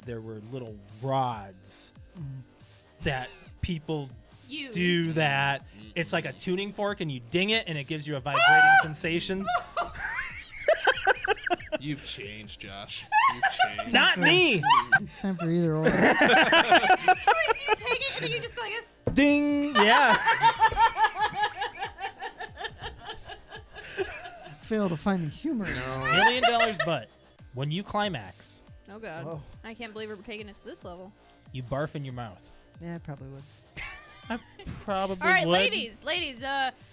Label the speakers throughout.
Speaker 1: there were little rods that people
Speaker 2: Use.
Speaker 1: do that. It's like a tuning fork, and you ding it, and it gives you a vibrating sensation.
Speaker 3: You've changed, Josh. You've changed.
Speaker 1: Not me.
Speaker 4: It's time for either or.
Speaker 2: So wait, do you take it and then you just go like this?
Speaker 1: Ding. Yeah.
Speaker 4: Fail to find the humor.
Speaker 1: $1 million, but when you climax,
Speaker 2: Oh god.
Speaker 4: Whoa.
Speaker 2: I can't believe we're taking it to this level.
Speaker 1: you barf in your mouth.
Speaker 4: Yeah, I probably would.
Speaker 1: I probably
Speaker 2: All right,
Speaker 1: would.
Speaker 2: ladies,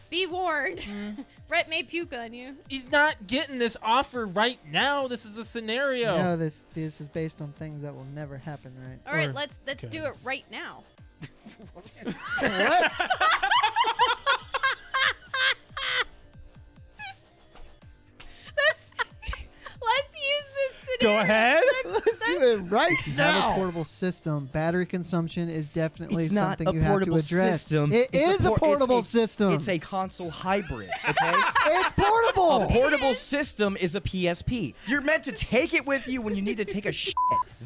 Speaker 2: be warned. Brett may puke on you.
Speaker 1: He's not getting this offer right now. This is a scenario.
Speaker 4: No, this is based on things that will never happen, right?
Speaker 2: All right,
Speaker 1: Or-
Speaker 2: let's do it right now.
Speaker 4: What?
Speaker 2: Let's use this
Speaker 1: Go
Speaker 2: scenario.
Speaker 1: ahead.
Speaker 4: Let's do it right now. A portable system. Battery consumption is definitely
Speaker 5: It's not
Speaker 4: something
Speaker 5: a
Speaker 4: you have to
Speaker 5: portable
Speaker 4: address.
Speaker 5: system.
Speaker 4: It
Speaker 5: It's
Speaker 4: is a portable
Speaker 5: it's
Speaker 4: system.
Speaker 5: It's a console hybrid, okay?
Speaker 4: It's portable.
Speaker 5: A portable system is a PSP. You're meant to take it with you when you need to take a shit.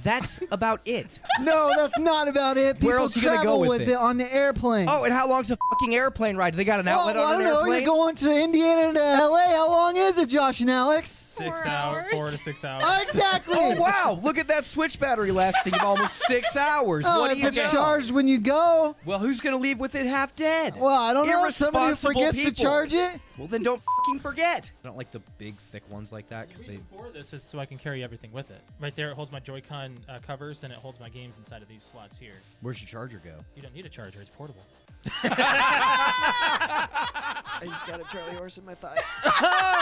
Speaker 5: That's about it.
Speaker 4: No, that's not about it. People
Speaker 5: Where else you gonna
Speaker 4: travel
Speaker 5: go with
Speaker 4: with
Speaker 5: it?
Speaker 4: it on the airplane.
Speaker 5: Oh, and how long's a fucking airplane ride? Do they got an outlet
Speaker 4: well,
Speaker 5: on
Speaker 4: I
Speaker 5: an
Speaker 4: don't know.
Speaker 5: airplane?
Speaker 4: You're going to Indiana to LA. How long is it, Josh and Alex?
Speaker 1: 6
Speaker 2: 4
Speaker 1: hours.
Speaker 2: hours.
Speaker 1: 4 to 6 hours.
Speaker 4: Exactly.
Speaker 5: Oh, wow. Look at that Switch battery lasting almost 6 hours.
Speaker 4: Oh,
Speaker 5: What
Speaker 4: if
Speaker 5: do you
Speaker 4: it's
Speaker 5: know?
Speaker 4: charged when you go.
Speaker 5: Well, who's going to leave with it half dead?
Speaker 4: Well, I don't know. Somebody who
Speaker 5: Irresponsible
Speaker 4: forgets
Speaker 5: people.
Speaker 4: to charge it.
Speaker 5: Well, then don't fucking forget. I don't like the big, thick ones like that
Speaker 1: The
Speaker 5: because
Speaker 1: reason for this is so I can carry everything with it. Right there, it holds my Joy-Con covers, and it holds my games inside of these slots here.
Speaker 5: Where's your charger go?
Speaker 1: You don't need a charger; it's portable.
Speaker 4: I just got a Charlie horse in my thigh.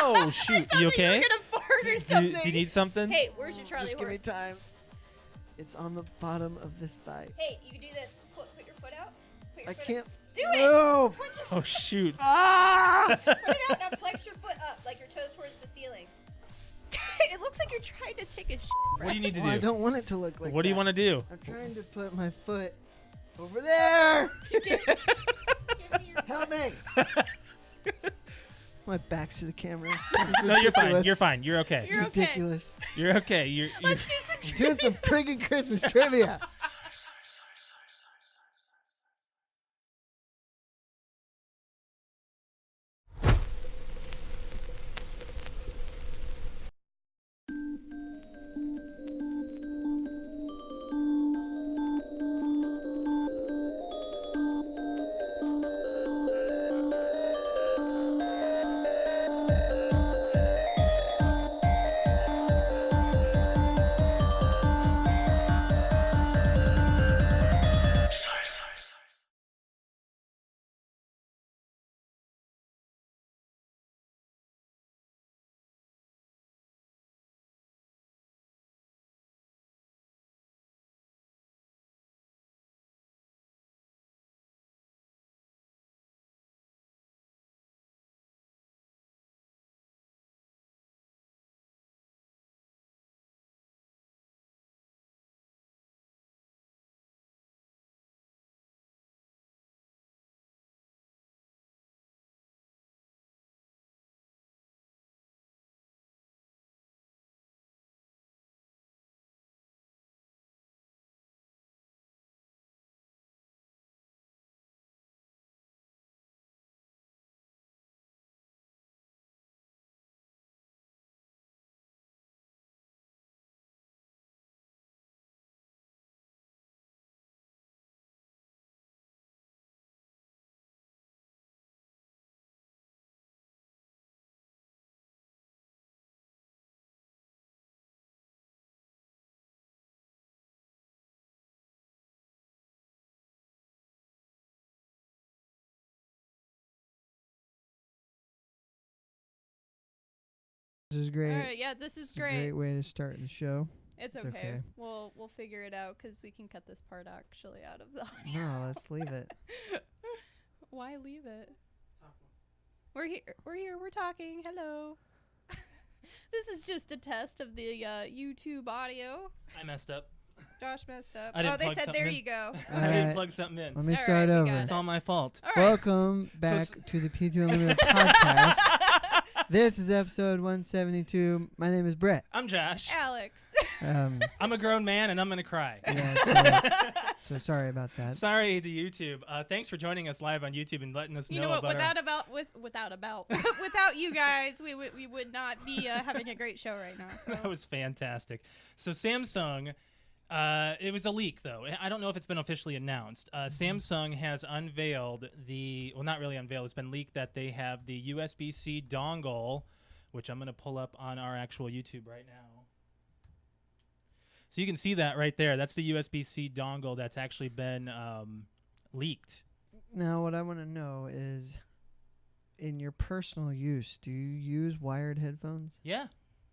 Speaker 1: Oh shoot! You okay?
Speaker 2: You're gonna fart or
Speaker 1: Do
Speaker 2: something.
Speaker 1: you need something?
Speaker 2: Hey, where's your Charlie
Speaker 4: Just give me
Speaker 2: horse?
Speaker 4: time. It's on the bottom of this thigh.
Speaker 2: Hey, you can do this. Put your foot out. Put your
Speaker 4: I
Speaker 2: foot
Speaker 4: can't.
Speaker 2: Out. Do it.
Speaker 4: No.
Speaker 2: Put your
Speaker 1: Oh shoot!
Speaker 4: Ah!
Speaker 2: Put it out. Now flex your foot up, like your toes towards the ceiling. It looks like you're trying to take a shit.
Speaker 1: What do you need to
Speaker 4: Well, I
Speaker 1: do?
Speaker 4: don't want it to look like
Speaker 1: What do you
Speaker 4: that.
Speaker 1: want to do?
Speaker 4: I'm trying to put my foot over there.
Speaker 2: Give me your
Speaker 4: Help me. My back's to the camera.
Speaker 1: No, you're fine.
Speaker 4: Ridiculous.
Speaker 1: You're fine. You're okay.
Speaker 4: It's
Speaker 2: You're okay.
Speaker 4: ridiculous.
Speaker 1: You're okay. You're
Speaker 2: Let's do some
Speaker 4: I'm doing some freaking Christmas trivia. This is great.
Speaker 2: All right, yeah, this is
Speaker 4: It's a
Speaker 2: great.
Speaker 4: great way to start the show.
Speaker 2: It's
Speaker 4: It's
Speaker 2: okay.
Speaker 4: okay.
Speaker 2: We'll figure it out because we can cut this part actually out of the audio.
Speaker 4: No, let's leave it.
Speaker 2: Why leave it? We're here. We're here. We're talking. Hello. This is just a test of the YouTube audio.
Speaker 1: I messed up.
Speaker 2: Josh messed up.
Speaker 1: I didn't
Speaker 2: Oh, they
Speaker 1: plug
Speaker 2: said there
Speaker 1: something in.
Speaker 2: you go.
Speaker 1: I didn't
Speaker 4: Alright.
Speaker 1: plug something in.
Speaker 4: Let me
Speaker 2: All
Speaker 4: start
Speaker 2: right, we
Speaker 4: over.
Speaker 2: got
Speaker 1: It's all my fault.
Speaker 2: All right.
Speaker 4: Welcome back to the PTOUnlimited podcast. This is episode 172. My name is Brett.
Speaker 1: I'm Josh.
Speaker 2: Alex.
Speaker 1: I'm a grown man and I'm gonna cry.
Speaker 4: Yeah, so sorry about that.
Speaker 1: Sorry to YouTube. Thanks for joining us live on YouTube and letting us know
Speaker 2: You know what?
Speaker 1: about
Speaker 2: Without you guys, we would not be having a great show right now. So.
Speaker 1: That was fantastic. So Samsung, it was a leak though. I don't know if it's been officially announced. Samsung has unveiled not really unveiled. It's been leaked that they have the USB-C dongle, which I'm gonna pull up on our actual YouTube right now. So you can see that right there. That's the USB-C dongle that's actually been leaked.
Speaker 4: Now, what I want to know is, in your personal use, do you use wired headphones?
Speaker 1: Yeah,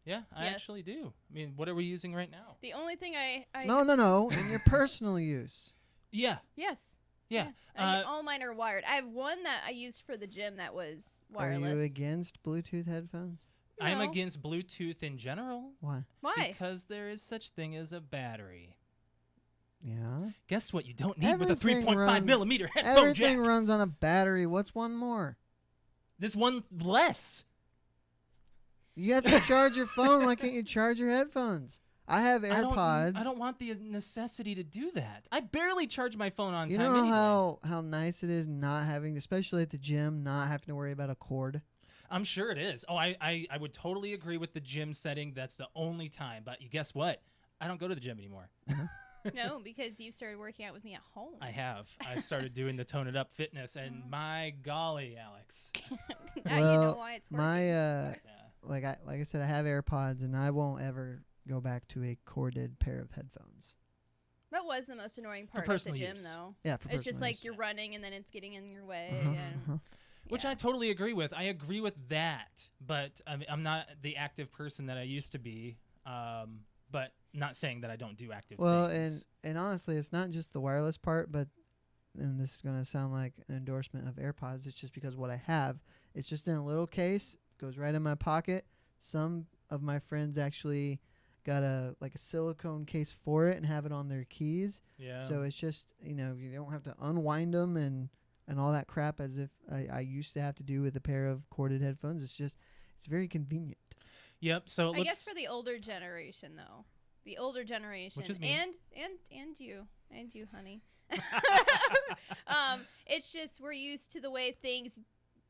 Speaker 1: I
Speaker 2: Yes.
Speaker 1: actually do. I mean, what are we using right now?
Speaker 2: The only thing I
Speaker 4: No. In your personal use.
Speaker 1: Yeah,
Speaker 2: Yes.
Speaker 1: yeah.
Speaker 2: All mine are wired. I have one that I used for the gym that was wireless.
Speaker 4: Are you against Bluetooth headphones?
Speaker 1: I'm
Speaker 2: No.
Speaker 1: against Bluetooth in general.
Speaker 4: Why?
Speaker 2: Why?
Speaker 1: Because there is such thing as a battery.
Speaker 4: Yeah.
Speaker 1: Guess what you don't need with a
Speaker 4: Everything
Speaker 1: 3.5
Speaker 4: runs-
Speaker 1: millimeter headphone
Speaker 4: Everything
Speaker 1: jack?
Speaker 4: runs on a battery. What's one more?
Speaker 1: This one less.
Speaker 4: You have to charge your phone. Why can't you charge your headphones? I have
Speaker 1: I
Speaker 4: AirPods.
Speaker 1: don't want the necessity to do that. I barely charge my phone on
Speaker 4: You
Speaker 1: time
Speaker 4: know
Speaker 1: anyway.
Speaker 4: how nice it is not having, especially at the gym, not having to worry about a cord.
Speaker 1: I'm sure it is. Oh, I would totally agree with the gym setting. That's the only time. But you guess what? I don't go to the gym anymore.
Speaker 2: No, because you started working out with me at home.
Speaker 1: I have. I started doing the Tone It Up fitness, and my golly, Alex.
Speaker 2: Now you know why it's working.
Speaker 4: my
Speaker 1: Yeah.
Speaker 4: like I said, I have AirPods, and I won't ever go back to a corded pair of headphones.
Speaker 2: That was the most annoying part of the
Speaker 1: personal
Speaker 2: gym,
Speaker 1: use.
Speaker 2: though.
Speaker 4: Yeah, for
Speaker 2: It's just
Speaker 4: personal
Speaker 2: like
Speaker 4: use.
Speaker 2: you're running and then it's getting in your way.
Speaker 4: Uh-huh,
Speaker 2: And
Speaker 4: uh-huh.
Speaker 1: Which
Speaker 2: yeah.
Speaker 1: I totally agree with. I agree with that, but I'm not the active person that I used to be. But not saying that I don't do active
Speaker 4: Well,
Speaker 1: things.
Speaker 4: and honestly, it's not just the wireless part, but and this is gonna sound like an endorsement of AirPods. It's just because what I have, it's just in a little case, goes right in my pocket. Some of my friends actually got a silicone case for it and have it on their keys.
Speaker 1: Yeah.
Speaker 4: So it's just, you don't have to unwind them and all that crap as if I used to have to do with a pair of corded headphones. It's very convenient.
Speaker 1: Yep. So it
Speaker 2: I
Speaker 1: looks.
Speaker 2: guess for the older generation, though. The older generation.
Speaker 1: Which is me.
Speaker 2: And you, honey. It's just we're used to the way things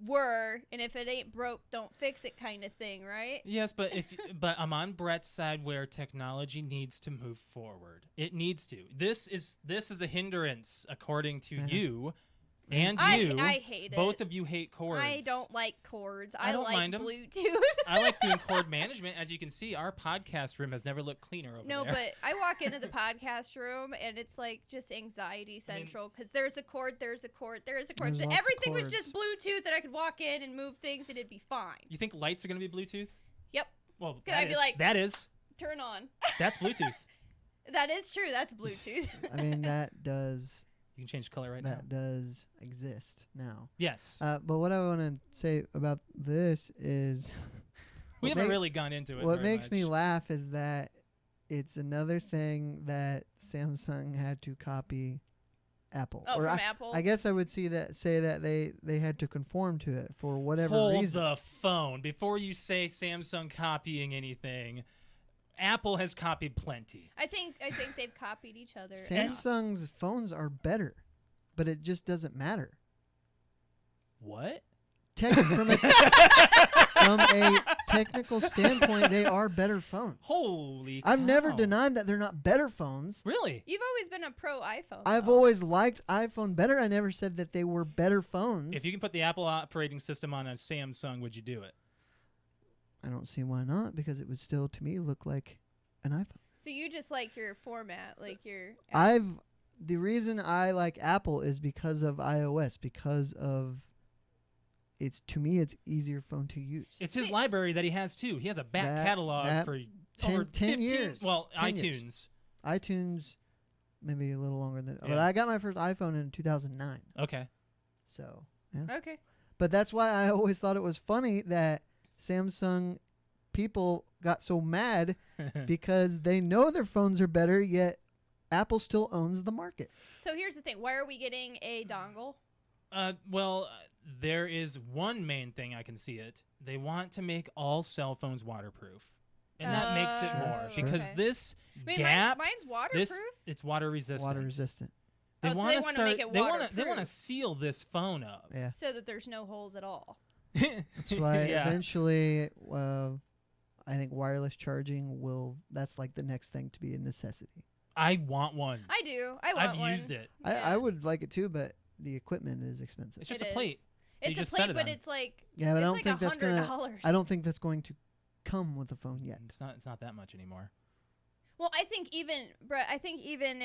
Speaker 2: were, and if it ain't broke, don't fix it kind of thing, right?
Speaker 1: Yes, but but I'm on Brett's side where technology needs to move forward. It needs to. This is a hindrance according to
Speaker 4: Yeah.
Speaker 1: you and
Speaker 2: I
Speaker 1: you.
Speaker 2: hate it.
Speaker 1: Both of you hate cords.
Speaker 2: I don't like cords.
Speaker 1: I don't
Speaker 2: like
Speaker 1: mind 'em.
Speaker 2: Bluetooth.
Speaker 1: I like doing cord management. As you can see, our podcast room has never looked cleaner over
Speaker 2: No,
Speaker 1: there.
Speaker 2: but I walk into the podcast room and it's like just anxiety central because there's a cord, there's a cord, there's a cord.
Speaker 4: There's lots of
Speaker 2: Everything was
Speaker 4: cords.
Speaker 2: just Bluetooth and I could walk in and move things and it'd be fine.
Speaker 1: You think lights are going to be Bluetooth?
Speaker 2: Yep.
Speaker 1: Well,
Speaker 2: Could I be like-
Speaker 1: that is.
Speaker 2: Turn on.
Speaker 1: That's Bluetooth.
Speaker 2: That is true. That's Bluetooth.
Speaker 4: I mean, that does
Speaker 1: You can change color right now.
Speaker 4: that does exist now.
Speaker 1: Yes.
Speaker 4: But what I want to say about this is
Speaker 1: We
Speaker 4: what
Speaker 1: haven't
Speaker 4: ma-
Speaker 1: really gone into it.
Speaker 4: what
Speaker 1: very
Speaker 4: makes me
Speaker 1: much.
Speaker 4: laugh is that it's another thing that Samsung had to copy Apple.
Speaker 2: Oh,
Speaker 4: Or
Speaker 2: from
Speaker 4: I,
Speaker 2: Apple?
Speaker 4: I guess I would say that they had to conform to it for whatever
Speaker 1: Hold
Speaker 4: reason.
Speaker 1: the phone before you say Samsung copying anything. Apple has copied plenty.
Speaker 2: I think they've copied each other.
Speaker 4: Samsung's phones are better, but it just doesn't matter.
Speaker 1: What?
Speaker 4: From a technical standpoint, they are better phones.
Speaker 1: Holy
Speaker 4: I've never
Speaker 1: cow.
Speaker 4: denied that they're not better phones.
Speaker 1: Really?
Speaker 2: You've always been a pro iPhone.
Speaker 4: I've
Speaker 2: though.
Speaker 4: always liked iPhone better. I never said that they were better phones.
Speaker 1: If you can put the Apple operating system on a Samsung, would you do it?
Speaker 4: I don't see why not, because it would still, to me, look like an iPhone.
Speaker 2: So you just like your format, like your.
Speaker 4: The reason I like Apple is because of iOS, because of to me it's easier phone to use.
Speaker 1: It's his library that he has too. He has a back
Speaker 4: That-
Speaker 1: catalog
Speaker 4: that
Speaker 1: for
Speaker 4: 10
Speaker 1: over
Speaker 4: 10
Speaker 1: 15
Speaker 4: years.
Speaker 1: Well,
Speaker 4: 10
Speaker 1: iTunes.
Speaker 4: years. iTunes, maybe a little longer than. But
Speaker 1: Yeah.
Speaker 4: I got my first iPhone in 2009.
Speaker 1: Okay.
Speaker 4: So yeah.
Speaker 2: Okay.
Speaker 4: But that's why I always thought it was funny that Samsung people got so mad because they know their phones are better, yet Apple still owns the market.
Speaker 2: So here's the thing. Why are we getting a dongle?
Speaker 1: There is one main thing I can see it. They want to make all cell phones waterproof. and that makes it
Speaker 2: Oh,
Speaker 1: more
Speaker 4: Sure.
Speaker 1: because
Speaker 2: okay.
Speaker 1: this
Speaker 2: Wait,
Speaker 1: gap,
Speaker 2: mine's waterproof.
Speaker 1: it's water resistant.
Speaker 4: Water resistant.
Speaker 2: Oh, so
Speaker 1: wanna
Speaker 2: they wanna make it
Speaker 1: They want to
Speaker 2: waterproof.
Speaker 1: seal this phone up.
Speaker 4: Yeah.
Speaker 2: So that there's no holes at all.
Speaker 4: That's why
Speaker 1: Yeah.
Speaker 4: eventually, I think wireless charging that's like the next thing to be a necessity.
Speaker 1: I want one.
Speaker 2: I do. I want
Speaker 1: I've
Speaker 2: one.
Speaker 1: used it.
Speaker 2: Yeah.
Speaker 4: I would like it too, but the equipment is expensive.
Speaker 1: It's just
Speaker 2: It
Speaker 1: a
Speaker 2: is.
Speaker 1: plate. You
Speaker 2: It's a
Speaker 1: just set
Speaker 2: plate,
Speaker 1: it
Speaker 2: but
Speaker 1: on.
Speaker 2: it's like
Speaker 4: Yeah, but I
Speaker 2: it's
Speaker 4: don't
Speaker 2: like
Speaker 4: think that's gonna.
Speaker 2: $100.
Speaker 4: I don't think that's going to come with the phone yet.
Speaker 1: It's not that much anymore.
Speaker 2: Well, I think even, Brett. I think even.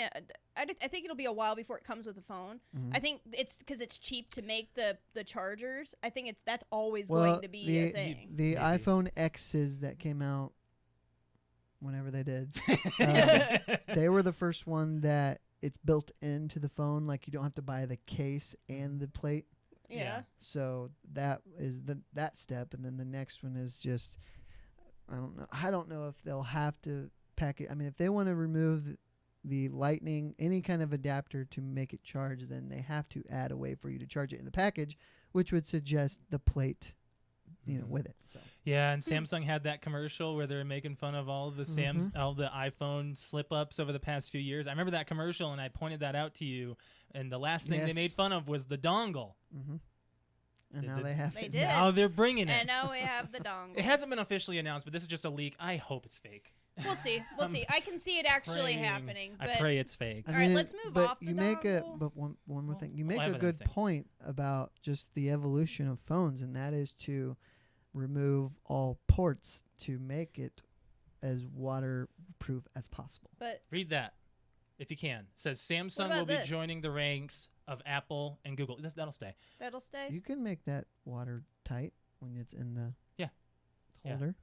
Speaker 2: I think it'll be a while before it comes with the phone.
Speaker 4: Mhm.
Speaker 2: I think it's because it's cheap to make the chargers. I think that's always
Speaker 4: Well,
Speaker 2: going to be a thing.
Speaker 4: the
Speaker 1: Maybe.
Speaker 4: iPhone X's that came out whenever they did, they were the first one that it's built into the phone. Like you don't have to buy the case and the plate.
Speaker 2: Yeah.
Speaker 4: So that is that step, and then the next one is just I don't know. I don't know if they'll have to pack it. I mean, if they want to remove the lightning, any kind of adapter to make it charge, then they have to add a way for you to charge it in the package, which would suggest the plate,
Speaker 1: Mhm.
Speaker 4: with it. So
Speaker 1: Yeah, and Samsung had that commercial where they're making fun of all the all the iPhone slip-ups over the past few years. I remember that commercial, and I pointed that out to you. And the last thing they
Speaker 4: Yes.
Speaker 1: made fun of was the dongle.
Speaker 4: and
Speaker 1: Did
Speaker 4: now
Speaker 1: the-
Speaker 4: they have
Speaker 2: They
Speaker 4: it.
Speaker 2: did.
Speaker 1: Now they're bringing it.
Speaker 2: And now we have the dongle.
Speaker 1: It hasn't been officially announced, but this is just a leak. I hope it's fake.
Speaker 2: We'll see. We'll
Speaker 1: I'm
Speaker 2: see. I can see it actually
Speaker 1: praying.
Speaker 2: happening. But
Speaker 1: I pray it's fake.
Speaker 4: I
Speaker 2: All right,
Speaker 4: mean,
Speaker 2: let's move
Speaker 4: but
Speaker 2: off the
Speaker 4: you make
Speaker 2: dongle.
Speaker 4: but one more
Speaker 1: Well,
Speaker 4: thing. You
Speaker 1: well,
Speaker 4: make
Speaker 1: I
Speaker 4: a
Speaker 1: have
Speaker 4: good
Speaker 1: another thing.
Speaker 4: point about just the evolution of phones, and that is to remove all ports to make it as waterproof as possible.
Speaker 2: but
Speaker 1: Read that if you can. It says Samsung
Speaker 2: about
Speaker 1: will be
Speaker 2: this?
Speaker 1: joining the ranks of Apple and Google. That'll stay.
Speaker 2: that'll stay.
Speaker 4: You can make that watertight when it's in the
Speaker 1: Yeah. Yeah.
Speaker 4: holder.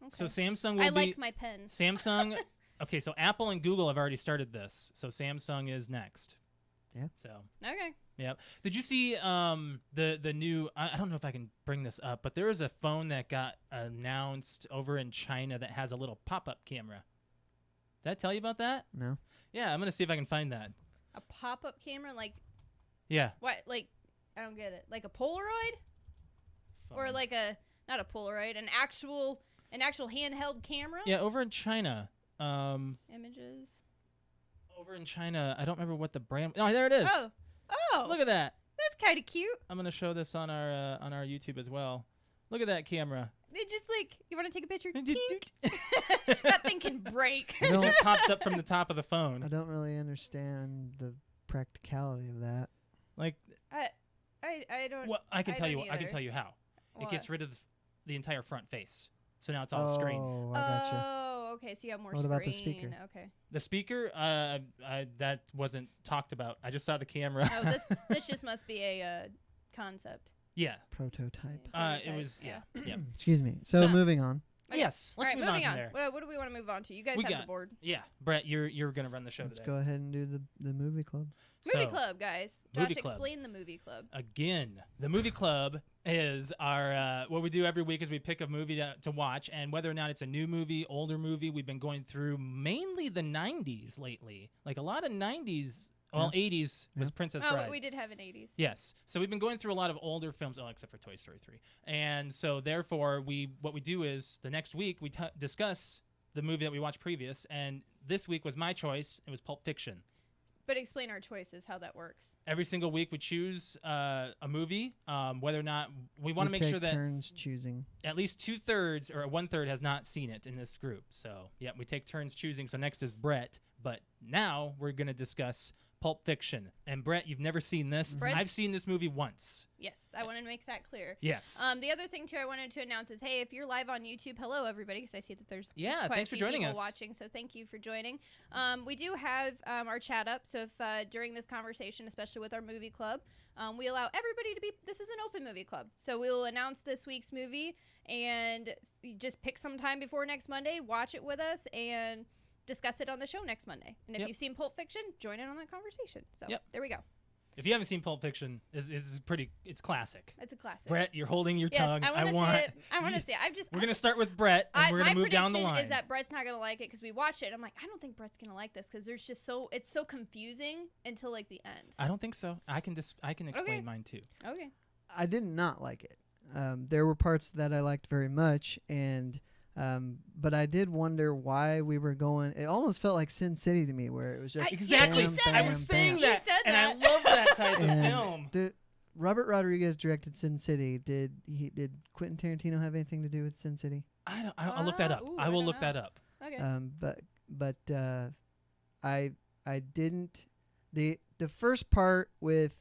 Speaker 2: Okay.
Speaker 1: So Samsung will
Speaker 2: I
Speaker 1: be
Speaker 2: like my pen.
Speaker 1: Samsung. Okay, so Apple and Google have already started this. So Samsung is next.
Speaker 4: Yeah.
Speaker 1: So
Speaker 2: Okay.
Speaker 1: yep. Did you see the new? I don't know if I can bring this up, but there is a phone that got announced over in China that has a little pop-up camera. Did I tell you about that?
Speaker 4: No.
Speaker 1: Yeah, I'm gonna see if I can find that.
Speaker 2: A pop-up camera, like
Speaker 1: Yeah.
Speaker 2: what? Like I don't get it. Like a Polaroid, or
Speaker 1: Phone.
Speaker 2: like not a Polaroid, an actual handheld camera.
Speaker 1: Yeah, over in China.
Speaker 2: Images.
Speaker 1: Over in China, I don't remember what the brand. Oh, there it is.
Speaker 2: Oh.
Speaker 1: Look at that.
Speaker 2: That's kind of cute.
Speaker 1: I'm gonna show this on our YouTube as well. Look at that camera.
Speaker 2: It just like you want to take a picture.
Speaker 1: It
Speaker 2: Tink. That thing can break.
Speaker 4: I don't,
Speaker 1: just pops up from the top of the
Speaker 4: I
Speaker 1: phone.
Speaker 4: don't really understand the practicality of that.
Speaker 1: Like,
Speaker 2: I don't.
Speaker 1: well, I can
Speaker 2: I
Speaker 1: tell you.
Speaker 2: don't
Speaker 1: I can
Speaker 2: either.
Speaker 1: tell you how. It
Speaker 2: What?
Speaker 1: gets rid of the entire front face, so now it's all screen.
Speaker 4: Oh, I gotcha.
Speaker 2: Oh, okay. So you have more
Speaker 4: What
Speaker 2: screen.
Speaker 4: about the speaker?
Speaker 2: Okay.
Speaker 1: The speaker, that wasn't talked about. I just saw the camera.
Speaker 2: Oh, this just must be a concept.
Speaker 1: Yeah.
Speaker 4: Prototype.
Speaker 1: It
Speaker 2: Prototype,
Speaker 1: was. Yeah. Yeah.
Speaker 4: Excuse me. So
Speaker 1: So-
Speaker 4: moving on.
Speaker 2: Okay.
Speaker 1: Yes.
Speaker 2: All
Speaker 1: Let's
Speaker 2: right,
Speaker 1: move
Speaker 2: moving
Speaker 1: on
Speaker 2: on.
Speaker 1: from there.
Speaker 2: What do we want to move on to? You guys
Speaker 1: We
Speaker 2: have
Speaker 1: got-
Speaker 2: the board.
Speaker 1: Yeah, Brett, you're gonna run the show
Speaker 4: Let's
Speaker 1: today.
Speaker 4: go ahead and do the movie club.
Speaker 2: Movie
Speaker 1: So,
Speaker 2: club, guys.
Speaker 1: Movie
Speaker 2: Josh,
Speaker 1: club.
Speaker 2: explain the movie club.
Speaker 1: Again, the movie club is our what we do every week is we pick a movie to watch, and whether or not it's a new movie, older movie, we've been going through mainly the 90s lately. Like a lot of 90s, well, 80s was
Speaker 4: Yeah.
Speaker 1: Princess
Speaker 2: Oh,
Speaker 1: Bride.
Speaker 2: we did have an 80s.
Speaker 1: Yes. So we've been going through a lot of older films, except for Toy Story 3. And so therefore, what we do is the next week we discuss the movie that we watched previous, and this week was my choice. It was Pulp Fiction.
Speaker 2: But explain our choices, how that works.
Speaker 1: Every single week we choose a movie, whether or not we want to make
Speaker 4: take
Speaker 1: sure that
Speaker 4: turns choosing.
Speaker 1: at least 2/3 or 1/3 has not seen it in this group. So yeah, we take turns choosing. So next is Brett, but now we're going to discuss Pulp Fiction. And Brett, you've never seen this.
Speaker 2: Brett's-
Speaker 1: I've seen this movie once.
Speaker 2: Yes, I want to make that clear.
Speaker 1: Yes.
Speaker 2: The other thing too, I wanted to announce is, hey, if you're live on YouTube, hello everybody, because I see that there's
Speaker 1: Yeah,
Speaker 2: quite
Speaker 1: thanks
Speaker 2: a
Speaker 1: for
Speaker 2: few
Speaker 1: joining
Speaker 2: people
Speaker 1: us.
Speaker 2: watching. So thank you for joining. We do have our chat up. So if during this conversation, especially with our movie club, we allow everybody to be. This is an open movie club, so we'll announce this week's movie and you just pick some time before next Monday, watch it with us, and discuss it on the show next Monday. And if
Speaker 1: Yep.
Speaker 2: you've seen Pulp Fiction, join in on that conversation. So
Speaker 1: Yep.
Speaker 2: there we go.
Speaker 1: If you haven't seen Pulp Fiction, it's classic.
Speaker 2: It's a classic.
Speaker 1: Brett, you're holding your
Speaker 2: Yes,
Speaker 1: tongue.
Speaker 2: I want to
Speaker 1: want.
Speaker 2: see it. I want to see it.
Speaker 1: We're gonna start with Brett, and we're
Speaker 2: my
Speaker 1: gonna move down the
Speaker 2: prediction
Speaker 1: line.
Speaker 2: is that Brett's not gonna like it because we watched it. I'm like, I don't think Brett's gonna like this because there's just it's so confusing until like the end.
Speaker 1: I don't think so. I can explain
Speaker 2: Okay.
Speaker 1: mine too.
Speaker 2: Okay.
Speaker 4: I did not like it. There were parts that I liked very much, and But I did wonder why we were going. It almost felt like Sin City to me, where it was just
Speaker 1: Exactly.
Speaker 4: bam,
Speaker 2: said
Speaker 1: I
Speaker 4: bam,
Speaker 1: was
Speaker 4: bam.
Speaker 1: saying that,
Speaker 2: He said
Speaker 1: and I
Speaker 2: that.
Speaker 1: love that type of
Speaker 4: And
Speaker 1: film.
Speaker 4: Robert Rodriguez directed Sin City. Did Quentin Tarantino have anything to do with Sin City?
Speaker 1: I'll look that up.
Speaker 2: Ooh,
Speaker 1: I
Speaker 2: I
Speaker 1: will
Speaker 2: don't
Speaker 1: look
Speaker 2: know.
Speaker 1: that up.
Speaker 2: Okay.
Speaker 4: But I didn't. The first part with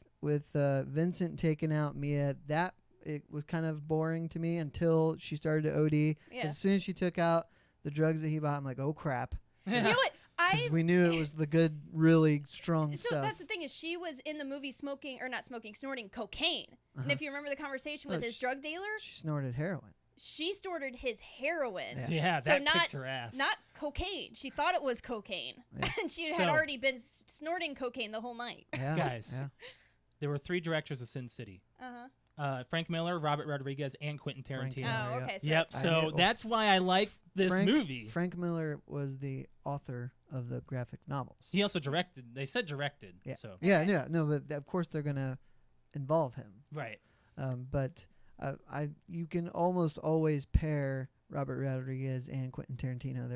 Speaker 4: Vincent taking out Mia, that it was kind of boring to me until she started to OD.
Speaker 2: Yeah.
Speaker 4: As soon as she took out the drugs that he bought, I'm like, oh crap.
Speaker 2: You know what?
Speaker 4: Because we knew it was the good, really strong
Speaker 2: So
Speaker 4: stuff.
Speaker 2: that's the thing is she was in the movie snorting cocaine. And
Speaker 4: Uh-huh.
Speaker 2: if you remember the conversation
Speaker 4: Oh,
Speaker 2: with his drug dealer,
Speaker 4: She snorted heroin.
Speaker 2: she snorted his heroin.
Speaker 4: Yeah.
Speaker 1: Yeah,
Speaker 2: So
Speaker 1: that
Speaker 2: not-
Speaker 1: kicked her ass.
Speaker 2: Not cocaine. She thought it was cocaine.
Speaker 4: Yeah.
Speaker 2: And she had
Speaker 1: So-
Speaker 2: already been snorting cocaine the whole night.
Speaker 4: Yeah,
Speaker 1: Guys.
Speaker 4: Yeah.
Speaker 1: There were 3 directors of Sin City:
Speaker 2: Uh-huh.
Speaker 1: Frank Miller, Robert Rodriguez, and Quentin
Speaker 4: Frank
Speaker 1: Tarantino.
Speaker 4: Miller.
Speaker 2: Oh,
Speaker 4: yeah.
Speaker 2: okay. So
Speaker 1: Yep.
Speaker 2: that's
Speaker 4: I
Speaker 1: So
Speaker 4: knew-
Speaker 1: that's why I like this movie.
Speaker 4: Frank Miller was the author of the graphic novels.
Speaker 1: He also directed. They said directed.
Speaker 4: Yeah.
Speaker 1: So
Speaker 4: Yeah,
Speaker 2: Okay.
Speaker 4: yeah, no, but of course they're gonna involve him.
Speaker 1: right.
Speaker 4: But you can almost always pair Robert Rodriguez and Quentin Tarantino.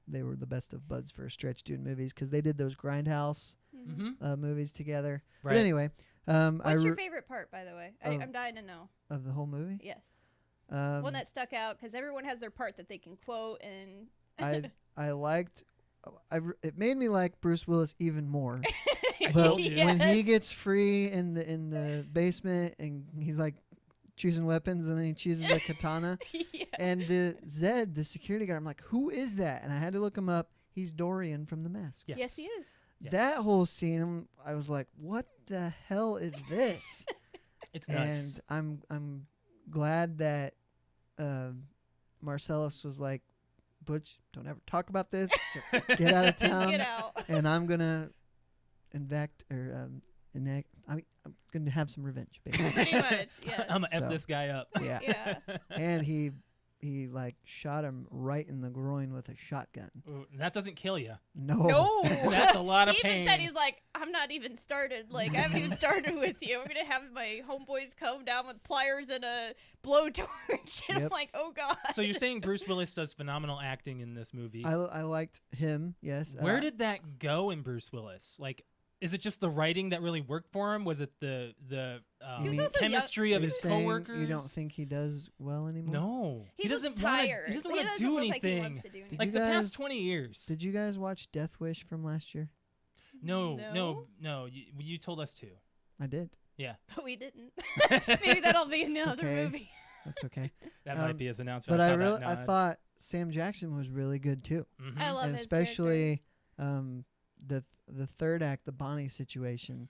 Speaker 4: They were the best of buds for a stretch doing movies because they did those Grindhouse
Speaker 1: Mm-hmm.
Speaker 4: movies together.
Speaker 1: Right.
Speaker 4: But anyway,
Speaker 2: What's your favorite part, by the way?
Speaker 4: Oh.
Speaker 2: I'm dying to know.
Speaker 4: of the whole movie.
Speaker 2: Yes.
Speaker 4: Um,
Speaker 2: One that stuck out because everyone has their part that they can quote and.
Speaker 4: I liked. It made me like Bruce Willis even more.
Speaker 1: I
Speaker 4: But
Speaker 1: told you.
Speaker 4: when he
Speaker 2: Yes.
Speaker 4: gets free in the basement and he's like choosing weapons and then he chooses a katana
Speaker 2: Yeah.
Speaker 4: and the Zed, the security guard, I'm like, who is that? And I had to look him up. He's Dorian from The Mask.
Speaker 2: Yes, he is.
Speaker 1: Yes.
Speaker 4: That whole scene, I was like, what the hell is this?
Speaker 1: It's nuts.
Speaker 4: And I'm glad that Marcellus was like, Butch, don't ever talk about this. Just get out of
Speaker 2: Just
Speaker 4: town.
Speaker 2: get out.
Speaker 4: And I'm gonna enact. I'm gonna have some revenge, basically.
Speaker 2: Pretty much. Yes.
Speaker 1: I'm gonna
Speaker 4: So.
Speaker 1: F this guy up.
Speaker 4: Yeah.
Speaker 2: Yeah.
Speaker 4: And he like shot him right in the groin with a shotgun.
Speaker 1: Ooh, that doesn't kill you.
Speaker 4: No.
Speaker 2: No.
Speaker 1: That's a lot of
Speaker 2: He even
Speaker 1: pain.
Speaker 2: said he's like, I'm not even started. Like, I haven't even started with you. I'm gonna have my homeboys come down with pliers and a blowtorch. And I'm
Speaker 4: Yep.
Speaker 2: like, oh god.
Speaker 1: So you're saying Bruce Willis does phenomenal acting in this movie?
Speaker 4: I liked him. Yes.
Speaker 1: Where did that go in Bruce Willis? Like, is it just the writing that really worked for him? Was it the
Speaker 4: He was also
Speaker 1: chemistry of
Speaker 4: You're
Speaker 1: his
Speaker 4: saying
Speaker 1: coworkers?
Speaker 4: You don't think he does well anymore?
Speaker 1: No,
Speaker 2: he
Speaker 1: doesn't
Speaker 2: looks
Speaker 1: want to.
Speaker 2: tired.
Speaker 1: He doesn't
Speaker 2: He
Speaker 1: want to
Speaker 2: doesn't
Speaker 1: do
Speaker 2: look
Speaker 1: anything.
Speaker 2: like he wants to do anything.
Speaker 1: Like
Speaker 4: you
Speaker 1: the
Speaker 4: guys-
Speaker 1: past 20 years.
Speaker 4: Did you guys watch Death Wish from last year?
Speaker 1: No. You told us to.
Speaker 4: I did.
Speaker 2: But we didn't. Maybe that'll be another
Speaker 4: okay.
Speaker 2: movie.
Speaker 4: That's okay.
Speaker 1: That
Speaker 4: Um,
Speaker 1: might be his announcement.
Speaker 4: But I
Speaker 1: saw that
Speaker 4: I
Speaker 1: nod.
Speaker 4: thought Sam Jackson was really good too.
Speaker 1: Mhm.
Speaker 2: I love
Speaker 4: And
Speaker 2: his character.
Speaker 4: especially the third act, the Bonnie situation.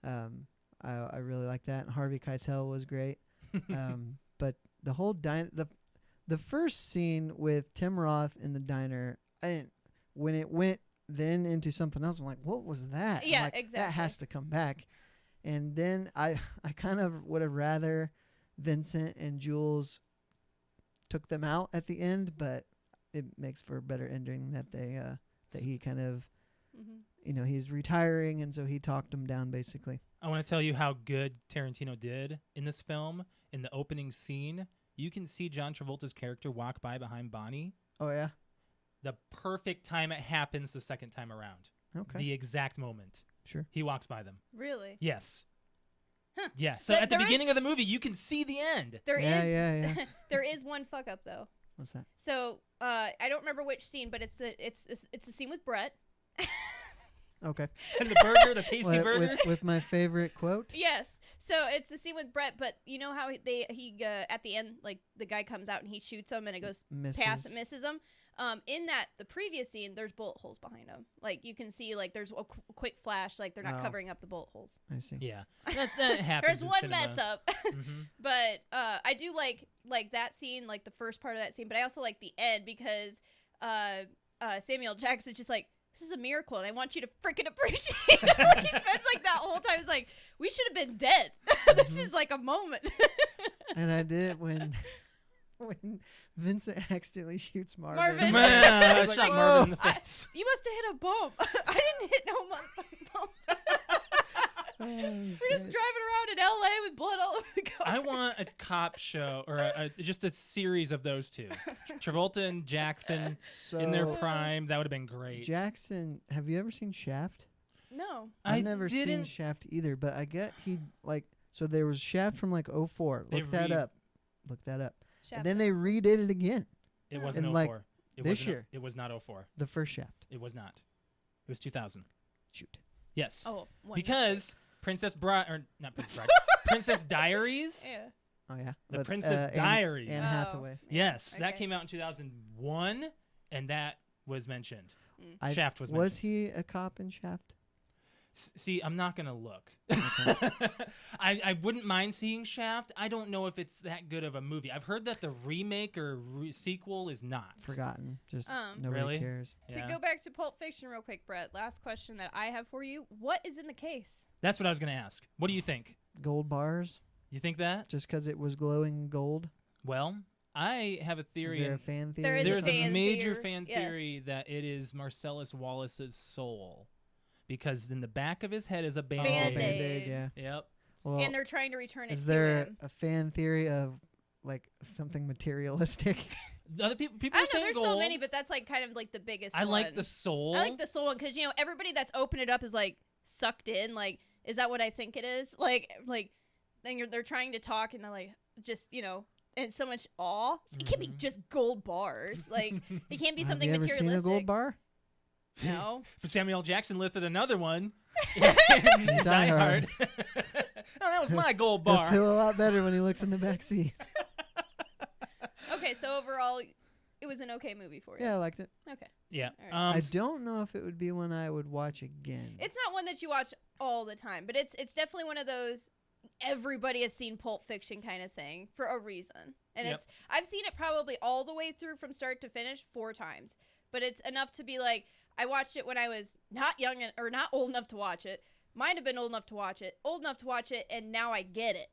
Speaker 4: I really like that. And Harvey Keitel was great. But the whole the first scene with Tim Roth in the diner, when it went then into something else, I'm like, what was that? I'm
Speaker 2: Yeah,
Speaker 4: like, That
Speaker 2: exactly.
Speaker 4: has to come back. And then I kind of would have rather Vincent and Jules took them out at the end, but it makes for a better ending that they that he kind of he's retiring and so he talked them down basically.
Speaker 1: I want to tell you how good Tarantino did in this film. In the opening scene, you can see John Travolta's character walk by behind Bonnie.
Speaker 4: Oh yeah.
Speaker 1: The perfect time it happens the second time around.
Speaker 4: Okay.
Speaker 1: The exact moment.
Speaker 4: Sure.
Speaker 1: He walks by them.
Speaker 2: Really?
Speaker 1: Yes.
Speaker 2: Huh.
Speaker 1: Yeah. So
Speaker 2: But
Speaker 1: at the
Speaker 2: there is-
Speaker 1: beginning of the movie, you can see the end.
Speaker 2: There is.
Speaker 4: Yeah.
Speaker 2: There is one fuck up though.
Speaker 4: What's that?
Speaker 2: So I don't remember which scene, but it's the scene with Brett.
Speaker 4: Okay.
Speaker 1: And the burger, the tasty burger.
Speaker 4: With my favorite quote.
Speaker 2: Yes. So it's the scene with Brett, but you know how he at the end, like the guy comes out and he shoots him and it goes past and misses him. In the previous scene, there's bullet holes behind him. Like you can see, like there's a quick flash, like they're not
Speaker 4: Oh.
Speaker 2: covering up the bullet holes.
Speaker 4: I see.
Speaker 1: Yeah. That happens.
Speaker 2: There's
Speaker 1: in
Speaker 2: one
Speaker 1: cinema.
Speaker 2: mess up,
Speaker 1: Mhm.
Speaker 2: but I do like that scene, like the first part of that scene. But I also like the end because Samuel Jackson's just like, this is a miracle, and I want you to freaking appreciate it. Like he spends like that whole time. He's like, we should have been dead. This is like a moment.
Speaker 4: And I did when Vincent accidentally shoots Marvin.
Speaker 2: Marvin.
Speaker 1: Man,
Speaker 4: I
Speaker 1: I
Speaker 4: was like,
Speaker 1: shot
Speaker 4: "Whoa."
Speaker 1: Marvin in the face.
Speaker 2: You must have hit a bump. I didn't hit no bump. We're just driving around in LA with blood all over the car.
Speaker 1: I want a cop show or just a series of those two, Travolta and Jackson
Speaker 4: So
Speaker 1: in their prime. That would have been great.
Speaker 4: Jackson, have you ever seen Shaft?
Speaker 2: No.
Speaker 4: I've
Speaker 1: I
Speaker 4: never seen
Speaker 1: didn't-
Speaker 4: Shaft either, but I get he like so there was Shaft from like 04.
Speaker 1: They
Speaker 4: Look that
Speaker 1: re-
Speaker 4: up. Look that up.
Speaker 2: Shaft.
Speaker 4: And then they redid it again.
Speaker 1: It wasn't
Speaker 4: And,
Speaker 1: 04.
Speaker 4: like,
Speaker 1: It
Speaker 4: this
Speaker 1: wasn't-
Speaker 4: year.
Speaker 1: It was not 04.
Speaker 4: The first Shaft.
Speaker 1: It was not. It was 2000.
Speaker 4: Shoot.
Speaker 1: Yes.
Speaker 2: Oh, one
Speaker 1: Because Princess Bride, or not Princess Bride, Princess Diaries.
Speaker 2: mistake. Yeah.
Speaker 4: Oh yeah.
Speaker 1: The
Speaker 4: With,
Speaker 1: Princess Diaries.
Speaker 4: Anne
Speaker 2: Oh.
Speaker 4: Hathaway.
Speaker 1: Yes, that
Speaker 2: Okay.
Speaker 1: came out in 2001, and that was mentioned.
Speaker 4: I-
Speaker 1: Shaft was
Speaker 4: Was
Speaker 1: mentioned.
Speaker 4: he a cop in Shaft?
Speaker 1: See, I'm not gonna look.
Speaker 4: Okay.
Speaker 1: I wouldn't mind seeing Shaft. I don't know if it's that good of a movie. I've heard that the remake or sequel is not.
Speaker 4: Forgotten. Just nobody
Speaker 1: Really?
Speaker 4: cares.
Speaker 2: To
Speaker 1: Yeah.
Speaker 2: go back to Pulp Fiction real quick, Brett, last question that I have for you. What is in the case?
Speaker 1: That's what I was gonna ask. What do you think?
Speaker 4: Gold bars,
Speaker 1: You think that?
Speaker 4: just because it was glowing gold.
Speaker 1: Well, I have a
Speaker 4: Is
Speaker 1: theory.
Speaker 4: there a
Speaker 1: and
Speaker 4: fan theory?
Speaker 2: There is
Speaker 1: there's
Speaker 2: a fan
Speaker 1: major
Speaker 2: theory,
Speaker 1: fan
Speaker 2: yes.
Speaker 1: theory that it is Marcellus Wallace's soul, because in the back of his head is a
Speaker 4: Oh,
Speaker 1: band-aid.
Speaker 2: Band-Aid.
Speaker 4: Band-Aid, yeah.
Speaker 1: Yep.
Speaker 4: Well,
Speaker 2: And they're trying to return it
Speaker 4: is
Speaker 2: to
Speaker 4: there
Speaker 2: him.
Speaker 4: a fan theory of like something materialistic?
Speaker 1: The other people
Speaker 2: I
Speaker 1: are
Speaker 2: don't know.
Speaker 1: saying
Speaker 2: There's
Speaker 1: gold.
Speaker 2: so many, but that's like kind of like the biggest.
Speaker 1: I like
Speaker 2: one.
Speaker 1: the soul.
Speaker 2: I like the soul one because everybody that's opened it up is like sucked in. Like, is that what I think it is? Like then they're trying to talk and they're like just and so much awe. It can't be
Speaker 1: Mhm.
Speaker 2: just gold bars. Like it can't be
Speaker 4: Have
Speaker 2: something
Speaker 4: you ever
Speaker 2: materialistic.
Speaker 4: seen a gold bar?
Speaker 2: No.
Speaker 1: Samuel L. Jackson lifted another one. in Die Hard. Oh, that was my gold
Speaker 4: He'll
Speaker 1: bar.
Speaker 4: feel a lot better when he looks in the back seat.
Speaker 2: Okay, so overall, it was an okay movie for you.
Speaker 4: Yeah, I liked it.
Speaker 2: Okay.
Speaker 1: Yeah.
Speaker 2: All right.
Speaker 4: I don't know if it would be one I would watch again.
Speaker 2: It's not one that you watch all the time, but it's definitely one of those everybody has seen Pulp Fiction kind of thing for a reason. And
Speaker 1: Yep.
Speaker 2: I've seen it probably all the way through from start to finish 4 times. But it's enough to be like, I watched it when I was not young or not old enough to watch it. Might have been old enough to watch it, and now I get it.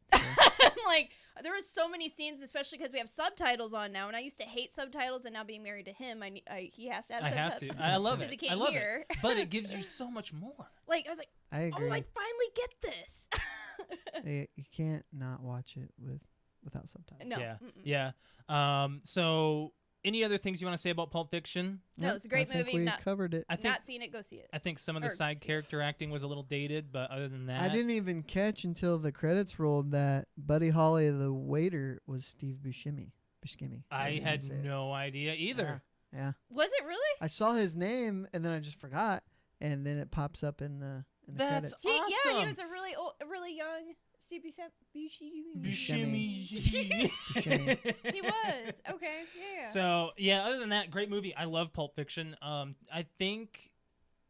Speaker 2: Like, there were so many scenes, especially because we have subtitles on now, and I used to hate subtitles, and now being married to him, he has to have
Speaker 1: I have
Speaker 2: subtitles.
Speaker 1: to. I love
Speaker 2: Because
Speaker 1: it.
Speaker 2: he
Speaker 1: I
Speaker 2: can't
Speaker 1: love
Speaker 2: hear.
Speaker 1: it. But it gives you so much more.
Speaker 2: Like, I was like,
Speaker 4: I agree.
Speaker 2: oh, I finally get this.
Speaker 4: You can't not watch it without subtitles.
Speaker 2: No.
Speaker 1: Yeah.
Speaker 2: mm-mm.
Speaker 1: Yeah. So, any other things you want to say about Pulp Fiction?
Speaker 2: No, it's a great
Speaker 4: I think
Speaker 2: movie.
Speaker 4: We
Speaker 2: Not-
Speaker 4: covered it.
Speaker 1: I think
Speaker 2: Not seen it, go see it.
Speaker 1: I think some of the
Speaker 2: Or-
Speaker 1: side character acting was a little dated, but other than that,
Speaker 4: I didn't even catch until the credits rolled that Buddy Holly, the waiter, was Steve Buscemi.
Speaker 1: I
Speaker 4: didn't
Speaker 1: had
Speaker 4: say it.
Speaker 1: no idea either.
Speaker 4: Yeah.
Speaker 2: Was it really?
Speaker 4: I saw his name and then I just forgot, and then it pops up in the
Speaker 1: That's
Speaker 4: credits.
Speaker 2: Yeah, he
Speaker 1: Awesome.
Speaker 2: was a really old, a really young Steve Buscemi.
Speaker 4: Buscemi.
Speaker 2: He was. Okay, yeah.
Speaker 1: So yeah, other than that, great movie. I love Pulp Fiction. I think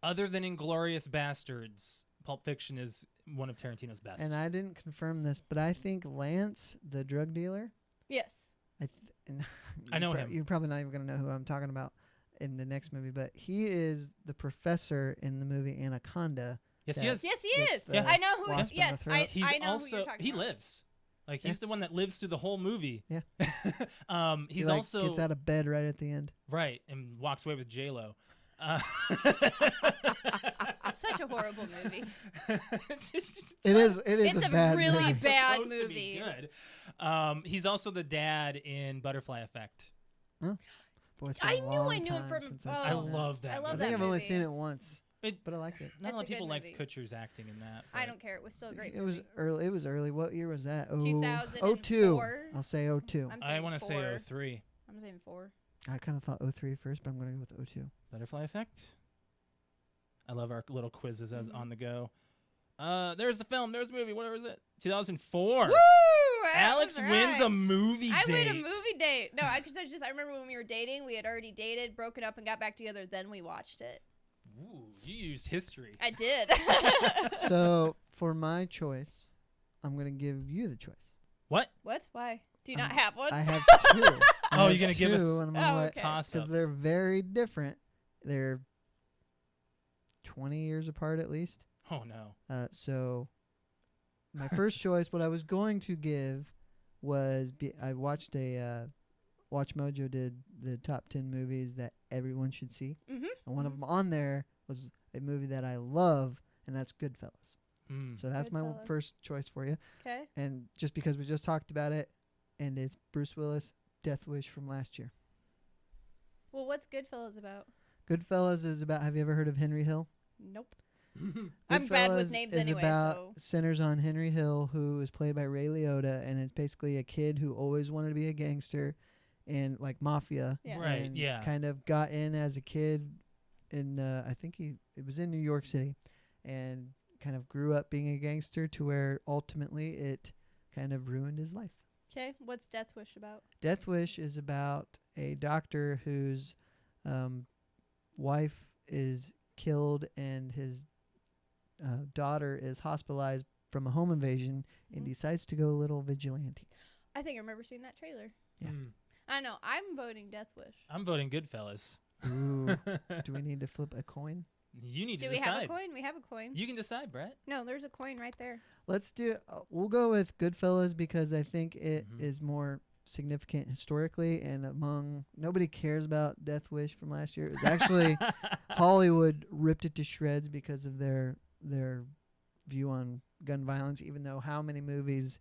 Speaker 1: other than Inglorious Bastards, Pulp Fiction is one of Tarantino's best.
Speaker 4: And I didn't confirm this, but I think Lance, the drug dealer,
Speaker 2: Yes.
Speaker 1: I know him.
Speaker 4: You're probably not even gonna know who I'm talking about in the next movie, but he is the professor in the movie Anaconda.
Speaker 1: yes, he
Speaker 4: that-
Speaker 1: is.
Speaker 2: Yes, he
Speaker 4: Gets
Speaker 2: is.
Speaker 4: the
Speaker 2: I know who.
Speaker 4: wasp in the
Speaker 2: Yes,
Speaker 4: throat.
Speaker 2: I
Speaker 1: He's
Speaker 2: know
Speaker 1: also
Speaker 2: who you're talking
Speaker 1: he
Speaker 2: about.
Speaker 1: lives. Like
Speaker 4: Yeah.
Speaker 1: he's the one that lives through the whole movie.
Speaker 4: Yeah.
Speaker 1: He's
Speaker 4: he, like,
Speaker 1: also
Speaker 4: gets out of bed right at the end.
Speaker 1: right and walks away with J Lo.
Speaker 2: Such a horrible movie.
Speaker 4: It is
Speaker 2: It's
Speaker 4: a
Speaker 2: a
Speaker 4: bad
Speaker 2: really
Speaker 4: movie.
Speaker 2: bad
Speaker 1: supposed to be
Speaker 2: movie.
Speaker 1: good. He's also the dad in Butterfly Effect.
Speaker 4: Boy, it's been
Speaker 2: I
Speaker 4: a
Speaker 2: knew
Speaker 4: long
Speaker 2: I knew him
Speaker 4: time
Speaker 2: from-
Speaker 4: since I've
Speaker 2: oh.
Speaker 1: I
Speaker 4: seen that.
Speaker 1: love that.
Speaker 2: I love
Speaker 4: I
Speaker 1: movie.
Speaker 2: that
Speaker 4: think I've only
Speaker 2: movie.
Speaker 4: seen it once,
Speaker 1: It-
Speaker 4: but I liked it.
Speaker 1: Not a
Speaker 2: That's
Speaker 1: lot
Speaker 2: a
Speaker 1: of people
Speaker 2: good
Speaker 1: liked
Speaker 2: movie.
Speaker 1: Kutcher's acting in that.
Speaker 2: I
Speaker 1: but-
Speaker 2: don't care. It was still a great
Speaker 4: It was
Speaker 2: movie.
Speaker 4: early. It was early. What year was that?
Speaker 2: 2004.
Speaker 4: 02. I'll say 02.
Speaker 2: I'm
Speaker 1: I
Speaker 2: saying
Speaker 1: want to
Speaker 2: 4.
Speaker 1: say 03.
Speaker 2: I'm saying 4.
Speaker 4: I kind of thought 03 first, but I'm gonna go with 02.
Speaker 1: Butterfly Effect. I love our little quizzes as
Speaker 2: Mhm.
Speaker 1: on the go. There's the film. There's the movie. What was it? 2004.
Speaker 2: Woo!
Speaker 1: Alex
Speaker 2: That was
Speaker 1: wins a
Speaker 2: right.
Speaker 1: movie
Speaker 2: I
Speaker 1: date.
Speaker 2: win a movie date. No, I remember when we were dating, we had already dated, broken up, and got back together. Then we watched it.
Speaker 1: Ooh, you used history.
Speaker 2: I did.
Speaker 4: So for my choice, I'm gonna give you the choice.
Speaker 1: What?
Speaker 2: What? Why? Do you not have one?
Speaker 4: I have two.
Speaker 1: Oh, you're gonna give us
Speaker 2: Oh, okay.
Speaker 1: toss
Speaker 4: because
Speaker 1: up.
Speaker 4: they're very different. They're 20 years apart at least.
Speaker 1: Oh no.
Speaker 4: So my first choice, what I was going to give was I watched Watch Mojo did the top 10 movies that everyone should see,
Speaker 2: Mm-hmm.
Speaker 4: and one of them on there was a movie that I love, and that's Goodfellas. So that's my
Speaker 2: Goodfellas.
Speaker 4: first choice for you.
Speaker 2: Okay.
Speaker 4: And just because we just talked about it, and it's Bruce Willis, Death Wish from last year.
Speaker 2: Well, what's Goodfellas about?
Speaker 4: Goodfellas is about. Have you ever heard of Henry Hill?
Speaker 2: Nope. I'm bad with
Speaker 4: Goodfellas
Speaker 2: names
Speaker 4: is
Speaker 2: anyway,
Speaker 4: about
Speaker 2: so
Speaker 4: Sinners on Henry Hill, who is played by Ray Liotta, and it's basically a kid who always wanted to be a gangster, and like mafia,
Speaker 2: Yeah.
Speaker 1: Right,
Speaker 4: and
Speaker 1: yeah.
Speaker 4: kind of got in as a kid. In I think it was in New York City, and kind of grew up being a gangster to where ultimately it kind of ruined his life.
Speaker 2: okay. What's Death Wish about?
Speaker 4: Death Wish is about a doctor whose wife is killed and his daughter is hospitalized from a home invasion and
Speaker 2: Mhm.
Speaker 4: decides to go a little vigilante.
Speaker 2: I think I remember seeing that trailer.
Speaker 4: Yeah.
Speaker 2: I know. I'm voting Death Wish.
Speaker 1: I'm voting Goodfellas.
Speaker 4: Ooh, do we need to flip a coin?
Speaker 1: You need
Speaker 2: Do
Speaker 1: to
Speaker 2: we
Speaker 1: decide.
Speaker 2: have a coin? We have a coin.
Speaker 1: You can decide, Brett.
Speaker 2: No, there's a coin right there.
Speaker 4: Let's do. We'll go with Goodfellas because I think it is
Speaker 1: Mhm.
Speaker 4: more significant historically, and among nobody cares about Death Wish from last year. It was actually Hollywood ripped it to shreds because of their view on gun violence. Even though how many movies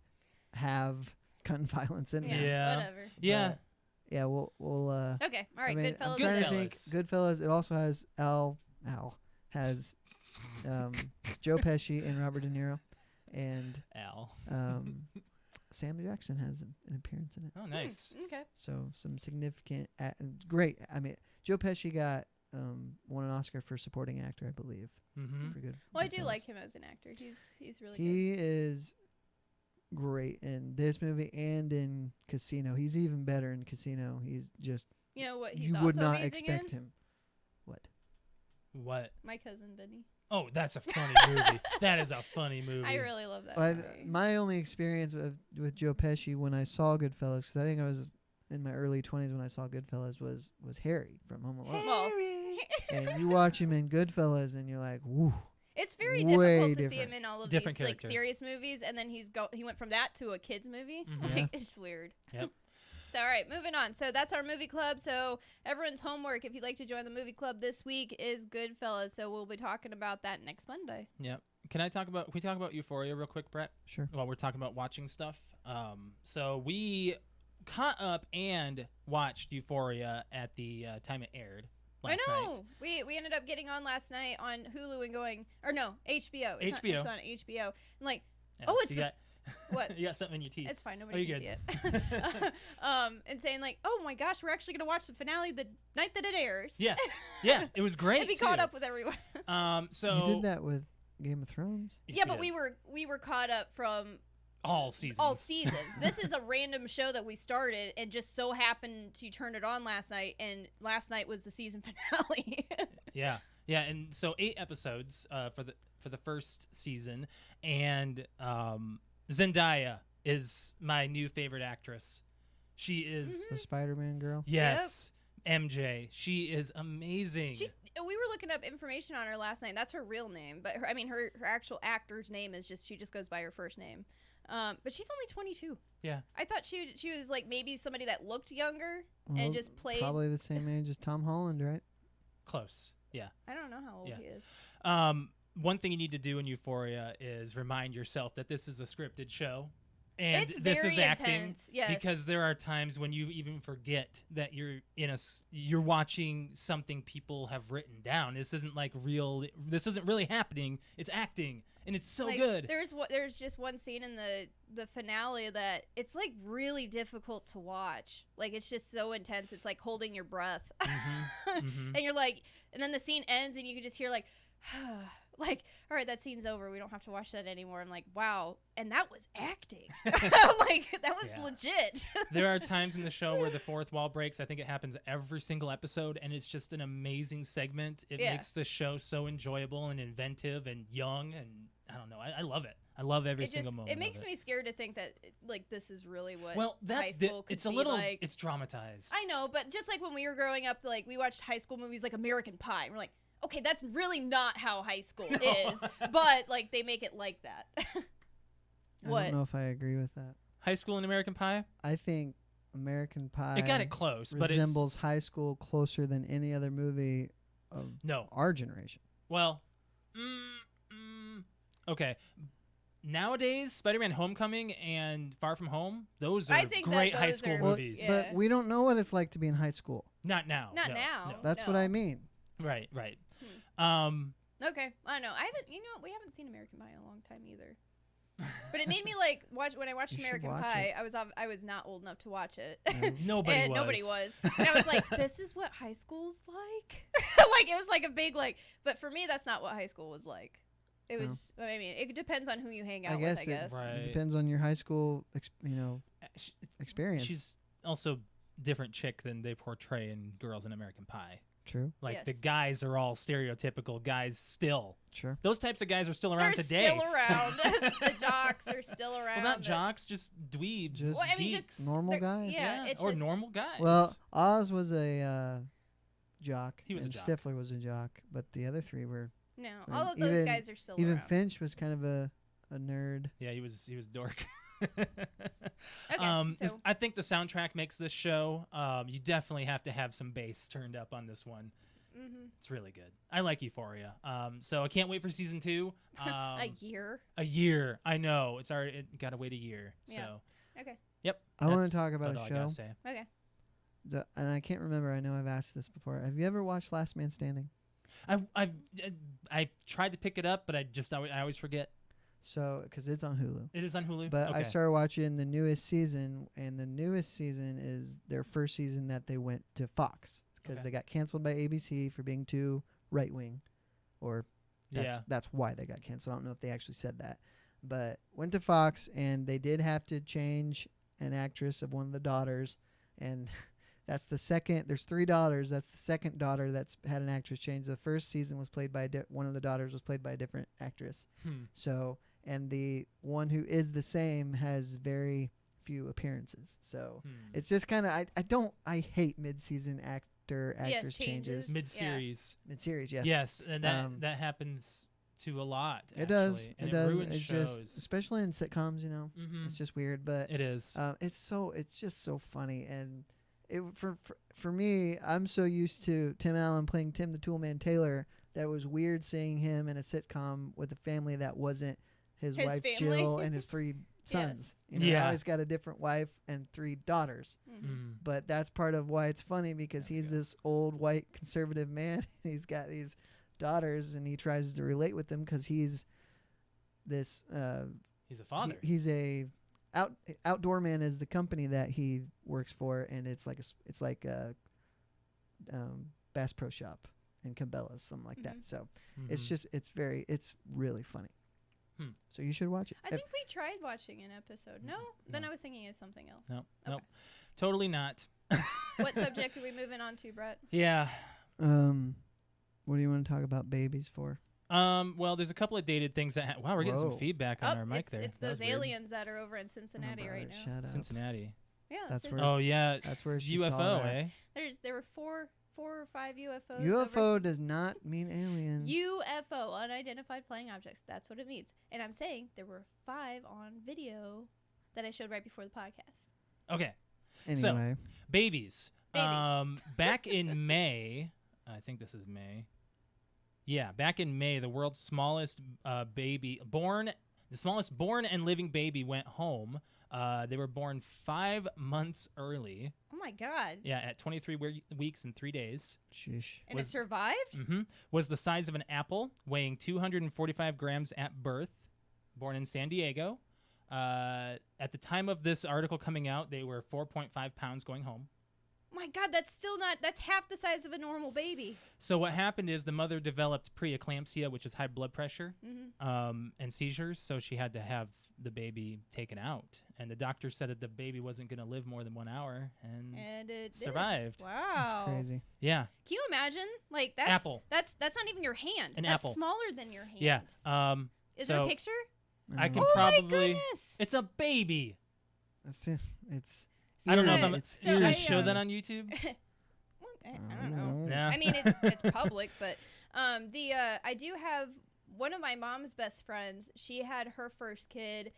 Speaker 4: have gun violence in them?
Speaker 1: Yeah.
Speaker 2: Whatever.
Speaker 1: Yeah.
Speaker 4: But, yeah, we'll
Speaker 2: Okay. All right.
Speaker 4: I mean,
Speaker 2: Goodfellas.
Speaker 4: I'm trying to
Speaker 2: then.
Speaker 4: think.
Speaker 1: Goodfellas.
Speaker 4: Goodfellas. It also has has Joe Pesci and Robert De Niro, and
Speaker 1: Al.
Speaker 4: Sam Jackson has an appearance in it.
Speaker 1: Oh, nice.
Speaker 2: Okay.
Speaker 4: So some significant, great. I mean, Joe Pesci got won an Oscar for supporting actor, I believe.
Speaker 1: Mm-hmm.
Speaker 4: For good.
Speaker 2: Well, I do
Speaker 4: Goodfellas.
Speaker 2: like him as an actor. He's really
Speaker 4: He is great in this movie and in Casino. He's even better in Casino. He's just
Speaker 2: good. You know what? He's
Speaker 4: you
Speaker 2: also
Speaker 4: would not
Speaker 2: amazing
Speaker 4: expect
Speaker 2: in?
Speaker 4: him. What?
Speaker 1: What?
Speaker 2: My Cousin Vinny.
Speaker 1: Oh, that's a funny movie. That is a funny movie.
Speaker 2: I really love that
Speaker 4: Well,
Speaker 2: movie.
Speaker 4: my only experience with Joe Pesci when I saw Goodfellas, because I think I was in my early 20s when I saw Goodfellas, was Harry from Home Alone.
Speaker 2: Well,
Speaker 4: And you watch him in Goodfellas, and you're like, woo.
Speaker 2: it's very
Speaker 4: Way
Speaker 2: difficult to see him
Speaker 4: different.
Speaker 2: in all of
Speaker 1: Different
Speaker 2: these like
Speaker 1: character.
Speaker 2: serious movies, and then he went from that to a kids movie.
Speaker 1: Mhm.
Speaker 2: Like
Speaker 4: Yeah.
Speaker 2: it's weird.
Speaker 1: Yep.
Speaker 2: So all right, moving on. So that's our movie club. So everyone's homework, if you'd like to join the movie club this week, is Goodfellas. So we'll be talking about that next Monday.
Speaker 1: Yep. Can we talk about Euphoria real quick, Brett?
Speaker 4: Sure.
Speaker 1: While we're talking about watching stuff. So we caught up and watched Euphoria at the time it aired last
Speaker 2: I know.
Speaker 1: night.
Speaker 2: We ended up getting on last night on Hulu and going, or no, HBO. It's
Speaker 1: HBO.
Speaker 2: It's on HBO. And like,
Speaker 1: Yeah,
Speaker 2: Oh, it's
Speaker 1: you
Speaker 2: the-
Speaker 1: got,
Speaker 2: what?
Speaker 1: you got something in your teeth.
Speaker 2: It's fine. Nobody
Speaker 1: you
Speaker 2: can see it. And saying like, oh my gosh, we're actually gonna watch the finale the night that it airs.
Speaker 1: Yeah. Yeah, it was great.
Speaker 2: And be
Speaker 1: too.
Speaker 2: caught up with everyone.
Speaker 1: So
Speaker 4: You did that with Game of Thrones?
Speaker 2: Yeah, but
Speaker 1: did.
Speaker 2: we were caught up from
Speaker 1: all seasons.
Speaker 2: all seasons. This is a random show that we started and just so happened to turn it on last night, and last night was the season finale.
Speaker 1: Yeah, yeah, and so 8 episodes for the first season, and Zendaya is my new favorite actress. She is
Speaker 4: The Spider-Man girl?
Speaker 1: yes, MJ. She is amazing.
Speaker 2: We were looking up information on her last night. That's her real name, but her actual actor's name is she just goes by her first name. But she's only 22.
Speaker 1: Yeah.
Speaker 2: I thought she was like maybe somebody that looked younger
Speaker 4: Well,
Speaker 2: and just played.
Speaker 4: Probably the same age as Tom Holland, right?
Speaker 1: Close. Yeah.
Speaker 2: I don't know how old
Speaker 1: Yeah.
Speaker 2: he is.
Speaker 1: One thing you need to do in Euphoria is remind yourself that this is a scripted show. And
Speaker 2: It's
Speaker 1: this
Speaker 2: very
Speaker 1: is acting
Speaker 2: intense, yes.
Speaker 1: because there are times when you even forget that you're watching something people have written down. This isn't like real. This isn't really happening. It's acting, and it's so
Speaker 2: Like,
Speaker 1: good.
Speaker 2: There's just one scene in the finale that it's like really difficult to watch. Like it's just so intense. It's like holding your breath.
Speaker 1: Mhm.
Speaker 2: And you're like, and then the scene ends and you can just hear like, like, all right, that scene's over. We don't have to watch that anymore. I'm like, wow. And that was acting. Like that was
Speaker 1: Yeah.
Speaker 2: legit.
Speaker 1: There are times in the show where the fourth wall breaks. I think it happens every single episode, and it's just an amazing segment. It
Speaker 2: Yeah.
Speaker 1: makes the show so enjoyable and inventive and young, and I don't know. I love it. I love every single moment.
Speaker 2: It makes
Speaker 1: of
Speaker 2: me scared to think that like this is really what
Speaker 1: Well,
Speaker 2: high
Speaker 1: that's
Speaker 2: school could
Speaker 1: it's a
Speaker 2: be
Speaker 1: little
Speaker 2: like.
Speaker 1: it's dramatized.
Speaker 2: I know, but just like when we were growing up, like we watched high school movies like American Pie. And we're like, okay, that's really not how high school is, but like they make it like that.
Speaker 4: I
Speaker 2: What?
Speaker 4: don't know if I agree with that.
Speaker 1: High School and American Pie.
Speaker 4: I think American Pie
Speaker 1: It got it close, but it's
Speaker 4: resembles high school closer than any other movie of
Speaker 1: no.
Speaker 4: our generation.
Speaker 1: Well, Okay. Nowadays, Spider-Man: Homecoming and Far From Home, those are
Speaker 2: I think that
Speaker 1: great high
Speaker 2: those
Speaker 1: school
Speaker 2: are-
Speaker 1: movies.
Speaker 2: yeah.
Speaker 4: But we don't know what it's like to be in high school.
Speaker 1: Not now.
Speaker 2: Not
Speaker 1: no,
Speaker 2: now.
Speaker 1: no.
Speaker 4: That's what
Speaker 2: No.
Speaker 4: I mean.
Speaker 1: Right, right.
Speaker 2: Hmm. Okay, I don't know. I haven't. You know, we haven't seen American Pie in a long time either. But it made me like watch when I watched
Speaker 4: You should
Speaker 2: American
Speaker 4: watch
Speaker 2: Pie. I was not old enough to watch it.
Speaker 1: Nobody
Speaker 2: and
Speaker 1: was.
Speaker 2: nobody was. And I was like, this is what high school's like. Like it was like a big like. But for me, that's not what high school was like. It
Speaker 4: No.
Speaker 2: was. I mean, it depends on who you hang out
Speaker 4: I
Speaker 2: with.
Speaker 4: guess
Speaker 2: I
Speaker 4: it-
Speaker 2: guess.
Speaker 1: Right.
Speaker 4: It depends on your high school,
Speaker 1: Sh-
Speaker 4: experience.
Speaker 1: She's also different chick than they portray in Girls in American Pie.
Speaker 4: True.
Speaker 1: Like the
Speaker 2: Yes.
Speaker 1: guys are all stereotypical guys still.
Speaker 4: Sure.
Speaker 1: Those types of guys are still
Speaker 2: They're
Speaker 1: around today.
Speaker 2: still around. The jocks are still around.
Speaker 1: Well, not
Speaker 2: and-
Speaker 1: jocks, just dweebs.
Speaker 4: Just
Speaker 2: Well, I mean,
Speaker 1: geeks.
Speaker 2: just
Speaker 4: Normal
Speaker 2: they're-
Speaker 4: guys.
Speaker 2: Yeah, it's
Speaker 1: or
Speaker 2: just,
Speaker 1: normal guys.
Speaker 4: Well, Oz was a jock.
Speaker 1: He was a
Speaker 4: and
Speaker 1: jock.
Speaker 4: Stifler was a jock, but the other three were.
Speaker 2: no.
Speaker 4: and
Speaker 2: All of those
Speaker 4: even-
Speaker 2: guys are still
Speaker 4: Even
Speaker 2: around.
Speaker 4: Finch was kind of a nerd.
Speaker 1: yeah, he was dork.
Speaker 2: Okay, so
Speaker 1: I think the soundtrack makes this show. You definitely have to have some bass turned up on this one.
Speaker 2: mhm.
Speaker 1: It's really good. I like Euphoria. So I can't wait for season 2.
Speaker 2: A year.
Speaker 1: A year. I know. It's already got to wait a year.
Speaker 2: Yeah.
Speaker 1: So
Speaker 2: Okay.
Speaker 1: yep.
Speaker 4: I want
Speaker 1: that's
Speaker 4: to talk about
Speaker 1: about
Speaker 4: a
Speaker 1: all I gotta
Speaker 4: show,
Speaker 1: say.
Speaker 2: Okay.
Speaker 4: and I can't remember. I know I've asked this before. Have you ever watched Last Man Standing?
Speaker 1: I tried to pick it up, but I always forget.
Speaker 4: So, because it's on Hulu.
Speaker 1: It is on Hulu.
Speaker 4: But
Speaker 1: okay.
Speaker 4: I started watching the newest season, and the newest season is their first season that they went to Fox because
Speaker 1: Okay.
Speaker 4: they got canceled by ABC for being too right wing, or that's why they got canceled. I don't know if they actually said that, but went to Fox, and they did have to change an actress of one of the daughters, and that's the second. There's 3 daughters. That's the second daughter that's had an actress change. The first season was played by one of the daughters was played by a different actress. So, and the one who is the same has very few appearances. So it's just kind of I hate mid-season actress changes.
Speaker 1: Mid-series.
Speaker 4: Mid-series, yes.
Speaker 1: Yes, and that
Speaker 4: Um,
Speaker 1: happens to a lot.
Speaker 4: It does.
Speaker 1: actually, and
Speaker 4: It does.
Speaker 1: ruins
Speaker 4: It's
Speaker 1: shows.
Speaker 4: just especially in sitcoms,
Speaker 1: Mhm.
Speaker 4: it's just weird, but
Speaker 1: It is.
Speaker 4: it's just so funny, and for me, I'm so used to Tim Allen playing Tim the Toolman Taylor that it was weird seeing him in a sitcom with a family that wasn't his
Speaker 2: His
Speaker 4: wife
Speaker 2: family.
Speaker 4: Jill and his 3 sons.
Speaker 1: Yeah.
Speaker 4: Now he's got a different wife and 3 daughters.
Speaker 1: Mm.
Speaker 4: But that's part of why it's funny because he's this old white conservative man. And he's got these daughters, and he tries to relate with them because he's this.
Speaker 1: He's a father.
Speaker 4: He's a outdoor man is the company that he works for, and it's like a Bass Pro Shop in Cabela's, something like that. So it's
Speaker 1: Mhm.
Speaker 4: just it's really funny.
Speaker 1: Hmm.
Speaker 4: So you should watch it.
Speaker 2: I think we tried watching an episode. No? Then
Speaker 1: No.
Speaker 2: I was thinking of something else.
Speaker 1: No,
Speaker 2: Okay.
Speaker 1: nope, totally not.
Speaker 2: What subject are we moving on to, Brett?
Speaker 1: Yeah.
Speaker 4: What do you want to talk about babies for?
Speaker 1: Well, there's a couple of dated things that. Wow, we're getting some
Speaker 4: Whoa.
Speaker 1: feedback on our mic
Speaker 2: it's,
Speaker 1: there.
Speaker 2: it's
Speaker 1: That was
Speaker 2: those
Speaker 1: weird.
Speaker 2: aliens that are over in Cincinnati right now.
Speaker 4: Shut up.
Speaker 1: Cincinnati.
Speaker 2: Yeah,
Speaker 4: That's
Speaker 2: so
Speaker 4: where-
Speaker 1: Oh yeah.
Speaker 4: That's where she saw
Speaker 1: UFO,
Speaker 4: that.
Speaker 1: eh?
Speaker 2: there were four or five UFOs.
Speaker 4: UFO does not mean alien.
Speaker 2: UFO, unidentified flying objects. That's what it means. And I'm saying there were 5 on video that I showed right before the podcast.
Speaker 1: Okay.
Speaker 4: Anyway,
Speaker 1: Babies.
Speaker 2: Babies.
Speaker 1: Back in May, I think this is May. Yeah, back in May, the world's smallest the smallest born and living baby went home. They were born 5 months early.
Speaker 2: Oh my God.
Speaker 1: Yeah, at 23 weeks and 3 days.
Speaker 4: sheesh.
Speaker 2: And it survived?
Speaker 1: Was the size of an apple, weighing 245 grams at birth. Born in San Diego. At the time of this article coming out, they were 4.5 pounds going home.
Speaker 2: My God, that's half the size of a normal baby.
Speaker 1: So what happened is the mother developed preeclampsia, which is high blood pressure, and seizures. So she had to have the baby taken out, and the doctor said that the baby wasn't going to live more than 1 hour, and
Speaker 2: it did.
Speaker 1: survived.
Speaker 2: Wow.
Speaker 4: That's crazy.
Speaker 1: Yeah,
Speaker 2: Can you imagine? Like that's
Speaker 1: Apple.
Speaker 2: That's not even your hand.
Speaker 1: An
Speaker 2: that's
Speaker 1: apple.
Speaker 2: smaller than your hand.
Speaker 1: yeah.
Speaker 2: Is there
Speaker 1: so
Speaker 2: a picture?
Speaker 1: I can
Speaker 2: Oh my
Speaker 1: probably.
Speaker 2: goodness.
Speaker 1: It's a baby.
Speaker 4: That's it. It's.
Speaker 1: I don't know if
Speaker 2: So
Speaker 1: I'm.
Speaker 4: It's
Speaker 1: Should
Speaker 2: I,
Speaker 1: I show that on YouTube?
Speaker 2: I don't know.
Speaker 1: Yeah.
Speaker 2: I mean, it's public, but I do have one of my mom's best friends. She had her first kid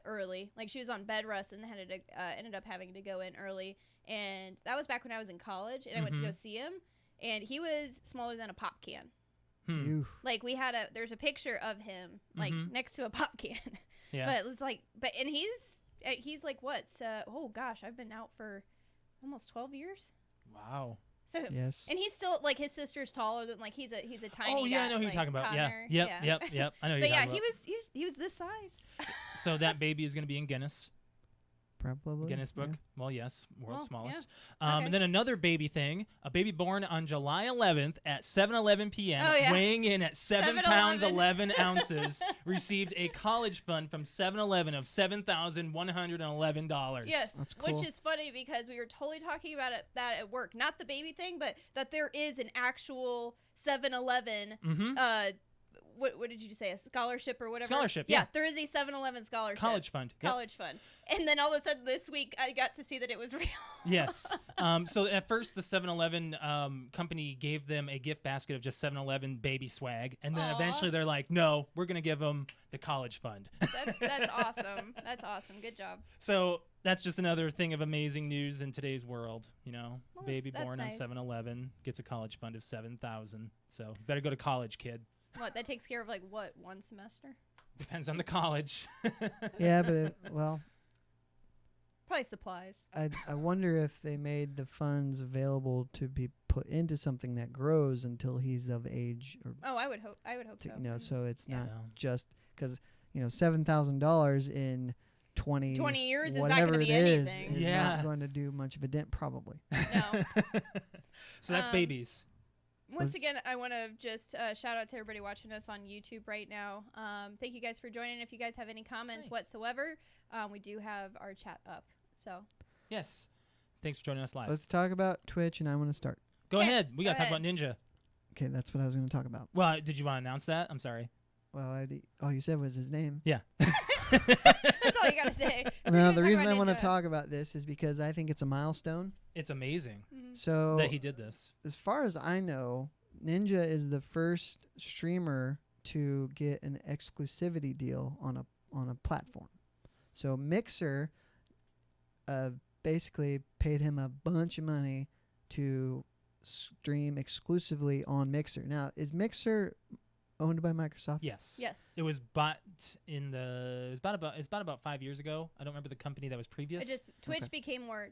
Speaker 2: early, like she was on bed rest and ended up having to go in early, and that was back when I was in college, and I went to go see him, and he was smaller than a pop can.
Speaker 4: You.
Speaker 2: Like there's a picture of him like next to a pop can.
Speaker 1: Yeah.
Speaker 2: But it's like, and he's like what? Oh gosh, I've been out for almost 12 years.
Speaker 1: Wow.
Speaker 2: So
Speaker 4: Yes.
Speaker 2: and he's still like his sister's taller than like he's a tiny.
Speaker 1: Oh yeah,
Speaker 2: guy,
Speaker 1: I know who you're
Speaker 2: like,
Speaker 1: talking about.
Speaker 2: Connor.
Speaker 1: Yeah. Yep. I know who
Speaker 2: But
Speaker 1: you're
Speaker 2: yeah,
Speaker 1: talking about.
Speaker 2: he was this size.
Speaker 1: So that baby is going to be in Guinness.
Speaker 4: Probably.
Speaker 1: Guinness Book.
Speaker 4: yeah.
Speaker 1: Well, yes, world's
Speaker 2: Well,
Speaker 1: smallest.
Speaker 2: yeah. Okay.
Speaker 1: And then another baby thing. A baby born on July 11th at 7:11 p.m.,
Speaker 2: Oh, yeah.
Speaker 1: weighing in at 7
Speaker 2: 7-Eleven.
Speaker 1: pounds 11 ounces, received a college fund from 7-Eleven of $7,111.
Speaker 2: Yes,
Speaker 4: That's cool.
Speaker 2: which is funny because we were totally talking about that at work. Not the baby thing, but that there is an actual 7-Eleven.
Speaker 1: Mm-hmm.
Speaker 2: What did you say? A scholarship or whatever?
Speaker 1: Scholarship, yeah.
Speaker 2: There is a 7-Eleven scholarship.
Speaker 1: College fund. Yep.
Speaker 2: College fund. And then all of a sudden this week I got to see that it was real.
Speaker 1: Yes. So at first the 7-Eleven company gave them a gift basket of just 7-Eleven baby swag, and then
Speaker 2: Aw.
Speaker 1: eventually they're like, "No, we're gonna give them the college fund."
Speaker 2: That's awesome. That's awesome. Good job.
Speaker 1: So that's just another thing of amazing news in today's world. You know,
Speaker 2: Well,
Speaker 1: baby
Speaker 2: that's
Speaker 1: born
Speaker 2: nice.
Speaker 1: on 7-Eleven gets a college fund of $7,000. So better go to college, kid.
Speaker 2: What, that takes care of like what, one semester?
Speaker 1: Depends on the college.
Speaker 4: Yeah, but well,
Speaker 2: Probably supplies.
Speaker 4: I wonder if they made the funds available to be put into something that grows until he's of age, or
Speaker 2: Oh, I would hope
Speaker 4: to,
Speaker 2: so.
Speaker 4: you know, so it's not
Speaker 1: Yeah.
Speaker 4: just because $7,000 in 20
Speaker 2: 20 years is not
Speaker 4: whatever
Speaker 2: gonna be
Speaker 4: it is
Speaker 2: anything.
Speaker 1: Yeah.
Speaker 4: not going to do much of a dent probably.
Speaker 2: No.
Speaker 1: So that's
Speaker 2: Um,
Speaker 1: babies.
Speaker 2: Once
Speaker 4: Let's-
Speaker 2: again, I want to just shout out to everybody watching us on YouTube right now. Thank you guys for joining. If you guys have any comments
Speaker 1: Hi.
Speaker 2: whatsoever, we do have our chat up. So
Speaker 1: Yes. Thanks for joining us live.
Speaker 4: Let's talk about Twitch, and I want to start.
Speaker 1: Go
Speaker 2: Okay,
Speaker 1: ahead. We
Speaker 2: go
Speaker 1: got to talk
Speaker 2: ahead.
Speaker 1: about Ninja.
Speaker 4: Okay, that's what I was going to talk about.
Speaker 1: Well, did you want to announce that? I'm sorry.
Speaker 4: Well, all you said was his name.
Speaker 1: Yeah.
Speaker 2: that's all you gotta say. We're
Speaker 4: No,
Speaker 2: gonna
Speaker 4: the
Speaker 2: talk
Speaker 4: reason I
Speaker 2: about
Speaker 4: want to
Speaker 2: Ninja.
Speaker 4: talk about this is because I think it's a milestone.
Speaker 1: It's amazing
Speaker 2: Mhm.
Speaker 4: So,
Speaker 1: that he did this.
Speaker 4: as far as I know, Ninja is the first streamer to get an exclusivity deal on a platform. So Mixer basically paid him a bunch of money to stream exclusively on Mixer. Now, is Mixer owned by Microsoft?
Speaker 1: Yes.
Speaker 2: Yes.
Speaker 1: It was bought in the. It's about 5 years ago. I don't remember the company that was previous.
Speaker 2: Twitch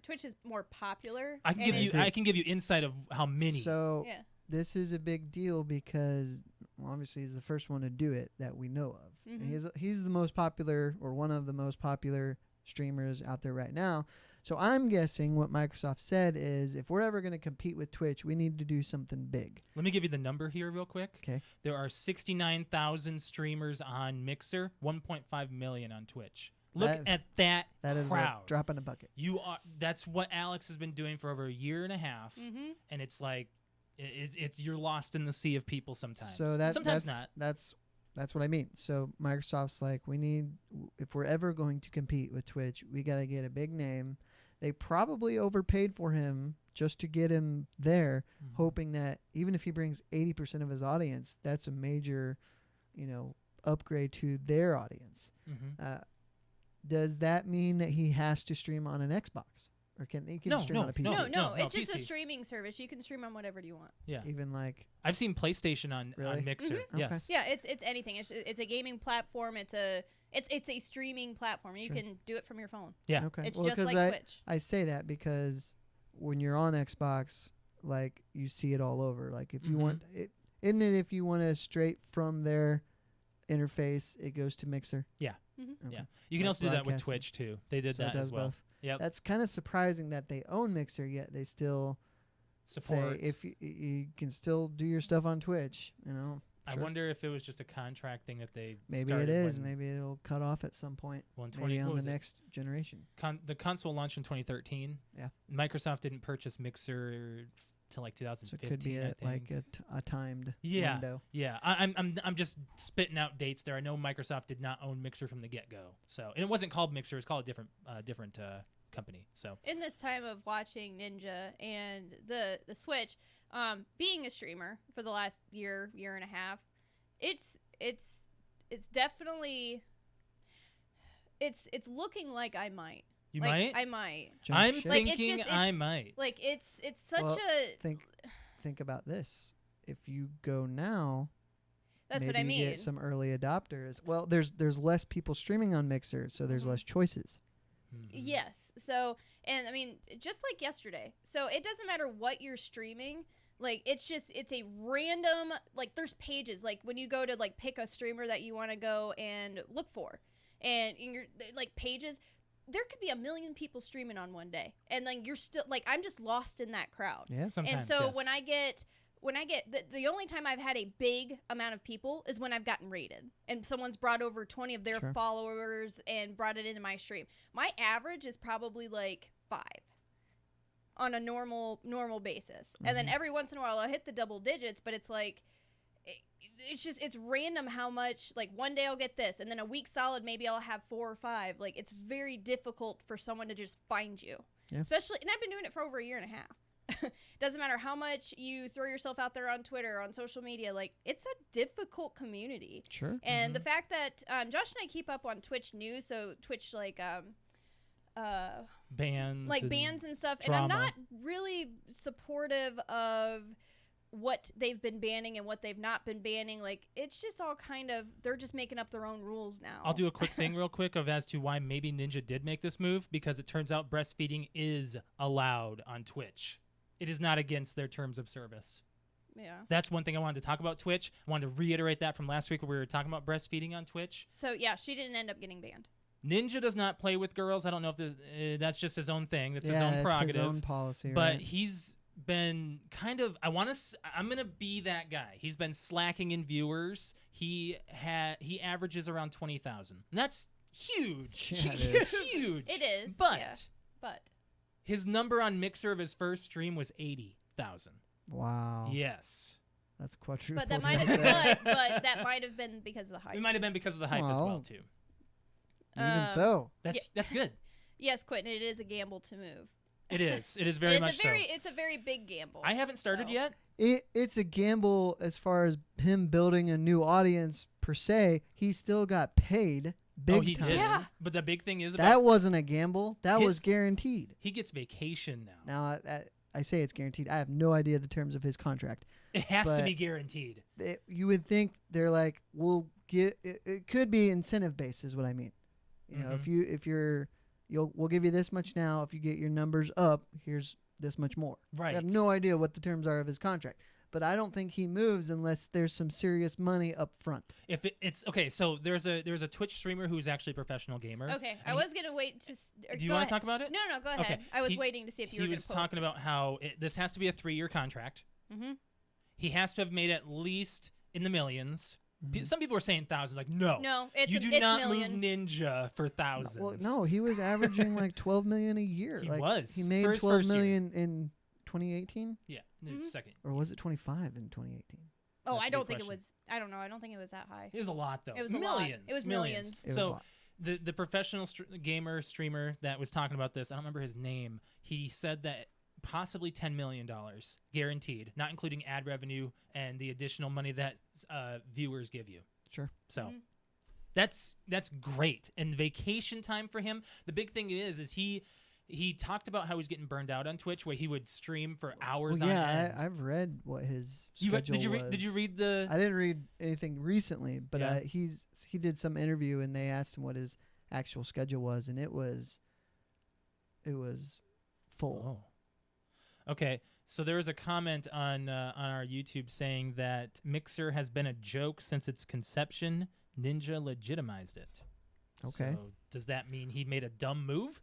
Speaker 2: Twitch is more popular.
Speaker 1: I can
Speaker 2: and
Speaker 1: give you.
Speaker 2: it's-
Speaker 1: I can give you insight of how many.
Speaker 4: So
Speaker 2: Yeah.
Speaker 4: this is a big deal because obviously he's the first one to do it that we know of. And
Speaker 2: Mhm.
Speaker 4: he's the most popular, or one of the most popular streamers out there right now. So I'm guessing what Microsoft said is, if we're ever going to compete with Twitch, we need to do something big.
Speaker 1: Let me give you the number here real quick.
Speaker 4: 'Kay.
Speaker 1: There are 69,000 streamers on Mixer, 1.5 million on Twitch. Look
Speaker 4: That-
Speaker 1: at that
Speaker 4: That is a
Speaker 1: crowd.
Speaker 4: drop in a bucket.
Speaker 1: That's what Alex has been doing for over a year and a half,
Speaker 2: Mhm.
Speaker 1: and it's like it's you're lost in the sea of people sometimes.
Speaker 4: So
Speaker 1: sometimes not.
Speaker 4: That's what I mean. So Microsoft's like, if we're ever going to compete with Twitch, we got to get a big name. They probably overpaid for him just to get him there,
Speaker 1: Mhm.
Speaker 4: hoping that even if he brings 80% of his audience, that's a major, upgrade to their audience.
Speaker 1: Mhm.
Speaker 4: Does that mean that he has to stream on an Xbox, or can he
Speaker 1: No,
Speaker 4: stream on a PC?
Speaker 2: No,
Speaker 1: No,
Speaker 2: it's just a
Speaker 1: PC.
Speaker 2: streaming service. You can stream on whatever you want.
Speaker 1: Yeah,
Speaker 4: Even like
Speaker 1: I've seen PlayStation on
Speaker 4: Really?
Speaker 1: Mixer.
Speaker 2: Mhm.
Speaker 4: Okay.
Speaker 1: Yes.
Speaker 2: Yeah, it's anything. It's a gaming platform. It's a streaming platform. You
Speaker 4: Sure.
Speaker 2: can do it from your phone.
Speaker 1: Yeah.
Speaker 4: okay,
Speaker 2: It's
Speaker 4: well,
Speaker 2: just
Speaker 4: 'cause
Speaker 2: like
Speaker 4: I,
Speaker 2: Twitch.
Speaker 4: I say that because when you're on Xbox, like you see it all over. Like if you
Speaker 1: Mhm.
Speaker 4: want it, isn't it? If you want to straight from their interface, it goes to Mixer.
Speaker 2: Mhm.
Speaker 4: Okay.
Speaker 1: Yeah. You can
Speaker 4: Like
Speaker 1: also do that with
Speaker 4: broadcasting.
Speaker 1: Twitch too. They did
Speaker 4: So it
Speaker 1: that
Speaker 4: does
Speaker 1: as well.
Speaker 4: both.
Speaker 1: Yep.
Speaker 4: That's kind of surprising that they own Mixer, yet they still
Speaker 1: Support.
Speaker 4: say if you can still do your stuff on Twitch.
Speaker 1: I
Speaker 4: Sure.
Speaker 1: wonder if it was just a contract thing that they
Speaker 4: Maybe
Speaker 1: started
Speaker 4: it is.
Speaker 1: when-
Speaker 4: Maybe it'll cut off at some point.
Speaker 1: when
Speaker 4: Maybe on
Speaker 1: what
Speaker 4: the
Speaker 1: was it?
Speaker 4: next generation.
Speaker 1: The console launched in 2013.
Speaker 4: Yeah.
Speaker 1: Microsoft didn't purchase Mixer till like
Speaker 4: So
Speaker 1: 2015.
Speaker 4: it could be
Speaker 1: I think.
Speaker 4: a timed
Speaker 1: Yeah.
Speaker 4: window.
Speaker 1: Yeah, I'm just spitting out dates there. I know Microsoft did not own Mixer from the get go. So, and it wasn't called Mixer; it's called a different company. So,
Speaker 2: In this time of watching Ninja and the Switch, being a streamer for the last year and a half, it's definitely it's looking like I might.
Speaker 1: you
Speaker 2: like,
Speaker 1: might.
Speaker 2: I might.
Speaker 4: Jump
Speaker 1: I'm
Speaker 4: ship.
Speaker 2: Like, it's
Speaker 1: thinking
Speaker 2: just-
Speaker 1: I
Speaker 2: it's-
Speaker 1: might.
Speaker 2: Like it's such
Speaker 4: Well,
Speaker 2: a
Speaker 4: think about this. If you go now,
Speaker 2: That's
Speaker 4: maybe
Speaker 2: what I
Speaker 4: you
Speaker 2: mean.
Speaker 4: get some early adopters. Well, there's less people streaming on Mixer, so there's
Speaker 2: Mhm.
Speaker 4: less choices.
Speaker 2: Yes. So, and I mean, just like yesterday. So it doesn't matter what you're streaming. Like, it's a random, like, there's pages. Like, when you go to, like, pick a streamer that you want to go and look for. And in your, like, pages, there could be 1 million people streaming on one day. And, like, you're still, like, I'm just lost in that crowd.
Speaker 4: Yeah.
Speaker 1: Sometimes,
Speaker 2: And so
Speaker 1: yes.
Speaker 2: when I get the only time I've had a big amount of people is when I've gotten rated and someone's brought over 20 of their
Speaker 4: Sure.
Speaker 2: followers and brought it into my stream. My average is probably like 5 on a normal basis. And then every once in a while I'll hit the double digits, but it's like it's random how much. Like, one day I'll get this, and then a week solid maybe I'll have 4 or 5. Like, it's very difficult for someone to just find you.
Speaker 4: Yeah.
Speaker 2: Especially, and I've been doing it for over a year and a half. Doesn't matter how much you throw yourself out there on Twitter, on social media, like, it's a difficult community.
Speaker 4: Sure.
Speaker 2: And the fact that Josh and I keep up on Twitch news, so Twitch, like,
Speaker 1: Bands.
Speaker 2: like
Speaker 1: and
Speaker 2: bands and stuff,
Speaker 1: drama.
Speaker 2: and I'm not really supportive of what they've been banning and what they've not been banning. Like, it's just all kind of, they're just making up their own rules now.
Speaker 1: I'll do a quick thing real quick of as to why maybe Ninja did make this move, because it turns out breastfeeding is allowed on Twitch. It is not against their terms of service.
Speaker 2: Yeah.
Speaker 1: That's one thing I wanted to talk about Twitch. I wanted to reiterate that from last week where we were talking about breastfeeding on Twitch.
Speaker 2: So, yeah, she didn't end up getting banned.
Speaker 1: Ninja does not play with girls. I don't know if that's just his own thing. That's
Speaker 4: yeah,
Speaker 1: his own
Speaker 4: it's
Speaker 1: prerogative.
Speaker 4: his own policy,
Speaker 1: But
Speaker 4: right?
Speaker 1: he's been kind of, I'm going to be that guy. He's been slacking in viewers. He averages around 20,000. And that's huge.
Speaker 4: Yeah, it
Speaker 1: It's
Speaker 4: is.
Speaker 1: huge.
Speaker 2: It is.
Speaker 1: But
Speaker 2: yeah. But
Speaker 1: his number on Mixer of his first stream was 80,000.
Speaker 4: Wow.
Speaker 1: Yes.
Speaker 4: That's quadruple.
Speaker 2: that might have but that might have been because of the hype.
Speaker 1: It might have been because of the hype as
Speaker 4: Well,
Speaker 1: well, too.
Speaker 4: Even so.
Speaker 1: That's good.
Speaker 2: Yes, Quentin, it is a gamble to move.
Speaker 1: It is. It is very much so.
Speaker 2: It's a very big gamble.
Speaker 1: I haven't started
Speaker 2: so.
Speaker 1: yet.
Speaker 4: It's a gamble as far as him building a new audience per se. He still got paid big
Speaker 1: he
Speaker 4: time.
Speaker 1: did.
Speaker 2: Yeah.
Speaker 1: But the big thing is
Speaker 4: That wasn't a gamble. That
Speaker 1: His-
Speaker 4: was guaranteed.
Speaker 1: he gets vacation now.
Speaker 4: Now, I say it's guaranteed. I have no idea the terms of his contract.
Speaker 1: It has to
Speaker 4: but-
Speaker 1: be guaranteed.
Speaker 4: You would think they're like, we'll get. It could be incentive based, is what I mean. You know, we'll give you this much now. If you get your numbers up, here's this much more.
Speaker 1: Right.
Speaker 4: I have no idea what the terms are of his contract, but I don't think he moves unless there's some serious money up front.
Speaker 1: If it's okay, so there's a Twitch streamer who's actually a professional gamer.
Speaker 2: Okay, I
Speaker 1: and
Speaker 2: was gonna wait to.
Speaker 1: Do you want to talk about it?
Speaker 2: No, go ahead.
Speaker 1: Okay,
Speaker 2: I was
Speaker 1: he-
Speaker 2: waiting to see if you
Speaker 1: He
Speaker 2: were going
Speaker 1: was
Speaker 2: to quote.
Speaker 1: talking about how this has to be a 3-year contract.
Speaker 2: Mm-hmm.
Speaker 1: He has to have made at least in the millions.
Speaker 4: Mhm.
Speaker 1: Some people are saying thousands. Like, no,
Speaker 2: No, it's
Speaker 1: you do
Speaker 2: it's
Speaker 1: not
Speaker 2: million.
Speaker 1: move Ninja for thousands.
Speaker 4: Well, no, he was averaging like 12 million a year.
Speaker 1: He
Speaker 4: like,
Speaker 1: was,
Speaker 4: He
Speaker 1: for
Speaker 4: made
Speaker 1: his
Speaker 4: 12
Speaker 1: first year.
Speaker 4: million in 2018,
Speaker 1: Yeah, in a
Speaker 2: Mhm.
Speaker 1: second.
Speaker 4: or was it 25 in 2018?
Speaker 2: Oh,
Speaker 1: That's a
Speaker 2: I
Speaker 1: good
Speaker 2: don't think it
Speaker 1: question.
Speaker 2: was. I don't know. I don't think it was that high.
Speaker 1: It was a lot though.
Speaker 2: It was a lot.
Speaker 1: millions.
Speaker 2: It was millions.
Speaker 4: It was
Speaker 1: so
Speaker 4: a lot.
Speaker 1: the professional gamer streamer that was talking about this, I don't remember his name. He said that possibly $10 million guaranteed, not including ad revenue and the additional money that viewers give you.
Speaker 4: Sure.
Speaker 1: So
Speaker 2: Mhm.
Speaker 1: that's great. And vacation time for him. The big thing is he talked about how he's getting burned out on Twitch, where he would stream for hours
Speaker 4: Well,
Speaker 1: on
Speaker 4: yeah,
Speaker 1: end.
Speaker 4: I've read what his
Speaker 1: You re-
Speaker 4: schedule was.
Speaker 1: Did you read the?
Speaker 4: I didn't read anything recently, but
Speaker 1: Yeah.
Speaker 4: he did some interview and they asked him what his actual schedule was, and it was full.
Speaker 1: Oh. Okay. So there was a comment on our YouTube saying that Mixer has been a joke since its conception. Ninja legitimized it.
Speaker 4: Okay.
Speaker 1: So does that mean he made a dumb move?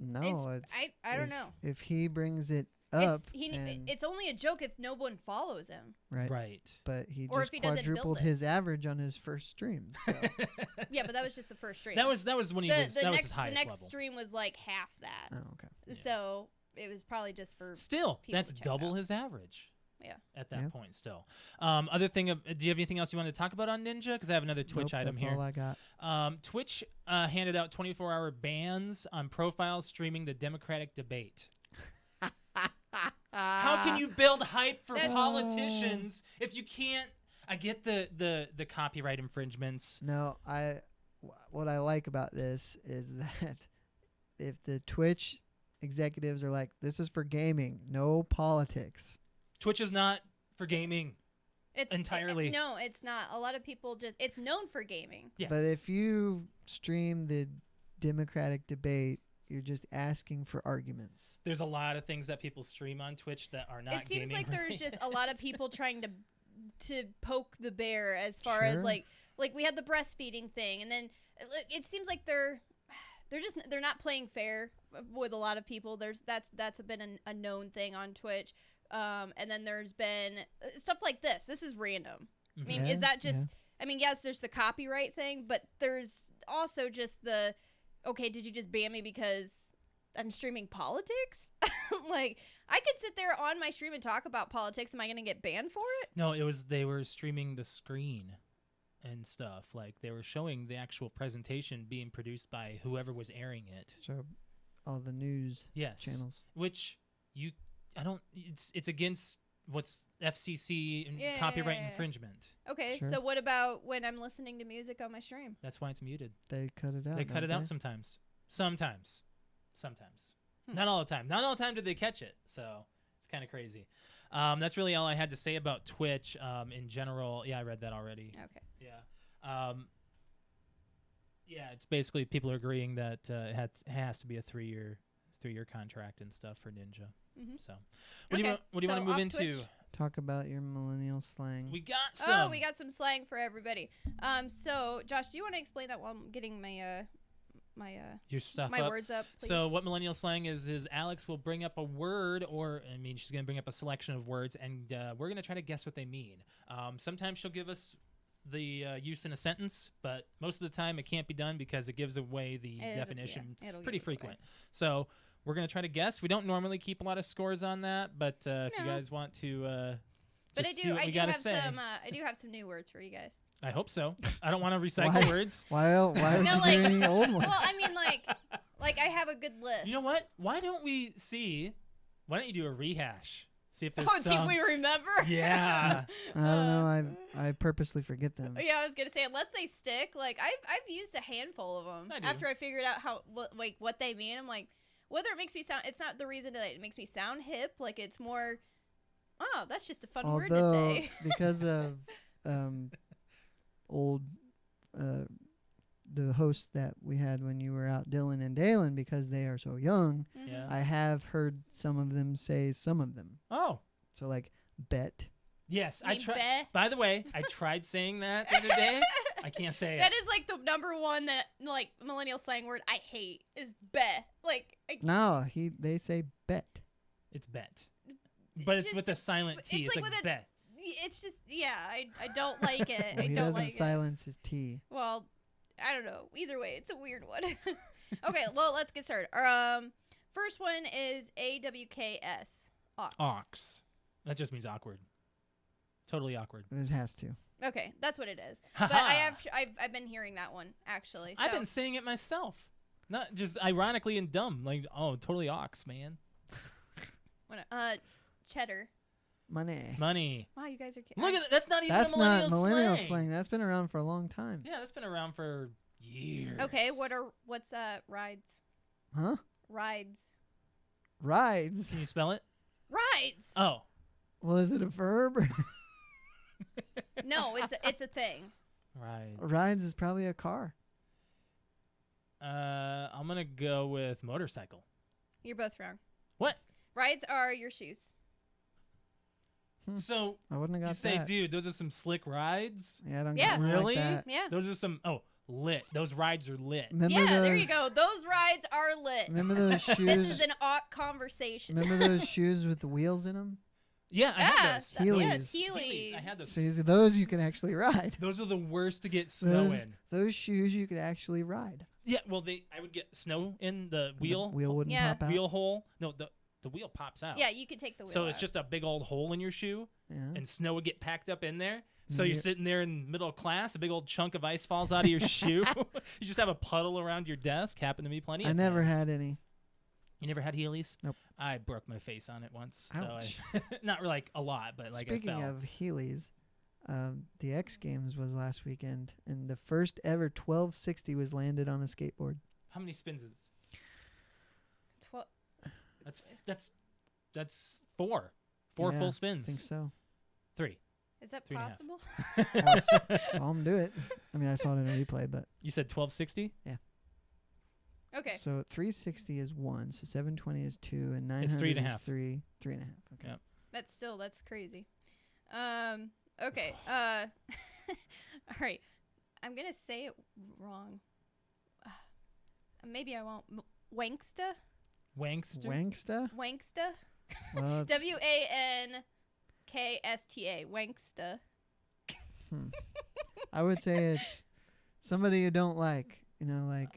Speaker 4: No, it's
Speaker 2: I don't
Speaker 4: if-
Speaker 2: know.
Speaker 4: if he brings it up. and-
Speaker 2: It's only a joke if no one follows him.
Speaker 4: right.
Speaker 1: Right.
Speaker 4: But he
Speaker 2: Or
Speaker 4: just
Speaker 2: if he doesn't build
Speaker 4: quadrupled
Speaker 2: it.
Speaker 4: his average on his first stream. So.
Speaker 2: Yeah, but that was just the first stream.
Speaker 1: that was when he was
Speaker 2: the
Speaker 1: that was
Speaker 2: next
Speaker 1: his highest
Speaker 2: the next
Speaker 1: level.
Speaker 2: stream was like half that.
Speaker 4: Oh, okay.
Speaker 1: Yeah.
Speaker 2: So it was probably just for.
Speaker 1: Still,
Speaker 2: people
Speaker 1: that's
Speaker 2: to check
Speaker 1: double
Speaker 2: out.
Speaker 1: his average.
Speaker 2: Yeah.
Speaker 1: At that
Speaker 4: Yeah.
Speaker 1: point, still. Other thing, do you have anything else you want to talk about on Ninja? Because I have another Twitch
Speaker 4: Nope,
Speaker 1: item
Speaker 4: that's
Speaker 1: here.
Speaker 4: all I got.
Speaker 1: Twitch handed out 24-hour bans on profiles streaming the Democratic debate. How can you build hype for
Speaker 2: That's-
Speaker 1: politicians if you can't? I get the copyright infringements.
Speaker 4: No, what I like about this is that if the Twitch executives are like, this is for gaming, no politics.
Speaker 1: Twitch is not for gaming.
Speaker 2: It's
Speaker 1: entirely.
Speaker 2: no, it's not. A lot of people it's known for gaming.
Speaker 1: Yes.
Speaker 4: But if you stream the Democratic debate, you're just asking for arguments.
Speaker 1: There's a lot of things that people stream on Twitch that are not
Speaker 2: It seems
Speaker 1: gaming
Speaker 2: like there's
Speaker 1: related.
Speaker 2: just a lot of people trying to poke the bear as far as
Speaker 4: Sure.
Speaker 2: like we had the breastfeeding thing, and then it seems like they're not playing fair with a lot of people. That's been a known thing on Twitch, and then there's been stuff like this. This is random. I mean,
Speaker 4: Yeah,
Speaker 2: is that just?
Speaker 4: yeah.
Speaker 2: I mean, yes, there's the copyright thing, but there's also just the okay. Did you just ban me because I'm streaming politics? Like, I could sit there on my stream and talk about politics. Am I gonna get banned for it?
Speaker 1: No, they were streaming the screen and stuff. Like they were showing the actual presentation being produced by whoever was airing it.
Speaker 4: So all the news
Speaker 1: Yes.
Speaker 4: channels.
Speaker 1: Which it's against what's FCC and
Speaker 2: Yeah,
Speaker 1: copyright
Speaker 2: yeah, yeah.
Speaker 1: infringement.
Speaker 2: Okay,
Speaker 4: Sure.
Speaker 2: so what about when I'm listening to music on my stream?
Speaker 1: That's why it's muted.
Speaker 4: They cut it out.
Speaker 1: They cut
Speaker 4: don't
Speaker 1: it out
Speaker 4: they?
Speaker 1: sometimes. Sometimes. Not all the time. Not all the time did they catch it. So it's kind of crazy. That's really all I had to say about Twitch in general. Yeah, I read that already.
Speaker 2: Okay.
Speaker 1: Yeah. Yeah, it's basically people are agreeing that it has to be a 3-year contract and stuff for Ninja.
Speaker 2: Mm-hmm.
Speaker 1: So, what do you
Speaker 2: Okay,
Speaker 1: want to
Speaker 2: so
Speaker 1: move
Speaker 2: off
Speaker 1: into?
Speaker 2: Twitch?
Speaker 4: Talk about your millennial slang.
Speaker 1: We got some.
Speaker 2: Oh, we got some slang for everybody. So Josh, do you want to explain that while I'm getting my
Speaker 1: your stuff
Speaker 2: my
Speaker 1: up.
Speaker 2: words up, please?
Speaker 1: So what millennial slang is Alex will bring up a word, she's going to bring up a selection of words, and we're going to try to guess what they mean. Sometimes she'll give us the use in a sentence, but most of the time it can't be done because it gives away the definition
Speaker 2: it'll
Speaker 1: pretty
Speaker 2: give it away.
Speaker 1: frequent. So we're going to try to guess. We don't normally keep a lot of scores on that, but if you
Speaker 2: No.
Speaker 1: guys want to
Speaker 2: But
Speaker 1: just see what
Speaker 2: I
Speaker 1: we
Speaker 2: do
Speaker 1: gotta
Speaker 2: have
Speaker 1: say.
Speaker 2: some I do have some new words for you guys.
Speaker 1: I hope so. I don't want to recycle
Speaker 4: Why?
Speaker 1: words.
Speaker 4: Why would
Speaker 2: No,
Speaker 4: you
Speaker 2: like-
Speaker 4: do any old ones?
Speaker 2: Well, I mean like I have a good list.
Speaker 1: You know what? Why don't you do a rehash? See if there's
Speaker 2: Oh, see if
Speaker 1: some.
Speaker 2: we remember.
Speaker 1: Yeah.
Speaker 4: I don't know. I purposely forget them.
Speaker 2: Yeah, I was gonna say unless they stick. Like I've used a handful of them
Speaker 1: I do.
Speaker 2: after I figured out what they mean. I'm like, whether it makes me sound, it's not the reason that it makes me sound hip. Like it's more, oh, that's just a fun word to
Speaker 4: Although
Speaker 2: say.
Speaker 4: because of old the hosts that we had when you were out, Dylan and Dalen, because they are so young,
Speaker 2: Mhm.
Speaker 1: Yeah.
Speaker 4: I have heard some of them say some of them.
Speaker 1: Oh.
Speaker 4: So like bet.
Speaker 1: Yes,
Speaker 2: You
Speaker 1: I
Speaker 2: mean
Speaker 1: tried.
Speaker 2: beh?
Speaker 1: By the way, I tried saying that the other day. I can't say it.
Speaker 2: That is like the number one that like millennial slang word I hate is "beh." Like
Speaker 4: No, they say bet.
Speaker 1: It's bet, but it's
Speaker 2: just-
Speaker 1: with a silent T.
Speaker 2: it's
Speaker 1: It's
Speaker 2: like
Speaker 1: like
Speaker 2: with a-
Speaker 1: bet.
Speaker 2: it's just I don't like it.
Speaker 4: Well,
Speaker 2: I
Speaker 4: he
Speaker 2: don't
Speaker 4: doesn't
Speaker 2: like it.
Speaker 4: silence his T.
Speaker 2: Well, I don't know. Either way, it's a weird one. Okay, well, let's get started. First one is AWKS. Ox.
Speaker 1: Ox. That just means awkward. Totally awkward.
Speaker 4: It has to.
Speaker 2: Okay, that's what it is. But I've been hearing that one actually. So.
Speaker 1: I've been saying it myself. Not just ironically and dumb. Like, oh, totally ox, man.
Speaker 2: Cheddar.
Speaker 4: Money.
Speaker 1: Money.
Speaker 2: Wow, you guys are kidding.
Speaker 1: Look at that. That's not even
Speaker 4: That's
Speaker 1: a millennial,
Speaker 4: not millennial slang. That's been around for a long time.
Speaker 1: Yeah, that's been around for years.
Speaker 2: Okay, what's rides?
Speaker 4: Huh?
Speaker 2: Rides.
Speaker 4: Rides.
Speaker 1: Can you spell it?
Speaker 2: Rides.
Speaker 1: Oh.
Speaker 4: Well, is it a verb?
Speaker 2: No, it's a thing.
Speaker 1: Right.
Speaker 4: Rides is probably a car.
Speaker 1: I'm gonna go with motorcycle.
Speaker 2: You're both wrong.
Speaker 1: What?
Speaker 2: Rides are your shoes.
Speaker 1: So
Speaker 4: I wouldn't have
Speaker 1: you
Speaker 4: got
Speaker 1: say,
Speaker 4: that.
Speaker 1: dude, those are some slick rides.
Speaker 4: Yeah, I don't
Speaker 2: Yeah.
Speaker 4: get one
Speaker 1: Really?
Speaker 4: like that.
Speaker 2: Yeah.
Speaker 1: Those are some lit. Those rides are lit.
Speaker 4: Remember
Speaker 2: Yeah,
Speaker 4: those,
Speaker 2: there you go. Those rides are lit.
Speaker 4: Remember those shoes?
Speaker 2: This is an awk conversation.
Speaker 4: Remember those shoes with the wheels in them?
Speaker 1: Yeah, I had those.
Speaker 4: Heelys.
Speaker 2: Yes,
Speaker 1: Heelys.
Speaker 2: Heelys.
Speaker 1: I had those.
Speaker 4: See, those you can actually ride.
Speaker 1: Those are the worst to get snow
Speaker 4: Those,
Speaker 1: in.
Speaker 4: those shoes you could actually ride.
Speaker 1: Yeah, well, I would get snow in the
Speaker 4: And
Speaker 1: wheel.
Speaker 4: The wheel wouldn't
Speaker 2: Yeah.
Speaker 4: pop out.
Speaker 1: Wheel hole. No, the wheel pops out.
Speaker 2: Yeah, you could take the wheel
Speaker 1: So it's
Speaker 2: out.
Speaker 1: just a big old hole in your shoe,
Speaker 4: Yeah.
Speaker 1: and snow would get packed up in there. So
Speaker 4: And
Speaker 1: you're
Speaker 4: you-
Speaker 1: sitting there in the middle of class, a big old chunk of ice falls out of your shoe. You just have a puddle around your desk. Happened to me plenty
Speaker 4: I
Speaker 1: of
Speaker 4: never
Speaker 1: times.
Speaker 4: had any.
Speaker 1: You never had Heelys?
Speaker 4: Nope.
Speaker 1: I broke my face on it once.
Speaker 4: Ouch.
Speaker 1: So not like a lot, but like
Speaker 4: Speaking
Speaker 1: I fell.
Speaker 4: of Heelys, the X Games was last weekend, and the first ever 1260 was landed on a skateboard.
Speaker 1: How many spins is? That's four. Four
Speaker 4: Yeah,
Speaker 1: full spins.
Speaker 4: I think so.
Speaker 1: 3.
Speaker 2: Is that
Speaker 1: 3.5.
Speaker 2: possible?
Speaker 4: I saw him do it. I mean, I saw it in a replay, but
Speaker 1: You said 1260?
Speaker 2: Okay.
Speaker 4: so 360 is 1, so 720 is 2, and 900
Speaker 1: It's 3.5.
Speaker 4: is 3, 3.5. Okay.
Speaker 1: Yep.
Speaker 2: That's crazy. Okay. All right. I'm gonna say it wrong. Maybe I won't. Wanksta.
Speaker 1: Wankster?
Speaker 4: Wanksta?
Speaker 2: Wanksta.
Speaker 4: Well, it's-
Speaker 2: Wanksta. Wanksta.
Speaker 4: I would say it's somebody you don't like. You know, like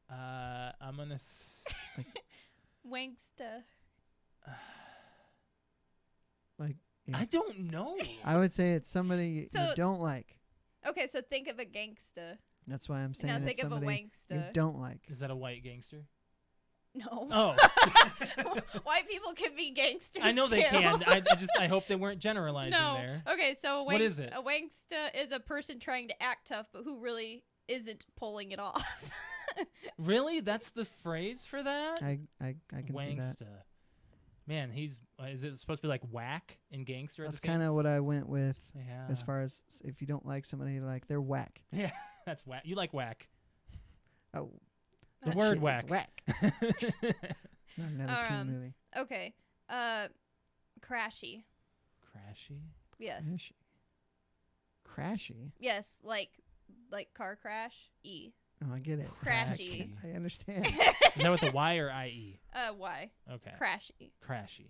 Speaker 1: I'm gonna.
Speaker 2: Wanksta.
Speaker 4: Yeah.
Speaker 1: I don't know.
Speaker 4: I would say it's somebody you
Speaker 2: So-
Speaker 4: don't like.
Speaker 2: Okay, so think of a gangsta.
Speaker 4: That's why I'm saying
Speaker 2: Now
Speaker 4: it's
Speaker 2: think of a
Speaker 4: somebody you
Speaker 2: wanksta.
Speaker 4: don't like.
Speaker 1: Is that a white gangster?
Speaker 2: No.
Speaker 1: Oh,
Speaker 2: White people can be gangsters.
Speaker 1: I know they
Speaker 2: too.
Speaker 1: can. I hope they weren't generalizing
Speaker 2: No.
Speaker 1: there.
Speaker 2: Okay, so
Speaker 1: What is it?
Speaker 2: A wanksta is a person trying to act tough, but who really isn't pulling it off.
Speaker 1: Really? That's the phrase for that?
Speaker 4: I can see that.
Speaker 1: Wanksta. Man, is it supposed to be like whack and gangster
Speaker 4: That's
Speaker 1: at the same
Speaker 4: kind of what I went with
Speaker 1: Yeah.
Speaker 4: as far as if you don't like somebody, like they're whack.
Speaker 1: Yeah, that's whack. You like whack.
Speaker 4: Oh,
Speaker 1: The
Speaker 4: that
Speaker 1: word
Speaker 4: shit is
Speaker 1: whack.
Speaker 4: whack. Not another teen
Speaker 2: Um,
Speaker 4: movie.
Speaker 2: Okay. Crashy.
Speaker 1: Crashy?
Speaker 2: Yes.
Speaker 4: Crashy. Crashy.
Speaker 2: Yes, like car crash. E.
Speaker 4: Oh, I get it.
Speaker 2: Crashy.
Speaker 4: I understand.
Speaker 1: Is that with a Y or IE?
Speaker 2: Y.
Speaker 1: Okay.
Speaker 2: Crashy.
Speaker 1: Crashy.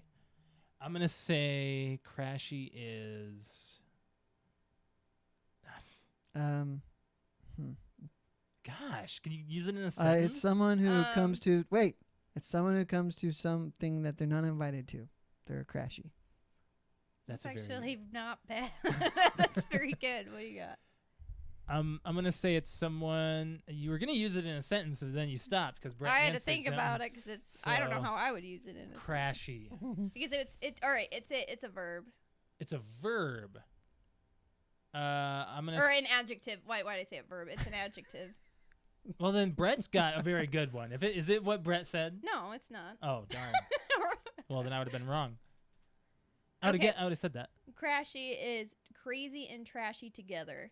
Speaker 1: I'm going to say Crashy is.
Speaker 4: Hmm.
Speaker 1: Gosh, can you use it in a sentence?
Speaker 4: It's someone who comes
Speaker 2: Um,
Speaker 4: to It's someone who comes to something that they're not invited to. They're crashy.
Speaker 1: That's
Speaker 2: That's
Speaker 1: a very
Speaker 2: actually not bad. That's very good. What do you got?
Speaker 1: I'm gonna say it's someone you were gonna use it in a sentence, and then you stopped because Brett
Speaker 2: I had to
Speaker 1: answered
Speaker 2: think
Speaker 1: something.
Speaker 2: about it because I don't know
Speaker 1: So-
Speaker 2: how I would use it in a
Speaker 1: Crashy.
Speaker 2: because all right. It's a verb
Speaker 1: It's a verb. I'm gonna.
Speaker 2: or an adjective. Why did I say a verb? It's an adjective.
Speaker 1: Well, then Brett's got a very good one. Is it what Brett said?
Speaker 2: No, it's not.
Speaker 1: Oh darn. Well, then I would have been wrong. I would
Speaker 2: Okay.
Speaker 1: have said that.
Speaker 2: Crashy is crazy and trashy together.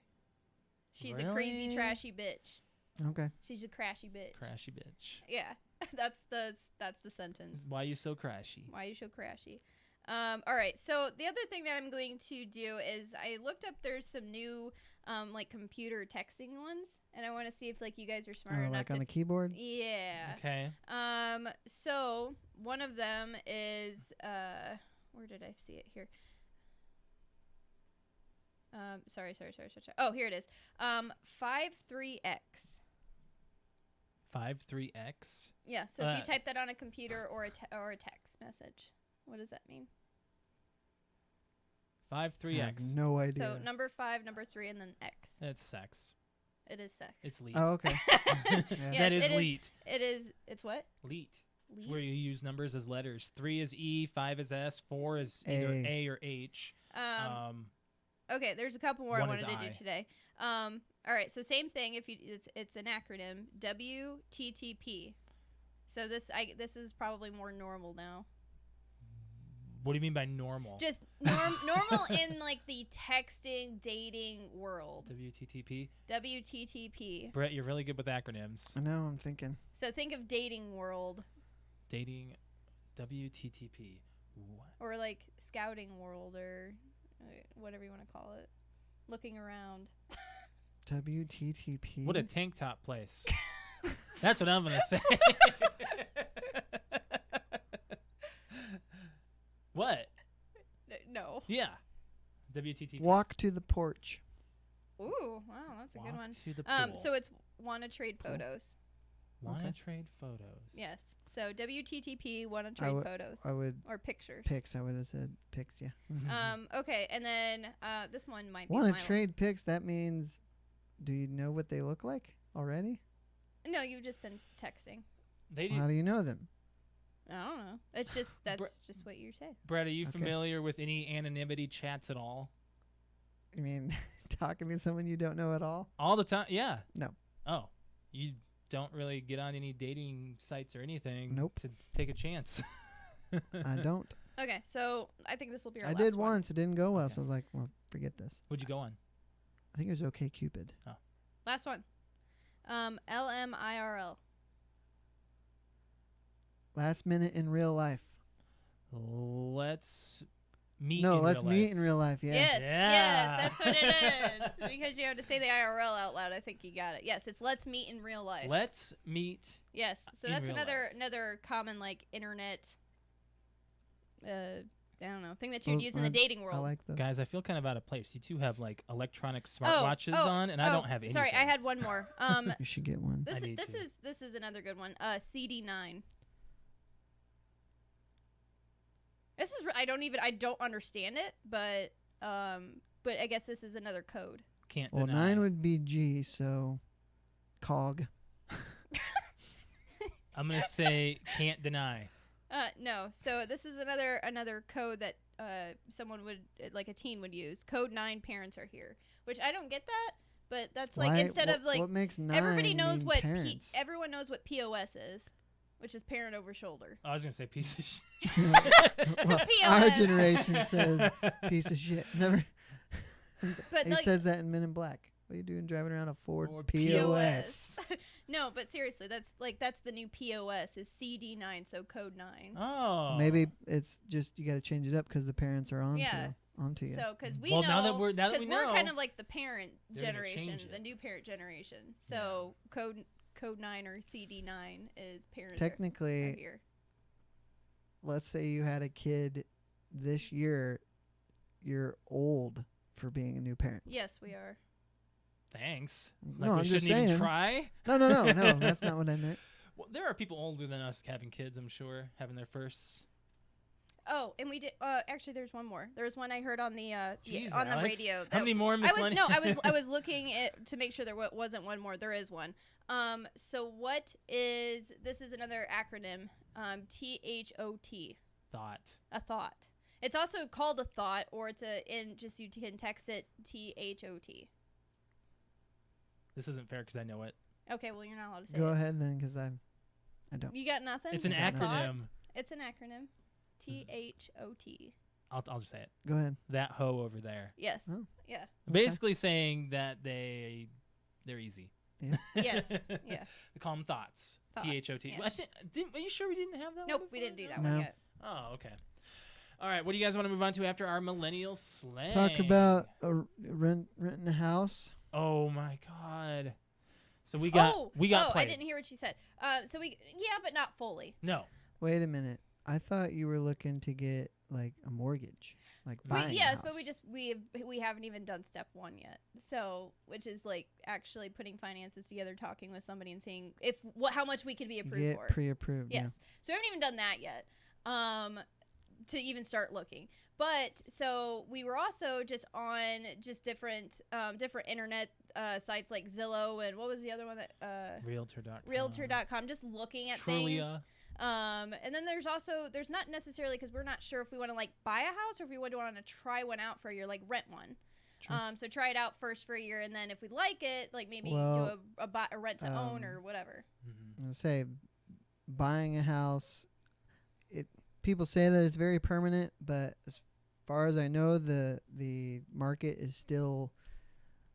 Speaker 2: She's a crazy
Speaker 1: Really?
Speaker 2: trashy bitch.
Speaker 4: Okay.
Speaker 2: She's a crashy bitch.
Speaker 1: Crashy bitch.
Speaker 2: Yeah, that's the sentence.
Speaker 1: Why you so crashy?
Speaker 2: Why you so crashy? All right. So the other thing that I'm going to do is I looked up. There's some new like computer texting ones, and I want to see if like you guys are smart enough
Speaker 4: Like on
Speaker 2: to.
Speaker 4: the keyboard.
Speaker 2: Yeah.
Speaker 1: Okay.
Speaker 2: So one of them is where did I see it here? Sorry. Oh, here it is. 53x.
Speaker 1: 53x.
Speaker 2: Yeah. So if you type that on a computer or a text message, what does that mean?
Speaker 1: 53x.
Speaker 4: I have no idea.
Speaker 2: So number 5, number 3, and then X.
Speaker 1: It's sex.
Speaker 2: It is sex.
Speaker 1: It's leet.
Speaker 4: Oh, okay. Yeah.
Speaker 2: Yes,
Speaker 1: That is
Speaker 2: it is.
Speaker 1: leet.
Speaker 2: It is. It's what?
Speaker 1: Leet. It's
Speaker 2: Leet?
Speaker 1: where you use numbers as letters. 3 is E, 5 is S, 4 is either
Speaker 4: A.
Speaker 1: A or H.
Speaker 2: Okay, there's a couple more I
Speaker 1: One is
Speaker 2: wanted to do
Speaker 1: I.
Speaker 2: today. All right, so same thing. If you, it's an acronym. WTTP. So this is probably more normal now.
Speaker 1: What do you mean by normal?
Speaker 2: Just normal in like the texting dating world.
Speaker 1: WTTP.
Speaker 2: WTTP.
Speaker 1: Brett, you're really good with acronyms.
Speaker 4: I know. I'm thinking.
Speaker 2: So think of dating world
Speaker 1: Dating. WTTP. What?
Speaker 2: or like scouting world or whatever you want to call it. Looking around.
Speaker 4: WTTP.
Speaker 1: What a tank top place. That's what I'm gonna say. What?
Speaker 2: No.
Speaker 1: Yeah. WTTP.
Speaker 4: Walk to the porch.
Speaker 2: Ooh, wow, that's a good
Speaker 1: Walk
Speaker 2: one.
Speaker 1: to the pool.
Speaker 2: So it's wanna trade photos.
Speaker 1: Wanna
Speaker 4: Okay.
Speaker 1: trade photos.
Speaker 2: Yes. So WTTP wanna trade photos
Speaker 4: I would
Speaker 2: or pictures.
Speaker 4: pics. I would have said pics. Yeah.
Speaker 2: Okay, and then this one might be
Speaker 4: Want
Speaker 2: my
Speaker 4: to trade pics? That means, do you know what they look like already?
Speaker 2: No, you've just been texting.
Speaker 1: They do.
Speaker 4: How do you know them?
Speaker 2: I don't know. It's just just what you say.
Speaker 1: Brett, are you
Speaker 4: Okay.
Speaker 1: familiar with any anonymity chats at all?
Speaker 4: I mean, talking to someone you don't know at all?
Speaker 1: All the time? Yeah.
Speaker 4: No.
Speaker 1: Oh, you don't really get on any dating sites or anything
Speaker 4: Nope.
Speaker 1: to take a chance.
Speaker 4: I don't.
Speaker 2: Okay, so I think this will be our
Speaker 4: I
Speaker 2: last
Speaker 4: did
Speaker 2: one.
Speaker 4: once. It didn't go well,
Speaker 1: Okay.
Speaker 4: so I was like, well, forget this.
Speaker 1: What'd you go on?
Speaker 4: I think it was OK Cupid.
Speaker 2: Last one. LMIRL.
Speaker 4: Last minute in real life.
Speaker 1: Let's meet.
Speaker 4: No,
Speaker 1: in
Speaker 4: let's
Speaker 1: real
Speaker 4: meet
Speaker 1: life.
Speaker 4: in real life. Yeah.
Speaker 2: Yes,
Speaker 1: Yeah.
Speaker 2: yes, that's what it is. Because you have to say the IRL out loud, I think you got it. Yes, it's let's meet in real life.
Speaker 1: Let's meet.
Speaker 2: Yes, so
Speaker 1: in
Speaker 2: that's
Speaker 1: real
Speaker 2: another common like internet. I don't know, thing that you'd
Speaker 4: Well,
Speaker 2: use in the dating world.
Speaker 4: I like those.
Speaker 1: Guys, I feel kind of out of place. You two have like electronic smartwatches on, and I don't have any.
Speaker 2: Sorry, I had one more.
Speaker 4: You should get one.
Speaker 2: This
Speaker 1: I
Speaker 2: is
Speaker 1: need
Speaker 2: this
Speaker 1: to.
Speaker 2: is this is another good one. CD9. This is I don't understand it, but I guess this is another code.
Speaker 1: Can't
Speaker 4: Well,
Speaker 1: deny.
Speaker 4: 9 would be G, so cog.
Speaker 1: I'm gonna say can't deny.
Speaker 2: No. So this is another code that someone would like a teen would use. Code 9 parents are here, which I don't get that, but that's like
Speaker 4: Why-
Speaker 2: instead of like
Speaker 4: what makes 9
Speaker 2: everybody knows
Speaker 4: mean
Speaker 2: what
Speaker 4: parents?
Speaker 2: everyone knows what POS is, which is parent over shoulder.
Speaker 1: I was gonna say piece of shit.
Speaker 4: Well, our
Speaker 2: POS.
Speaker 4: generation says piece of shit. Never.
Speaker 2: But
Speaker 4: He
Speaker 2: like,
Speaker 4: says that in Men in Black. What are you doing driving around a Ford
Speaker 1: Ford
Speaker 4: POS?
Speaker 2: No, but seriously, that's the new POS is CD9, so code 9.
Speaker 1: Oh.
Speaker 4: Maybe it's just you got to change it up because the parents are
Speaker 2: Yeah.
Speaker 4: onto you.
Speaker 2: So because we
Speaker 1: Well,
Speaker 2: know,
Speaker 1: now that we
Speaker 2: because we're
Speaker 1: know,
Speaker 2: kind of like the parent
Speaker 1: they're gonna
Speaker 2: generation,
Speaker 1: change it.
Speaker 2: the new parent generation. So code 9 or CD9 is parents are
Speaker 4: Technically,
Speaker 2: here.
Speaker 4: let's say you had a kid this year, you're old for being a new parent.
Speaker 2: Yes, we are.
Speaker 1: Thanks. Like
Speaker 4: No,
Speaker 1: we
Speaker 4: I'm just
Speaker 1: shouldn't even
Speaker 4: saying.
Speaker 1: try.
Speaker 4: No, that's not what I meant.
Speaker 1: Well, there are people older than us having kids. I'm sure having their firsts.
Speaker 2: Oh, and we did. Actually, there's one more. There's one I heard on the
Speaker 1: Jeez,
Speaker 2: on the
Speaker 1: Alex.
Speaker 2: radio.
Speaker 1: How many more
Speaker 2: I was
Speaker 1: miscellaneous?
Speaker 2: I was looking to make sure there wasn't one more. There is one. So what is this? Is another acronym. THOT.
Speaker 1: Thought.
Speaker 2: A thought. It's also called a thought, or it's just you can text it THOT.
Speaker 1: This isn't fair because I know it.
Speaker 2: Okay, well you're not allowed to say
Speaker 4: Go
Speaker 2: it.
Speaker 4: ahead then, because I don't.
Speaker 2: You got nothing.
Speaker 1: It's an
Speaker 4: I got
Speaker 2: Thought?
Speaker 1: acronym.
Speaker 2: It's an acronym. THOT.
Speaker 1: I'll just say it.
Speaker 4: Go ahead.
Speaker 1: That hoe over there.
Speaker 2: Yes.
Speaker 4: Oh.
Speaker 2: Yeah.
Speaker 1: Basically saying that they're easy.
Speaker 2: Yes. Yeah.
Speaker 1: They call them thoughts.
Speaker 2: Thoughts,
Speaker 1: THOT.
Speaker 2: yes.
Speaker 1: Well, are you sure we didn't have that one?
Speaker 2: Nope, we
Speaker 1: before?
Speaker 2: didn't do that
Speaker 4: No.
Speaker 2: one yet.
Speaker 1: Oh, okay. All right. What do you guys want to move on to after our millennial slang?
Speaker 4: Talk about renting a house.
Speaker 1: Oh my God. So we got
Speaker 2: I
Speaker 1: played.
Speaker 2: didn't hear what you said. So but not fully.
Speaker 1: No.
Speaker 4: Wait a minute. I thought you were looking to get like a mortgage, like buying.
Speaker 2: Yes,
Speaker 4: a house.
Speaker 2: but we haven't even done step 1 yet. So, which is like actually putting finances together, talking with somebody, and seeing how much we could be approved
Speaker 4: get
Speaker 2: for.
Speaker 4: pre-approved.
Speaker 2: Yes. So we haven't even done that yet. To even start looking. But so we were also just on different internet sites like Zillow and what was the other one that
Speaker 1: Realtor.com.
Speaker 2: Realtor.com, just looking at things.
Speaker 1: Trulia.
Speaker 2: And then there's not necessarily, because we're not sure if we want to like buy a house or if we want to try one out for a year, like rent one.
Speaker 4: Sure.
Speaker 2: So try it out first for a year, and then if we like it, like maybe
Speaker 4: Well,
Speaker 2: do a rent to own or whatever.
Speaker 1: Mhm.
Speaker 4: I'm gonna say, buying a house. People say that it's very permanent, but as far as I know, the market is still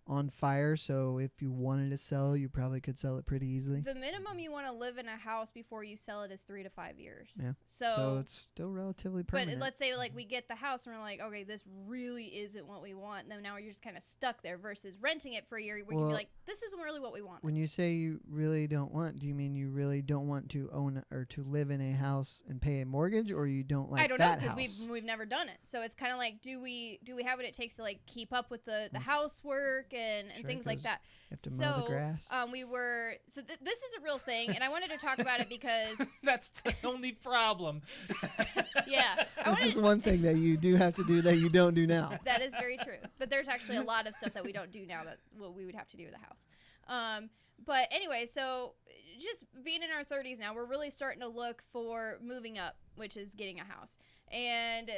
Speaker 4: on fire. So if you wanted to sell, you probably could sell it pretty easily.
Speaker 2: The minimum you want to live in a house before you sell it is 3 to 5 years.
Speaker 4: Yeah.
Speaker 2: So
Speaker 4: So it's still relatively permanent.
Speaker 2: but let's say like we get the house and we're like, okay, this really isn't what we want. And then now you're just kind of stuck there versus renting it for a year where you can be
Speaker 4: Well,
Speaker 2: like, this isn't really what we want.
Speaker 4: When you say you really don't want, do you mean you really don't want to own or to live in a house and pay a mortgage, or you don't like
Speaker 2: I don't know,
Speaker 4: that
Speaker 2: because
Speaker 4: house?
Speaker 2: we've never done it. So it's kind of like, do we have what it takes to like keep up with the
Speaker 4: Yes.
Speaker 2: housework and
Speaker 4: Sure,
Speaker 2: things like
Speaker 4: 'cause
Speaker 2: that.
Speaker 4: You have to mow the grass.
Speaker 2: This is a real thing, and I wanted to talk about it because
Speaker 1: That's the only problem.
Speaker 2: yeah,
Speaker 4: This is one thing that you do have to do that you don't do now.
Speaker 2: that is very true. But there's actually a lot of stuff that we don't do now that we would have to do with a house. But anyway, so just being in our 30s now, we're really starting to look for moving up, which is getting a house. And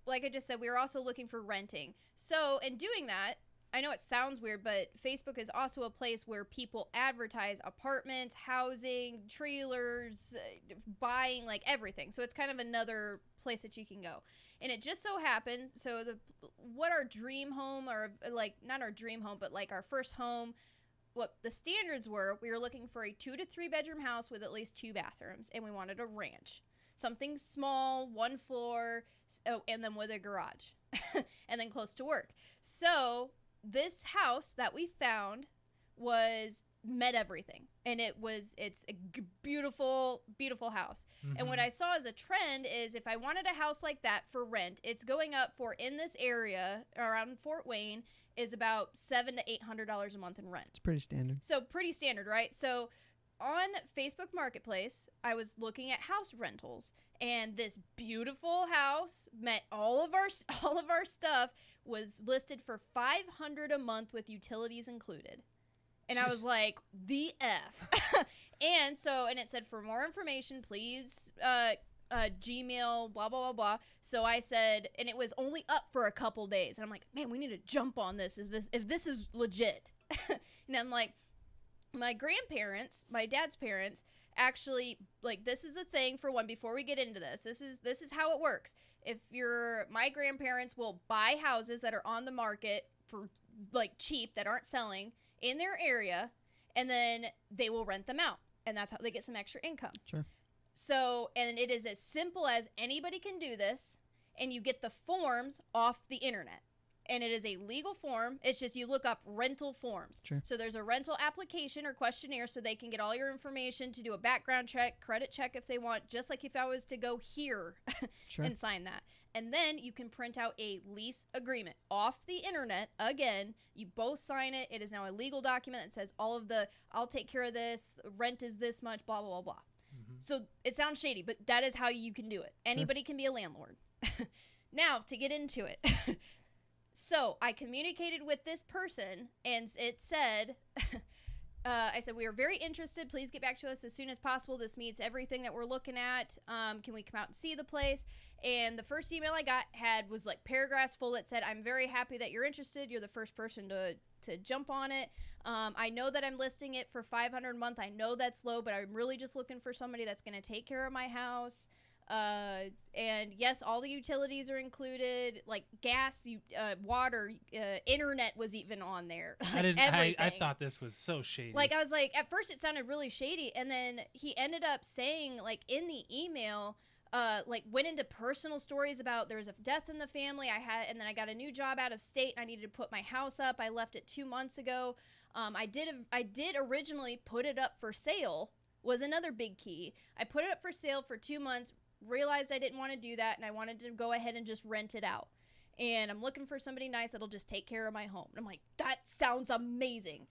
Speaker 2: like I just said, we were also looking for renting. So in doing that, I know it sounds weird, but Facebook is also a place where people advertise apartments, housing, trailers, buying, like everything. So it's kind of another place that you can go. And it just so happened, so what our dream home, or like not our dream home, but like our first home, what the standards were, we were looking for a 2 to 3 bedroom house with at least 2 bathrooms, and we wanted a ranch. Something small, 1 floor, and then with a garage, and then close to work. So this house that we found met everything, and it's a beautiful house. And what I saw as a trend is, if I wanted a house like that for rent, it's going up for, in this area around Fort Wayne, is about $700 to $800 a month in rent.
Speaker 4: It's pretty standard.
Speaker 2: So pretty standard, right? So on Facebook Marketplace, I was looking at house rentals, and this beautiful house met all of our stuff, was listed for $500 a month with utilities included. And I was like, the F. and it said, for more information, please Gmail, blah, blah, blah, blah. So I said, and it was only up for a couple days. And I'm like, man, we need to jump on this if this is legit. And I'm like, my grandparents, my dad's parents, actually, like, this is a thing for one, before we get into this. This is how it works. My grandparents will buy houses that are on the market for, like, cheap, that aren't selling in their area, and then they will rent them out, and that's how they get some extra income.
Speaker 4: Sure.
Speaker 2: So, and it is as simple as anybody can do this, and you get the forms off the internet, and it is a legal form. It's just, you look up rental forms.
Speaker 4: Sure.
Speaker 2: So there's a rental application or questionnaire, so they can get all your information to do a background check, credit check if they want, just like if I was to go here
Speaker 4: Sure.
Speaker 2: and sign that. And then you can print out a lease agreement off the internet. Again, you both sign it. It is now a legal document that says all of I'll take care of this, rent is this much, blah, blah, blah, blah. So it sounds shady, but that is how you can do it. Anybody can be a landlord. Now, to get into it. So I communicated with this person, and it said, I said, we are very interested. Please get back to us as soon as possible. This meets everything that we're looking at. Can we come out and see the place? And the first email I got was like paragraphs full that said, I'm very happy that you're interested. You're the first person to jump on it. I know that I'm listing it for $500 a month. I know that's low, but I'm really just looking for somebody that's going to take care of my house. And yes, all the utilities are included, like gas, water, internet was even on there.
Speaker 1: I thought this was so shady.
Speaker 2: Like, I was like, at first it sounded really shady, and then he ended up saying, like, in the email, like, went into personal stories about there was a death in the family and then I got a new job out of state, and I needed to put my house up. I left it 2 months ago. I did originally put it up for sale, was another big key. I put it up for sale for 2 months, realized I didn't want to do that, and I wanted to go ahead and just rent it out. And I'm looking for somebody nice that'll just take care of my home. And I'm like, that sounds amazing.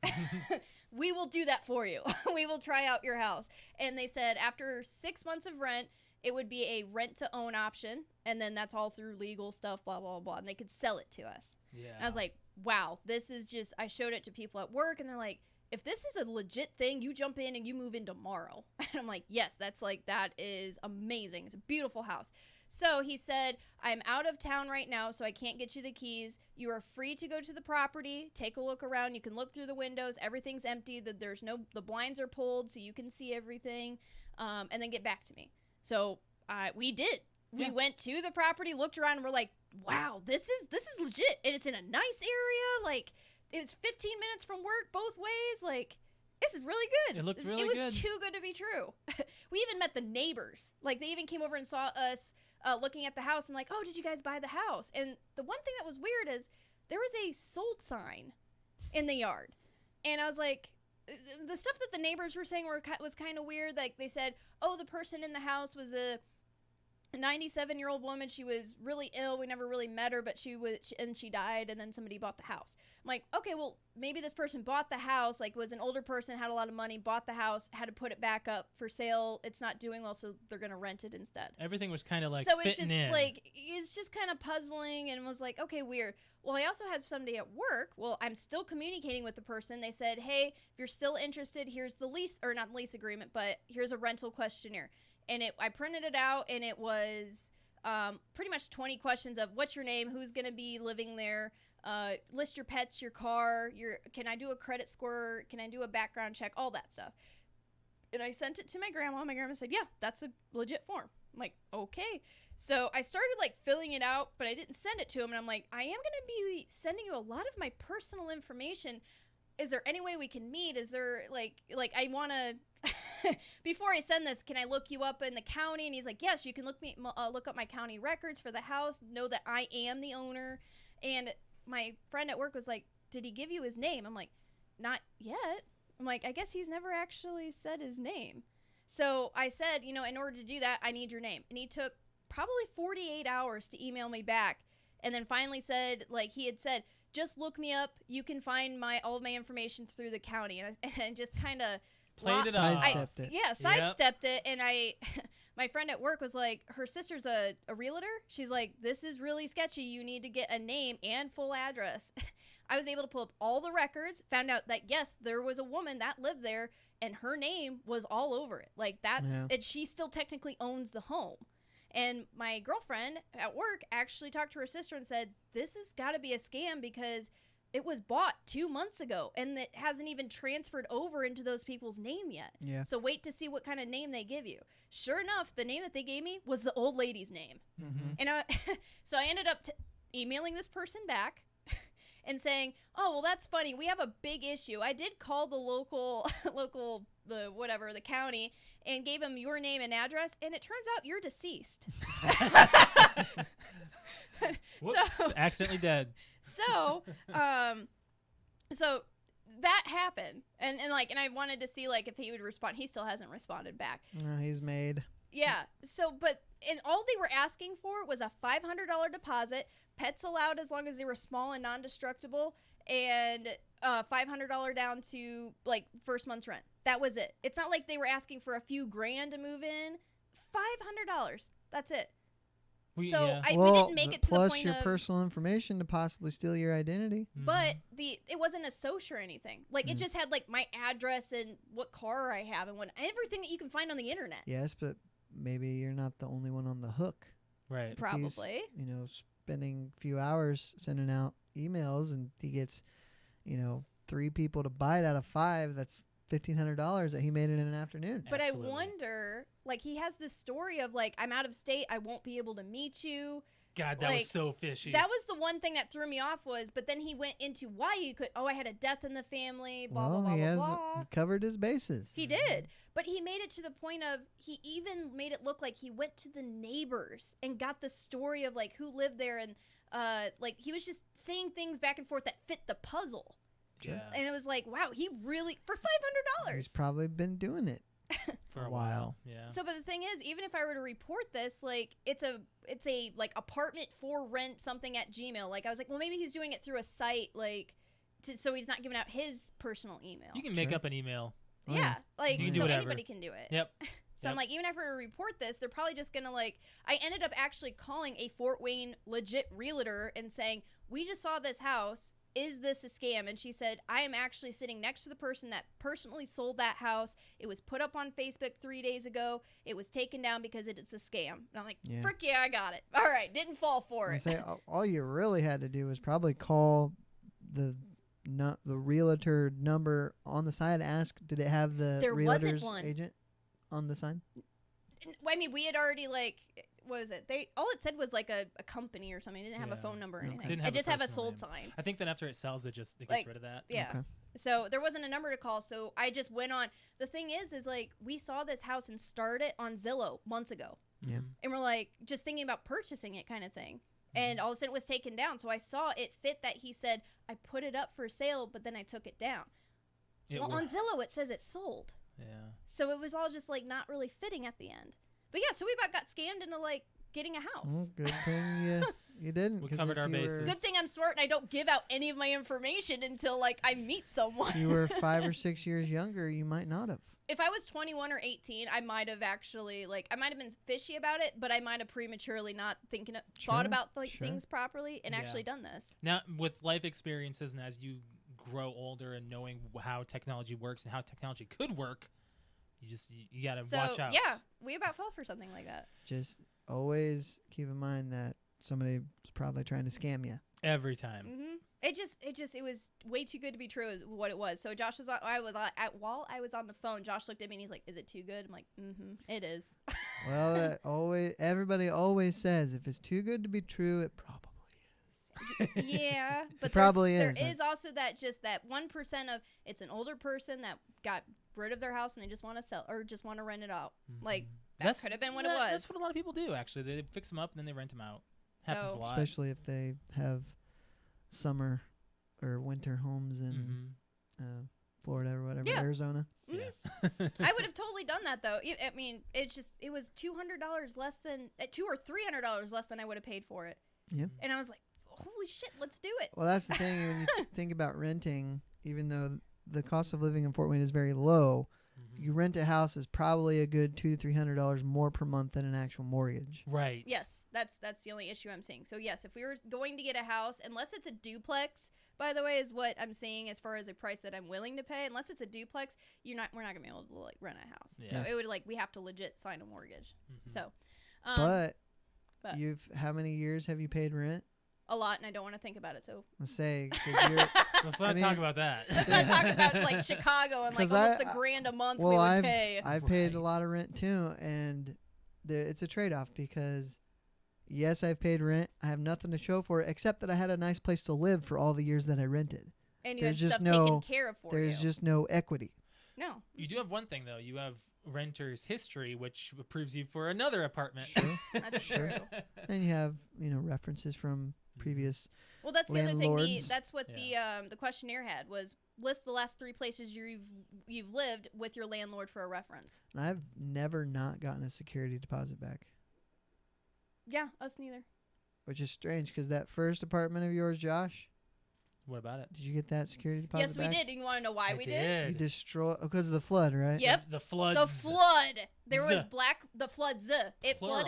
Speaker 2: We will do that for you. We will try out your house. And they said after 6 months of rent, it would be a rent-to-own option, and then that's all through legal stuff, blah, blah, blah, and they could sell it to us.
Speaker 1: Yeah.
Speaker 2: And I was like, wow, this is just, I showed it to people at work, and they're like, if this is a legit thing, you jump in and you move in tomorrow. And I'm like, yes, that is amazing. It's a beautiful house. So he said, I'm out of town right now, so I can't get you the keys. You are free to go to the property, take a look around. You can look through the windows. Everything's empty. The blinds are pulled, so you can see everything, and then get back to me. So we did. We went to the property, looked around, and we're like, wow, this is legit. And it's in a nice area. Like, it's 15 minutes from work both ways. Like, this is really good.
Speaker 1: It looked really good.
Speaker 2: It was too good to be true. We even met the neighbors. Like, they even came over and saw us looking at the house and like, oh, did you guys buy the house? And the one thing that was weird is there was a sold sign in the yard. And I was like, the stuff that the neighbors were saying was kind of weird. Like, they said, oh, the person in the house was a 97-year-old woman. She was really ill. We never really met her, but she died, and then somebody bought the house. I'm like, okay, well, maybe this person bought the house, like, was an older person, had a lot of money, bought the house, had to put it back up for sale. It's not doing well, so they're going to rent it instead.
Speaker 1: Everything was kind of like
Speaker 2: so
Speaker 1: fitting in.
Speaker 2: It's just kind of puzzling, and was like, okay, weird. Well, I also had somebody at work. Well, I'm still communicating with the person. They said, hey, if you're still interested, here's the lease, or not lease agreement, but here's a rental questionnaire. And I printed it out, and it was pretty much 20 questions of what's your name, who's going to be living there, list your pets, your car, can I do a credit score, can I do a background check, all that stuff. And I sent it to my grandma. My grandma said, yeah, that's a legit form. I'm like, okay. So I started like filling it out, but I didn't send it to him. And I'm like, I am going to be sending you a lot of my personal information. Is there any way we can meet? Is there like I want to, before I send this, can I look you up in the county? And he's like, yes, you can look up my county records for the house, know that I am the owner. And my friend at work was like, did he give you his name? I'm like, not yet. I'm like, I guess he's never actually said his name. So I said, in order to do that, I need your name. And he took probably 48 hours to email me back. And then finally said, like he had said, just look me up. You can find all of my information through the county. And just kind of
Speaker 1: Played it off.
Speaker 4: Sidestepped it.
Speaker 2: Yeah, sidestepped it. And my friend at work was like, her sister's a realtor. She's like, this is really sketchy. You need to get a name and full address. I was able to pull up all the records, found out that, yes, there was a woman that lived there, and her name was all over it. Like, and she still technically owns the home. And my girlfriend at work actually talked to her sister and said, this has got to be a scam because it was bought 2 months ago, and it hasn't even transferred over into those people's name yet.
Speaker 4: Yeah.
Speaker 2: So wait to see what kind of name they give you. Sure enough, the name that they gave me was the old lady's name.
Speaker 4: Mm-hmm.
Speaker 2: And so I ended up emailing this person back and saying, oh, well, that's funny. We have a big issue. I did call the county, and gave him your name and address, and it turns out you're deceased.
Speaker 1: Whoops, accidentally dead.
Speaker 2: So that happened, and I wanted to see like if he would respond. He still hasn't responded back.
Speaker 4: No, he's made.
Speaker 2: Yeah. So, and all they were asking for was a $500 deposit, pets allowed as long as they were small and non-destructible, and $500 down to like first month's rent. That was it. It's not like they were asking for a few grand to move in. $500. That's it. We didn't make it to the
Speaker 4: plus
Speaker 2: point
Speaker 4: your
Speaker 2: of
Speaker 4: personal information to possibly steal your identity.
Speaker 2: But it wasn't a social or anything. Like it just had like my address and what car I have and everything that you can find on the internet.
Speaker 4: Yes, but maybe you're not the only one on the hook.
Speaker 1: Right.
Speaker 2: Probably.
Speaker 4: He's, spending a few hours sending out emails, and he gets, 3 people to buy it out of 5. That's $1,500 that he made in an afternoon.
Speaker 2: But
Speaker 1: Absolutely.
Speaker 2: I wonder, like, he has this story of, like, I'm out of state, I won't be able to meet you.
Speaker 1: God, that was so fishy.
Speaker 2: That was the one thing that threw me off but then he went into why you could, I had a death in the family, blah, blah, blah,
Speaker 4: he
Speaker 2: blah,
Speaker 4: has
Speaker 2: blah.
Speaker 4: covered his bases.
Speaker 2: He did. But he made it to the point of, he even made it look like he went to the neighbors and got the story of, like, who lived there. And, he was just saying things back and forth that fit the puzzle.
Speaker 1: Yeah.
Speaker 2: And it was like, wow, he really, for $500.
Speaker 4: He's probably been doing it
Speaker 1: For a while. Yeah.
Speaker 2: So, but the thing is, even if I were to report this, like, it's a like apartment for rent something at Gmail. Like, I was like, well, maybe he's doing it through a site, like, so he's not giving out his personal email.
Speaker 1: You can make up an email.
Speaker 2: Yeah, like,
Speaker 1: You can
Speaker 2: so
Speaker 1: do whatever.
Speaker 2: anybody can do it.
Speaker 1: Yep.
Speaker 2: So I'm like, even if I were to report this, they're probably just gonna I ended up actually calling a Fort Wayne legit realtor and saying, we just saw this house. Is this a scam? And she said, I am actually sitting next to the person that personally sold that house. It was put up on Facebook 3 days ago. It was taken down because it's a scam. And I'm like, frick yeah, I got it. All right, didn't fall for it.
Speaker 4: Say, all you really had to do was probably call the realtor number on the side. Ask, did it have the realtor's agent on the sign?
Speaker 2: I mean, we had already what was it? All it said was like a company or something. It didn't have a phone number or anything. It just have a sold sign.
Speaker 1: I think that after it sells, it gets rid of that.
Speaker 2: Yeah.
Speaker 4: Okay.
Speaker 2: So there wasn't a number to call. So I just went on. The thing is like we saw this house and started it on Zillow months ago.
Speaker 4: Yeah.
Speaker 2: And we're like just thinking about purchasing it kind of thing. And all of a sudden it was taken down. So I saw it fit that he said, I put it up for sale, but then I took it down. On Zillow, it says it sold.
Speaker 1: Yeah.
Speaker 2: So it was all just like not really fitting at the end. But yeah, so we about got scammed into like getting a house.
Speaker 4: Well, good thing you didn't.
Speaker 1: We covered our bases.
Speaker 2: Good thing I'm smart and I don't give out any of my information until like I meet someone.
Speaker 4: If you were 5 or 6 years younger, you might not have.
Speaker 2: If I was 21 or 18, I might have actually I might have been fishy about it, but I might have prematurely not thought about things properly and actually done this.
Speaker 1: Now, with life experiences and as you grow older and knowing how technology works and how technology could work, you got to watch out.
Speaker 2: Yeah, we about fell for something like that.
Speaker 4: Just always keep in mind that somebody's probably trying to scam you.
Speaker 1: Every time.
Speaker 2: Mm-hmm. It was way too good to be true is what it was. So Josh was on, while I was on the phone, Josh looked at me and he's like, "Is it too good?" I'm like, it is.
Speaker 4: Well, everybody always says if it's too good to be true, it probably is.
Speaker 2: Yeah, but
Speaker 4: probably
Speaker 2: there
Speaker 4: is.
Speaker 2: is also that 1% of it's an older person that got rid of their house and they just want to sell or just want to rent it out. Like that could have been what it was.
Speaker 1: That's what a lot of people do. Actually, they fix them up and then they rent them out. Happens a lot.
Speaker 4: Especially if they have summer or winter homes in Florida or whatever, Arizona.
Speaker 2: Yeah. I would have totally done that though. I mean, it was $200 less than $200 or $300 less than I would have paid for it.
Speaker 4: Yeah.
Speaker 2: And I was like, holy shit, let's do it.
Speaker 4: Well, that's the thing when you think about renting. Even though the cost of living in Fort Wayne is very low, you rent a house is probably a good $200 to $300 more per month than an actual mortgage.
Speaker 1: Right.
Speaker 2: Yes, that's the only issue I'm seeing. So yes, if we were going to get a house, unless it's a duplex, by the way, is what I'm seeing as far as a price that I'm willing to pay. Unless it's a duplex, we're not gonna be able to like rent a house.
Speaker 1: Yeah.
Speaker 2: So it would we have to legit sign a mortgage. So,
Speaker 4: but how many years have you paid rent?
Speaker 2: A lot, and I don't want to think about it. So
Speaker 4: let's say, 'cause you're,
Speaker 1: let's not talk about that.
Speaker 2: let's not talk about like Chicago and like almost $1,000 a month we would pay.
Speaker 4: I've paid a lot of rent too, and it's a trade-off because yes, I've paid rent. I have nothing to show for it except that I had a nice place to live for all the years that I rented.
Speaker 2: And you had stuff taken care of for you.
Speaker 4: There's just no equity.
Speaker 2: No.
Speaker 1: You do have one thing though. You have renter's history, which approves you for another apartment.
Speaker 4: Sure.
Speaker 2: That's true.
Speaker 4: And you have references from previous.
Speaker 2: Well, that's the
Speaker 4: landlords.
Speaker 2: other thing. That's what the questionnaire had was list the last 3 places you've lived with your landlord for a reference.
Speaker 4: And I've never not gotten a security deposit back.
Speaker 2: Yeah, us neither.
Speaker 4: Which is strange because that first apartment of yours, Josh.
Speaker 1: What about it?
Speaker 4: Did you get that security deposit
Speaker 2: Yes,
Speaker 4: back?
Speaker 2: we did. You want to know why we did?
Speaker 4: You destroyed because of the flood, right?
Speaker 2: Yep.
Speaker 1: The flood.
Speaker 2: The flood. There was
Speaker 1: Z.
Speaker 2: the floods. It
Speaker 1: Plural.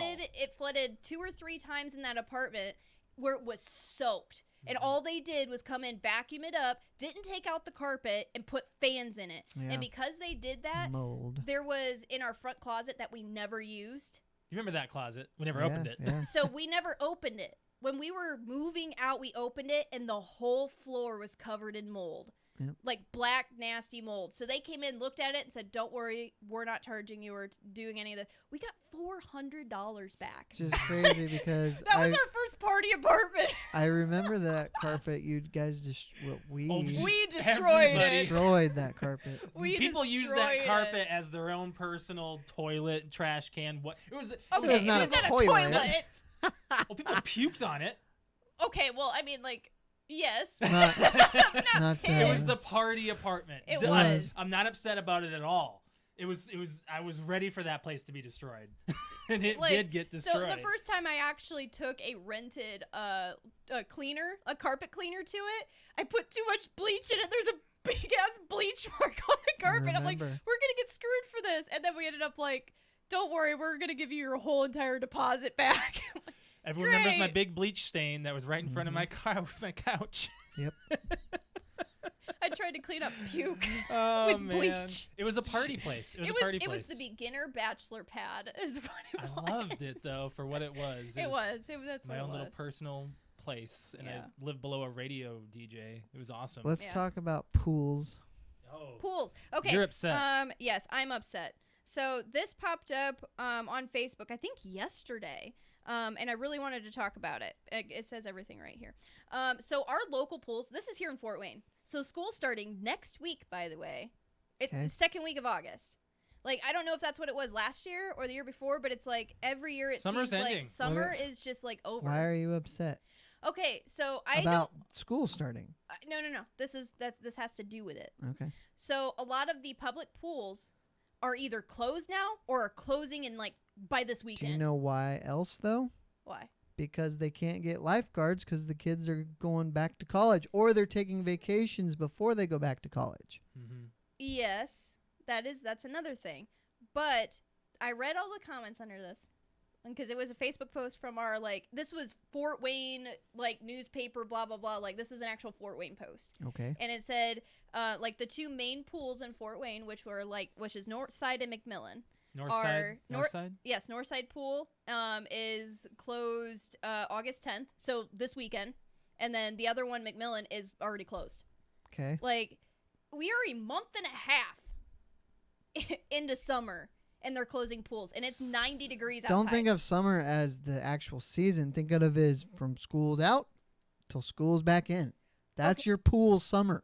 Speaker 2: flooded 2 or 3 times in that apartment where it was soaked. And all they did was come in, vacuum it up, didn't take out the carpet, and put fans in it.
Speaker 4: Yeah.
Speaker 2: And because they did that,
Speaker 4: mold.
Speaker 2: there was in our front closet that we never used.
Speaker 1: You remember that closet? We never opened it.
Speaker 4: Yeah.
Speaker 2: So we never opened it. When we were moving out, we opened it, and the whole floor was covered in mold.
Speaker 4: Yep.
Speaker 2: Like black, nasty mold. So they came in, looked at it, and said, don't worry, we're not charging you or doing any of this. We got $400 back.
Speaker 4: Which is crazy because
Speaker 2: That was our first party apartment.
Speaker 4: I remember that carpet. You guys we
Speaker 2: destroyed it.
Speaker 4: destroyed that carpet.
Speaker 1: People use that
Speaker 2: destroyed
Speaker 1: carpet
Speaker 2: it.
Speaker 1: as their own personal toilet, trash can. What it was?
Speaker 2: Okay,
Speaker 4: was not
Speaker 2: it was
Speaker 4: a
Speaker 2: not
Speaker 4: toilet.
Speaker 2: a toilet.
Speaker 1: Well, people puked on it.
Speaker 2: Okay, well, I mean, like, yes.
Speaker 4: Not
Speaker 1: It was
Speaker 2: pissed.
Speaker 1: the party apartment.
Speaker 2: It
Speaker 1: Duh.
Speaker 2: was.
Speaker 1: I'm not upset about it at all. It was. I was ready for that place to be destroyed, and it did get destroyed.
Speaker 2: So the first time I actually took a rented a carpet cleaner to it, I put too much bleach in it. There's a big ass bleach mark on the carpet. I'm like, we're gonna get screwed for this, and then we ended up like, don't worry, we're gonna give you your whole entire deposit back.
Speaker 1: Everyone remembers my big bleach stain that was right in front of my car with my couch.
Speaker 4: Yep.
Speaker 2: I tried to clean up puke
Speaker 1: Oh
Speaker 2: with
Speaker 1: man,
Speaker 2: bleach.
Speaker 1: it was a party place. It was a party place.
Speaker 2: It was the beginner bachelor pad, is what it was.
Speaker 1: I loved it though for what it was.
Speaker 2: That's
Speaker 1: my
Speaker 2: what
Speaker 1: own
Speaker 2: it
Speaker 1: little
Speaker 2: was.
Speaker 1: personal place, and
Speaker 2: Yeah.
Speaker 1: I lived below a radio DJ. It was awesome.
Speaker 4: Let's
Speaker 2: Yeah.
Speaker 4: talk about pools.
Speaker 1: Oh.
Speaker 2: Pools. Okay.
Speaker 1: You're upset.
Speaker 2: Yes, I'm upset. So this popped up on Facebook, I think yesterday. And I really wanted to talk about it. It says everything right here. So our local pools, this is here in Fort Wayne. So school's starting next week, by the way. It's the second week of August. Like, I don't know if that's what it was last year or the year before, but it's like every year it
Speaker 1: Summer's
Speaker 2: seems
Speaker 1: ending.
Speaker 2: like summer is just like over.
Speaker 4: Why are you upset
Speaker 2: Okay, so
Speaker 4: about school starting?
Speaker 2: No. This has to do with it.
Speaker 4: Okay.
Speaker 2: So a lot of the public pools are either closed now or are closing in like by this
Speaker 4: Do
Speaker 2: weekend.
Speaker 4: you know why else though?
Speaker 2: Why?
Speaker 4: Because they can't get lifeguards because the kids are going back to college or they're taking vacations before they go back to college.
Speaker 1: Mm-hmm.
Speaker 2: Yes, that's another thing. But I read all the comments under this because it was a Facebook post from our this was Fort Wayne newspaper blah blah blah, this was an actual Fort Wayne post.
Speaker 4: Okay.
Speaker 2: And it said the 2 main pools in Fort Wayne which is Northside and McMillan.
Speaker 1: Northside.
Speaker 2: Yes, Northside Pool is closed August 10th, so this weekend. and then the other one, McMillan, is already closed.
Speaker 4: Okay.
Speaker 2: Like, we are a month and a half into summer, and they're closing pools, and it's 90 degrees outside.
Speaker 4: Don't think of summer as the actual season. Think of it as from school's out till school's back in. That's your pool summer.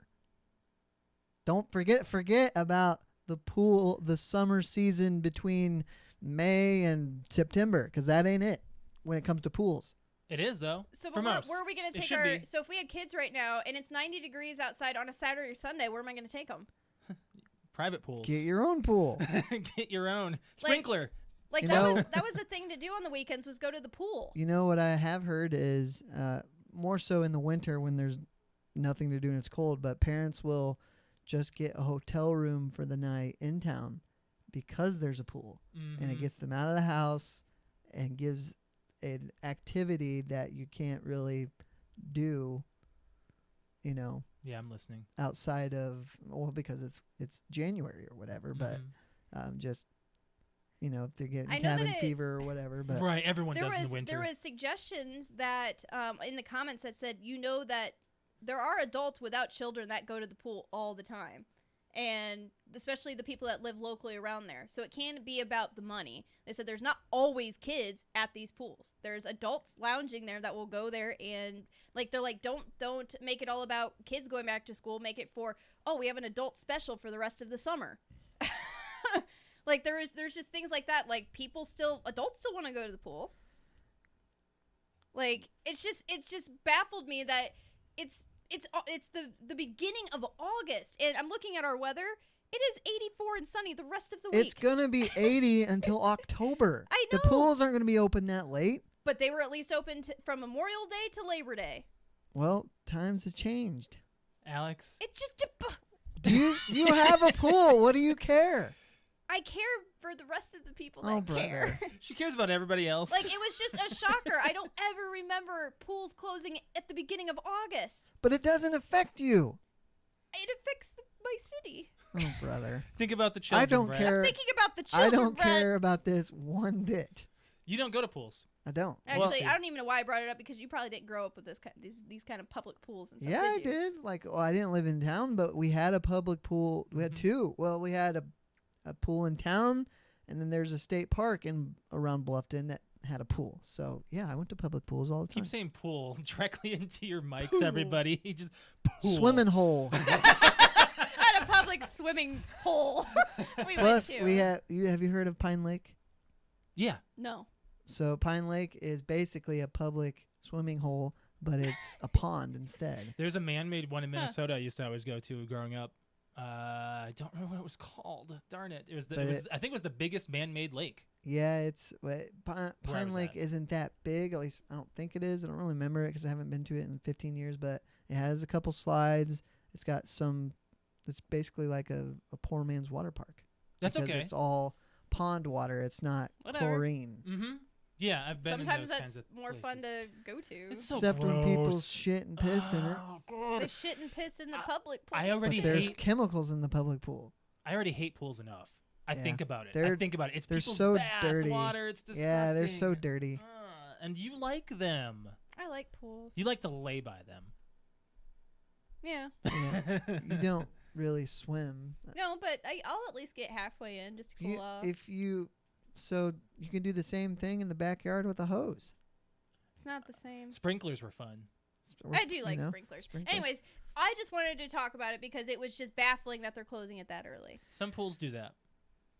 Speaker 4: Don't forget about the summer season between May and September, because that ain't it when it comes to pools.
Speaker 1: It is, though.
Speaker 2: So,
Speaker 1: for
Speaker 2: but
Speaker 1: most.
Speaker 2: where are we going to
Speaker 1: It
Speaker 2: take
Speaker 1: should
Speaker 2: our?
Speaker 1: be.
Speaker 2: So, if we had kids right now and it's 90 degrees outside on a Saturday or Sunday, where am I going to take them?
Speaker 1: Private pools.
Speaker 4: Get your own pool.
Speaker 1: Get your own sprinkler.
Speaker 2: Like
Speaker 4: You
Speaker 2: that
Speaker 4: know-
Speaker 2: was the thing to do on the weekends was go to the pool.
Speaker 4: You know what I have heard is more so in the winter when there's nothing to do and it's cold, but parents will just get a hotel room for the night in town because there's a pool, and it
Speaker 1: Mhm.
Speaker 4: gets them out of the house and gives an activity that you can't really do,
Speaker 1: Yeah, I'm listening.
Speaker 4: outside of, well, because it's January or whatever, but
Speaker 1: Mhm.
Speaker 4: just if they're getting
Speaker 2: I know that
Speaker 4: cabin
Speaker 2: it-
Speaker 4: fever or whatever, but
Speaker 1: Right, everyone
Speaker 2: There
Speaker 1: does in the
Speaker 2: was
Speaker 1: winter.
Speaker 2: suggestions that in the comments that said that there are adults without children that go to the pool all the time, and especially the people that live locally around there. So it can be about the money. They said there's not always kids at these pools. There's adults lounging there that will go there, and they're like, don't make it all about kids going back to school. Make it for, we have an adult special for the rest of the summer. Like there's just things like that. Like adults still want to go to the pool. Like it's just baffled me that it's the beginning of August, and I'm looking at our weather. It is 84 and sunny the rest of the week.
Speaker 4: it's gonna be 80 until October.
Speaker 2: I
Speaker 4: The
Speaker 2: know.
Speaker 4: pools aren't gonna be open that late.
Speaker 2: But they were at least open from Memorial Day to Labor Day.
Speaker 4: Well, times have changed.
Speaker 1: Alex,
Speaker 2: It just
Speaker 4: Do you have a pool? What do you care?
Speaker 2: I care for the rest of the people
Speaker 4: Oh,
Speaker 2: that care.
Speaker 1: she cares about everybody else.
Speaker 2: Like, it was just a shocker. I don't ever remember pools closing at the beginning of August.
Speaker 4: But it doesn't affect you.
Speaker 2: It affects my city.
Speaker 4: Oh, brother.
Speaker 1: Think about the children.
Speaker 4: I don't
Speaker 1: Brett.
Speaker 4: care.
Speaker 2: Thinking about the
Speaker 4: I
Speaker 2: children,
Speaker 4: don't
Speaker 2: Brett.
Speaker 4: care about this one bit.
Speaker 1: You don't go to pools.
Speaker 4: I don't.
Speaker 2: Actually,
Speaker 1: Well-
Speaker 2: I don't even know why I brought it up, because you probably didn't grow up with these kind of public pools and stuff.
Speaker 4: Yeah, I
Speaker 2: did you?
Speaker 4: did. Like, I didn't live in town, but we had a public pool. We had
Speaker 1: Mhm.
Speaker 4: two. Well, we had a pool in town, and then there's a state park around Bluffton that had a pool. So, yeah, I went to public pools all the time.
Speaker 1: Keep saying pool directly into your mics, everybody. Just pool.
Speaker 4: Swimming hole.
Speaker 2: At a public swimming hole. we
Speaker 4: Plus,
Speaker 2: went to.
Speaker 4: have you heard of Pine Lake?
Speaker 1: Yeah.
Speaker 2: No.
Speaker 4: So Pine Lake is basically a public swimming hole, but it's a pond instead.
Speaker 1: There's a man-made one in
Speaker 2: Huh.
Speaker 1: Minnesota I used to always go to growing up. I don't remember what it was called. Darn it!
Speaker 4: But
Speaker 1: I think it was the biggest man-made lake.
Speaker 4: Yeah, Pine
Speaker 1: was
Speaker 4: Lake
Speaker 1: that?
Speaker 4: isn't that big. At least I don't think it is. I don't really remember it because I haven't been to it in 15 years. But it has a couple slides. It's got some. It's basically like a poor man's water park.
Speaker 1: That's
Speaker 4: because
Speaker 1: okay.
Speaker 4: It's all pond water. It's not
Speaker 2: Whatever.
Speaker 4: chlorine.
Speaker 1: Mm-hmm. Yeah, I've been.
Speaker 2: Sometimes
Speaker 1: in those
Speaker 2: that's
Speaker 1: kinds of
Speaker 2: more fun
Speaker 1: places.
Speaker 2: to go to.
Speaker 1: It's so
Speaker 4: Except when people
Speaker 1: gross.
Speaker 4: shit and piss in it.
Speaker 1: Oh, God.
Speaker 2: They shit and piss in the public pool.
Speaker 1: I already
Speaker 4: But there's
Speaker 1: hate-
Speaker 4: chemicals in the public pool.
Speaker 1: I already hate pools enough. I
Speaker 4: Yeah.
Speaker 1: think about it.
Speaker 4: They're-
Speaker 1: I think about it. It's
Speaker 4: they're
Speaker 1: people's
Speaker 4: so
Speaker 1: bath
Speaker 4: dirty.
Speaker 1: water. It's disgusting.
Speaker 4: Yeah, they're so dirty.
Speaker 1: And you like them.
Speaker 2: I like pools.
Speaker 1: You like to lay by them.
Speaker 2: Yeah.
Speaker 4: Yeah. You don't really swim.
Speaker 2: No, but I'll at least get halfway in just to cool off.
Speaker 4: So you can do the same thing in the backyard with a hose.
Speaker 2: It's not the same.
Speaker 1: Sprinklers were fun.
Speaker 2: I do like
Speaker 4: you know,
Speaker 2: sprinklers.
Speaker 4: sprinklers.
Speaker 2: Anyways, I just wanted to talk about it because it was just baffling that they're closing it that early.
Speaker 1: Some pools do that.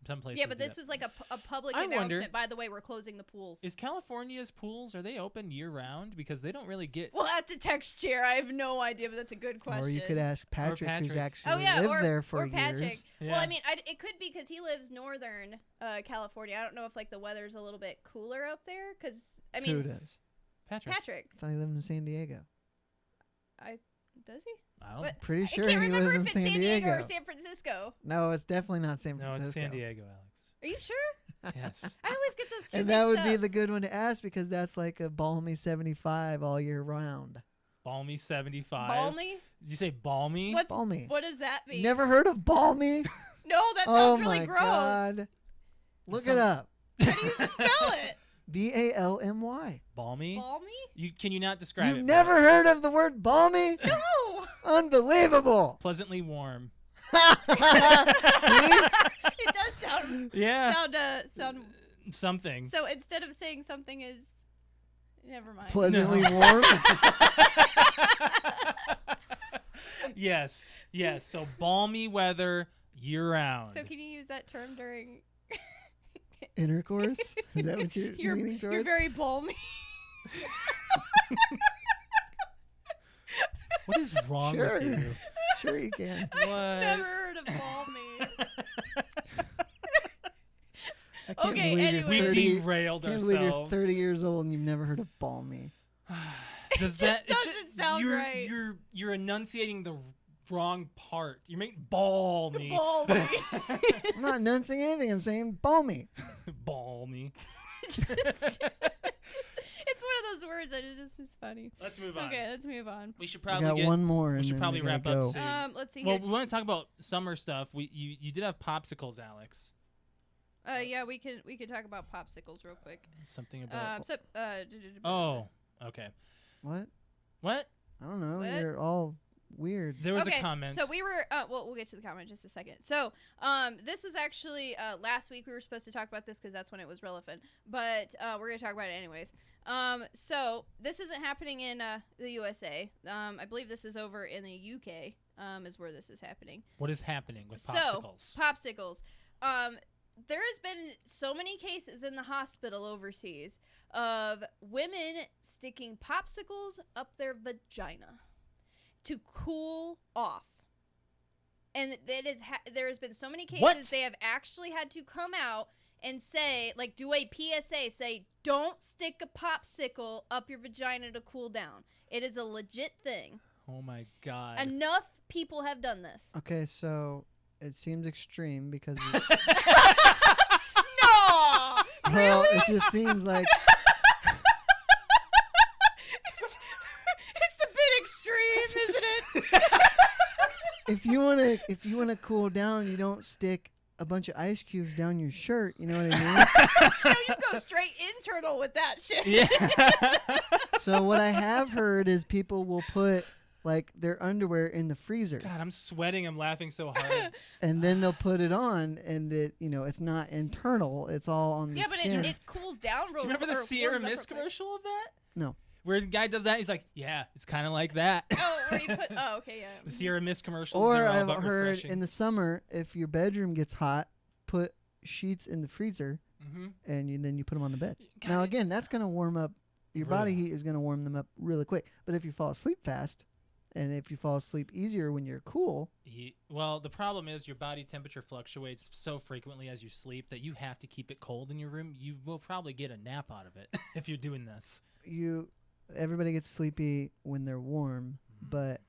Speaker 1: Some places.
Speaker 2: Yeah, but
Speaker 1: do
Speaker 2: this
Speaker 1: that.
Speaker 2: was like a public
Speaker 1: I wonder-
Speaker 2: announcement. By the way, we're closing the pools.
Speaker 1: Is California's pools, are they open year round? Because they don't really get.
Speaker 2: We'll have to text Chair. I have no idea, but that's a good question.
Speaker 4: Or you could ask Patrick, who's
Speaker 1: Patrick.
Speaker 4: actually
Speaker 2: yeah,
Speaker 4: lived
Speaker 2: or,
Speaker 4: there for
Speaker 2: or Patrick.
Speaker 4: years.
Speaker 1: Yeah.
Speaker 2: Well, I mean, it could be because he lives northern California. I don't know if like the weather's a little bit cooler up there. Because I
Speaker 4: Who
Speaker 2: mean,
Speaker 4: does?
Speaker 1: Patrick.
Speaker 2: Patrick,
Speaker 4: I thought he lived in San Diego.
Speaker 2: does he?
Speaker 1: I don't.
Speaker 2: What?
Speaker 4: Pretty
Speaker 2: I
Speaker 4: sure
Speaker 2: can't
Speaker 4: he
Speaker 2: remember
Speaker 4: lives
Speaker 2: if
Speaker 4: in
Speaker 2: it's
Speaker 4: San Diego.
Speaker 2: or San Francisco.
Speaker 4: No, it's definitely not San
Speaker 1: No,
Speaker 4: Francisco.
Speaker 1: it's San Diego, Alex.
Speaker 2: Are you sure?
Speaker 1: Yes.
Speaker 2: I always get those two
Speaker 4: And that would
Speaker 2: mixed
Speaker 4: be
Speaker 2: up.
Speaker 4: the good one to ask because that's like a balmy 75 all year round.
Speaker 1: Balmy 75.
Speaker 2: Balmy.
Speaker 1: Did you say balmy?
Speaker 2: What's
Speaker 4: Balmy.
Speaker 2: what does that mean?
Speaker 4: Never heard of balmy?
Speaker 2: No, that
Speaker 4: Oh
Speaker 2: sounds really
Speaker 4: my
Speaker 2: gross.
Speaker 4: God. Look
Speaker 1: That
Speaker 4: it up.
Speaker 2: How do you spell it?
Speaker 4: Balmy.
Speaker 1: Balmy.
Speaker 2: Balmy?
Speaker 1: Can you not describe
Speaker 4: You've
Speaker 1: it?
Speaker 4: never heard of the word balmy?
Speaker 2: No.
Speaker 4: Unbelievable.
Speaker 1: Pleasantly warm.
Speaker 4: See?
Speaker 2: It does sound
Speaker 1: Yeah.
Speaker 2: sound.
Speaker 1: Something.
Speaker 2: So instead of saying something is, never mind.
Speaker 4: Pleasantly
Speaker 1: No.
Speaker 4: warm.
Speaker 1: Yes. So balmy weather year round.
Speaker 2: So can you use that term during?
Speaker 4: Intercourse? Is that what you're leaning towards?
Speaker 2: You're very balmy.
Speaker 1: What is wrong
Speaker 4: Sure.
Speaker 1: with you?
Speaker 4: Sure you can.
Speaker 1: What?
Speaker 2: Never heard of balmy.
Speaker 4: I can't
Speaker 2: Okay,
Speaker 4: believe
Speaker 2: anyway.
Speaker 1: We
Speaker 4: you're 30,
Speaker 1: derailed
Speaker 4: can't believe you're
Speaker 1: ourselves.
Speaker 4: 30 years old and you've never heard of balmy.
Speaker 1: Does that
Speaker 2: just doesn't sound
Speaker 1: you're,
Speaker 2: right.
Speaker 1: You're enunciating the wrong part. You're making balmy.
Speaker 2: Balmy.
Speaker 4: I'm not enunciating anything. I'm saying balmy.
Speaker 1: Balmy.
Speaker 2: It's one of those words that it just is funny.
Speaker 1: Let's move on.
Speaker 2: Okay, let's move on.
Speaker 1: We should
Speaker 4: We
Speaker 1: probably
Speaker 4: got
Speaker 1: get.
Speaker 4: one more.
Speaker 1: we
Speaker 4: and
Speaker 1: should
Speaker 4: then
Speaker 1: probably
Speaker 4: we gotta
Speaker 1: wrap
Speaker 4: go.
Speaker 1: up soon.
Speaker 2: Let's see
Speaker 1: Well,
Speaker 2: here.
Speaker 1: we want to talk about summer stuff. You did have popsicles, Alex.
Speaker 2: Yeah, we can talk about popsicles real quick.
Speaker 1: Something about.
Speaker 2: Oh.
Speaker 1: Okay.
Speaker 4: What?
Speaker 1: What?
Speaker 4: I don't know.
Speaker 2: What?
Speaker 4: You're all weird.
Speaker 1: There was
Speaker 2: Okay,
Speaker 1: a comment.
Speaker 2: So we were, well, we'll get to the comment in just a second. So, this was actually last week. We were supposed to talk about this because that's when it was relevant, but we're gonna talk about it anyways. So this isn't happening in the USA. I believe this is over in the UK. Is where this is happening.
Speaker 1: What is happening with
Speaker 2: So,
Speaker 1: popsicles?
Speaker 2: Popsicles. There has been so many cases in the hospital overseas of women sticking popsicles up their vagina to cool off. And that is there has been so many cases
Speaker 1: What?
Speaker 2: they have actually had to come out and say, like, do a PSA, say, don't stick a popsicle up your vagina to cool down. It is a legit thing.
Speaker 1: Oh my god.
Speaker 2: Enough people have done this.
Speaker 4: Okay, so it seems extreme because
Speaker 2: No!
Speaker 4: well, it just seems like
Speaker 2: It's a bit extreme, isn't it?
Speaker 4: if you wanna cool down, you don't stick a bunch of ice cubes down your shirt. You know what I mean?
Speaker 2: No, you go straight internal with that shit.
Speaker 1: Yeah.
Speaker 4: So what I have heard is people will put like their underwear in the freezer,
Speaker 1: God, I'm sweating. I'm laughing so hard.
Speaker 4: and then they'll put it on, and it's not internal. It's all on the
Speaker 2: Yeah, but
Speaker 4: skin.
Speaker 2: it cools down real.
Speaker 1: Do you remember the
Speaker 2: or
Speaker 1: Sierra
Speaker 2: warms up
Speaker 1: Mist
Speaker 2: real quick.
Speaker 1: commercial of that?
Speaker 4: No.
Speaker 1: Where the guy does that, he's like, yeah, it's kind of like that.
Speaker 2: Oh, where you put? Oh, okay, yeah.
Speaker 1: The Sierra Mist commercials.
Speaker 4: Or
Speaker 1: they're all
Speaker 4: I've
Speaker 1: about
Speaker 4: heard
Speaker 1: refreshing.
Speaker 4: in the summer, if your bedroom gets hot, put sheets in the freezer,
Speaker 1: Mhm.
Speaker 4: and then you put them on the bed.
Speaker 1: God,
Speaker 4: Now again, that's gonna warm up your body
Speaker 1: Really?
Speaker 4: heat is gonna warm them up really quick. But if you fall asleep fast, and if you fall asleep easier when you're cool,
Speaker 1: Well, the problem is your body temperature fluctuates so frequently as you sleep that you have to keep it cold in your room. You will probably get a nap out of it if you're doing this.
Speaker 4: everybody gets sleepy when they're warm,
Speaker 1: Mm-hmm.
Speaker 4: but